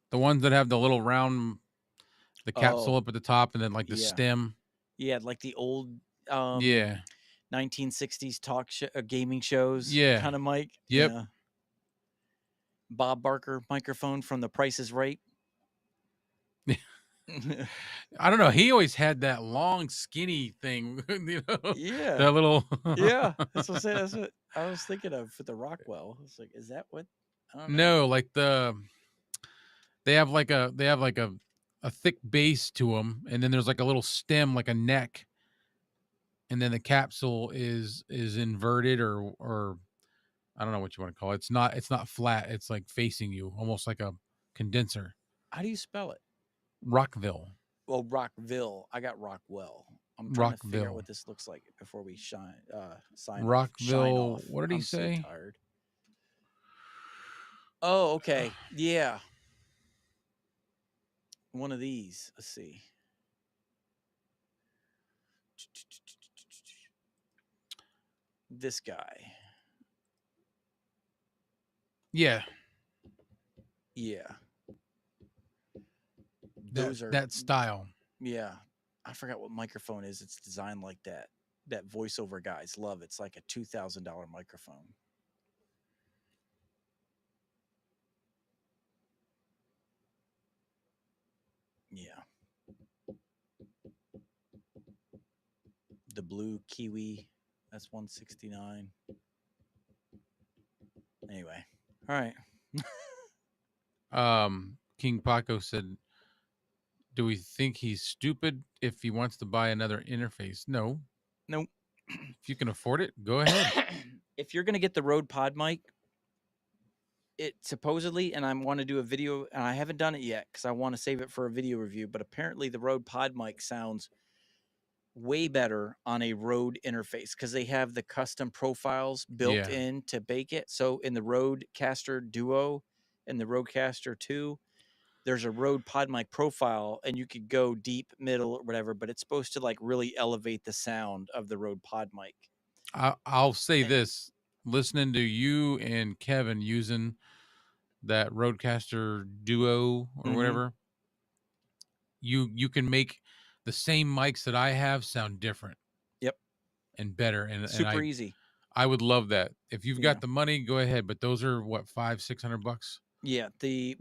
the ones that have the little round, the capsule Oh, up at the top, and then like the yeah. stem. Yeah, like the old um Yeah. 1960s gaming shows Yeah. kind of mic. Yep. Yeah. Bob Barker microphone from The Price is Right. I don't know. He always had that long, skinny thing, Yeah. that little. Yeah. That's what I was thinking of for the Rockwell. It's like, is that what? I don't know. No, like they have like a thick base to them, and then there's like a little stem, like a neck, and then the capsule is inverted or I don't know what you want to call it. It's not flat. It's like facing you, almost like a condenser. How do you spell it? Rockville. Well, Rockville. I got Rockwell. I'm trying to figure out Rockville. what this looks like before we sign off. Shine Rockville. off. What did he I'm so say? tired. Oh, okay. Yeah. One of these. Let's see. This guy. Yeah, Yeah. that Those are that style. yeah. I forgot what microphone is. It's designed like that. That voiceover guys love. It's like a $2,000 microphone. Yeah. The blue kiwi. That's 169. Anyway. All right. King Paco said, "Do we think he's stupid if he wants to buy another interface?" No. Nope. If you can afford it, go ahead. If you're gonna get the Rode Pod mic, it supposedly, and I want to do a video, and I haven't done it yet because I want to save it for a video review. But apparently, the Rode Pod mic sounds way better on a Rode interface because they have the custom profiles built Yeah. in to bake it. So in the Rodecaster Duo and the Rodecaster 2, there's a Rode Pod mic profile, and you could go deep, middle, or whatever, but it's supposed to like really elevate the sound of the Rode Pod mic. I'll say And this: listening to you and Kevin using that Rodecaster Duo or mhm, whatever, you can make the same mics that I have sound different yep, and better, and super I easy. I would love that. If you've Yeah. got the money, go ahead. But those are what, 500-600 bucks. Yeah, the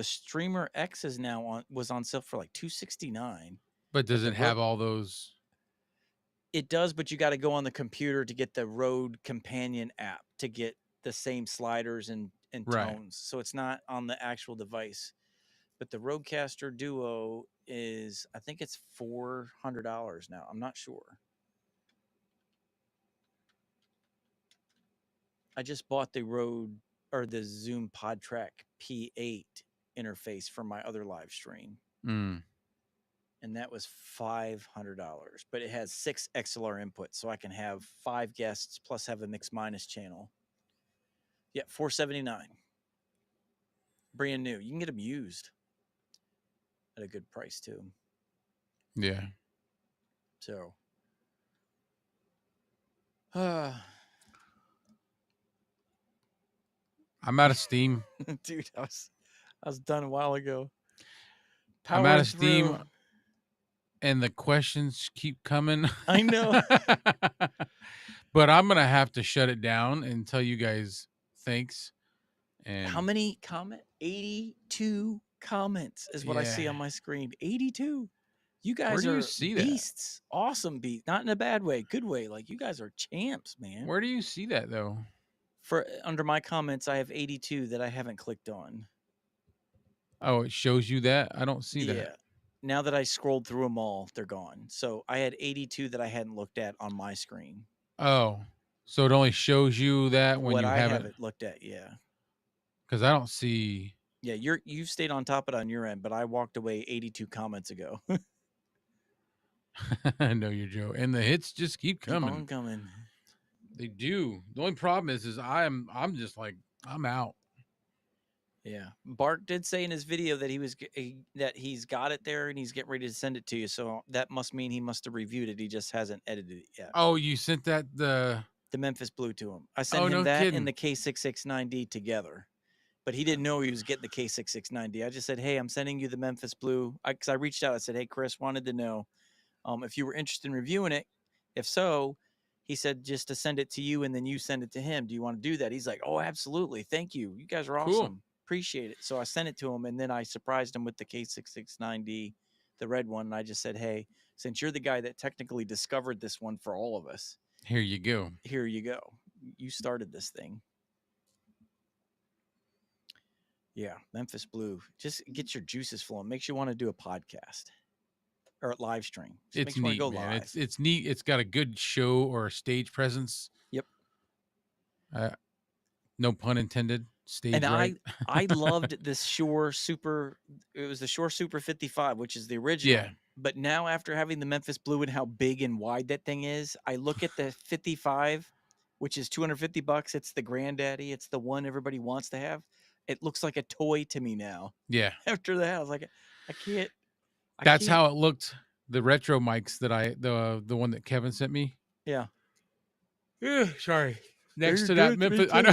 Streamer X is now was on sale for like 269, But but does it have all those? it does, but you got to go on the computer to get the Rode Companion app to get the same sliders and Right. tones. So it's not on the actual device. But the Rodecaster Duo is, I think it's $400 now. I'm not sure. I just bought the Rode or the Zoom PodTrack P8 interface for my other live stream, Mm, and that was $500. But it has 6 XLR inputs, so I can have 5 guests plus have a mix minus channel. Yeah, $479, brand new. You can get them used at a good price too. yeah. So, uh, I'm out of steam. dude, I was done a while ago. I'm out Powering of steam, through. and the questions keep coming. I know. But I'm gonna have to shut it down and tell you guys thanks. How And many comment? 82 comments is what I yeah, see on my screen. 82. You where guys do you are see that? beasts. Awesome beast. Not in a bad way, good way. Like you guys are champs, man. Where do you see that though? For under my comments, I have 82 that I haven't clicked on. Oh, it shows you that? I don't see that. Yeah. Now that I scrolled through them all, they're gone. So I had 82 that I hadn't looked at on my screen. Oh, so it only shows you that when What you I haven't, haven't looked at, yeah. because I don't see. Yeah, you've stayed on top of it on your end, but I walked away 82 comments ago. I know you're Joe, and the hits just keep Keep coming. on coming. They do. The only problem is I'm just like I'm out. Yeah. Bart did say in his video that that he's got it there and he's getting ready to send it to you. So that must mean he must have reviewed it. He just hasn't edited it yet. Oh, you sent that The Memphis Blue to him. I sent oh, him no that and kidding. the K669D together. But he didn't know he was getting the K669D. I just said, "Hey, I'm sending you the Memphis Blue." Because I reached out. I said, "Hey, Chris, wanted to know if you were interested in reviewing it. If so," he said, "just to send it to you and then you send it to him. Do you want to do that?" He's like, "Oh, absolutely. Thank you. You guys are Cool. awesome. Appreciate it." So I sent it to him and then I surprised him with the K669D, the red one. And I just said, "Hey, since you're the guy that technically discovered this one for all of us, Here you go. here you go. You started this thing." Yeah, Memphis Blue. Just get your juices flowing. Makes you want to do a podcast or a live stream. Just It's makes you want to neat, go man. live. It's neat. It's got a good show or stage presence. Yep. Uh, no pun intended. And Stage right. I loved this Shore Super. It was the Shore Super 55, which is the Yeah. original. But now after having the Memphis Blue and how big and wide that thing is, I look at the 55, which is $250. It's the granddaddy. It's the one everybody wants to have. It looks like a toy to me now. Yeah. After that, I was like, I can't. I That's can't. how it looked. The retro mics that the one that Kevin sent me. Yeah. Sorry. Yeah, Next you're to that good. Me Memphis, I too.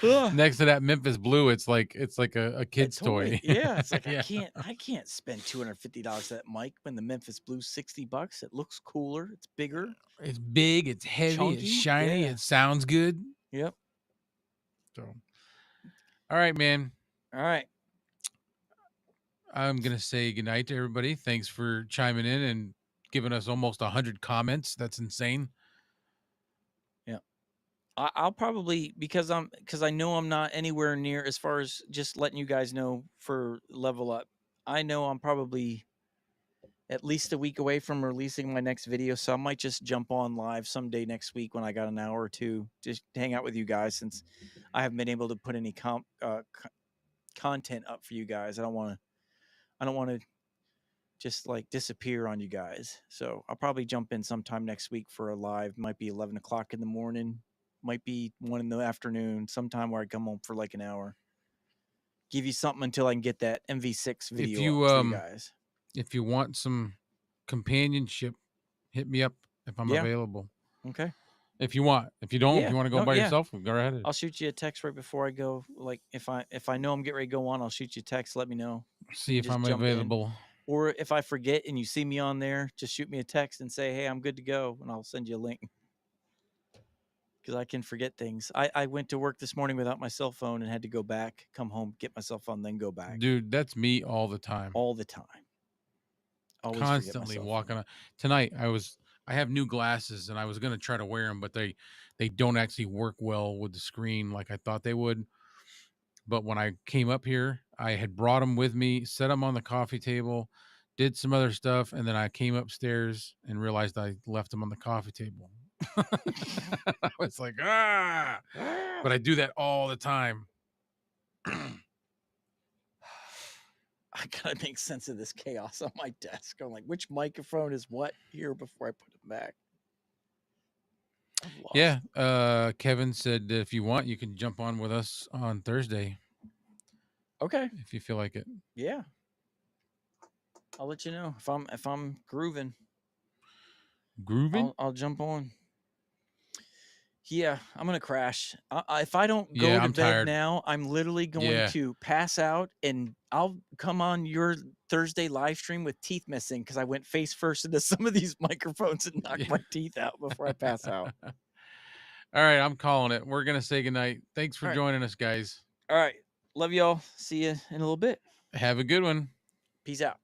know. Ugh. Next to that Memphis Blue, it's like a A kid's toy. toy. Yeah. It's like Yeah. I can't spend $250 that mic when the Memphis Blue's $60. It looks cooler. It's bigger. It's big, it's heavy, it's Chunky. shiny, Yeah. it sounds good. Yep. So, all right, man. All right. I'm gonna say goodnight to everybody. Thanks for chiming in and giving us almost 100 comments. That's insane. Yeah. I'll probably because I know I'm not anywhere near as far as just letting you guys know for level up. I know I'm probably at least a week away from releasing my next video, so I might just jump on live someday next week when I got an hour or two just to hang out with you guys since I haven't been able to put any content up for you guys. I don't want to just like disappear on you guys. So I'll probably jump in sometime next week for a live. Might be 11 o'clock in the morning, might be 1 in the afternoon, sometime where I come home for like an hour. Give you something until I can get that MV6 If video up you for you guys. if you want some companionship, hit me up if I'm Yeah. available. Okay. If you want. If you don't, if Yeah. you want to go No. by Yeah. yourself, go right ahead. I'll shoot you a text right before I go. Like if I know I'm getting ready to go on, I'll shoot you a text. Let me know. We See can if just I'm jump in. available. Or if I forget and you see me on there, just shoot me a text and say, "Hey, I'm good to go," and I'll send you a link. Because I can forget things. I went to work this morning without my cell phone and had to go back, come home, get my cell phone, then go back Dude, that's me all the time. all the time. Always forget my Constantly cell walking phone. on. Tonight I have new glasses and I was going to try to wear them, but they don't actually work well with the screen like I thought they would. But when I came up here, I had brought them with me, set them on the coffee table, did some other stuff, and then I came upstairs and realized I left them on the coffee table. I was like, ah, but I do that all the time. I gotta make sense of this chaos on my desk. I'm like, which microphone is what here before I put it back? I'm lost. Yeah. Kevin said if you want, you can jump on with us on Thursday Okay. if you feel like it. Yeah. I'll let you know if I'm grooving. Grooving? I'll jump on. Yeah, I'm gonna crash. If I don't go Yeah, to I'm bed tired. now, I'm literally going Yeah. to pass out, and I'll come on your Thursday live stream with teeth missing because I went face first into some of these microphones and knocked Yeah. my teeth out before I pass out. All right, I'm calling it. We're gonna say goodnight. Thanks for All right, joining us, guys. all right. Love y'all. See you in a little bit. Have a good one. Peace out.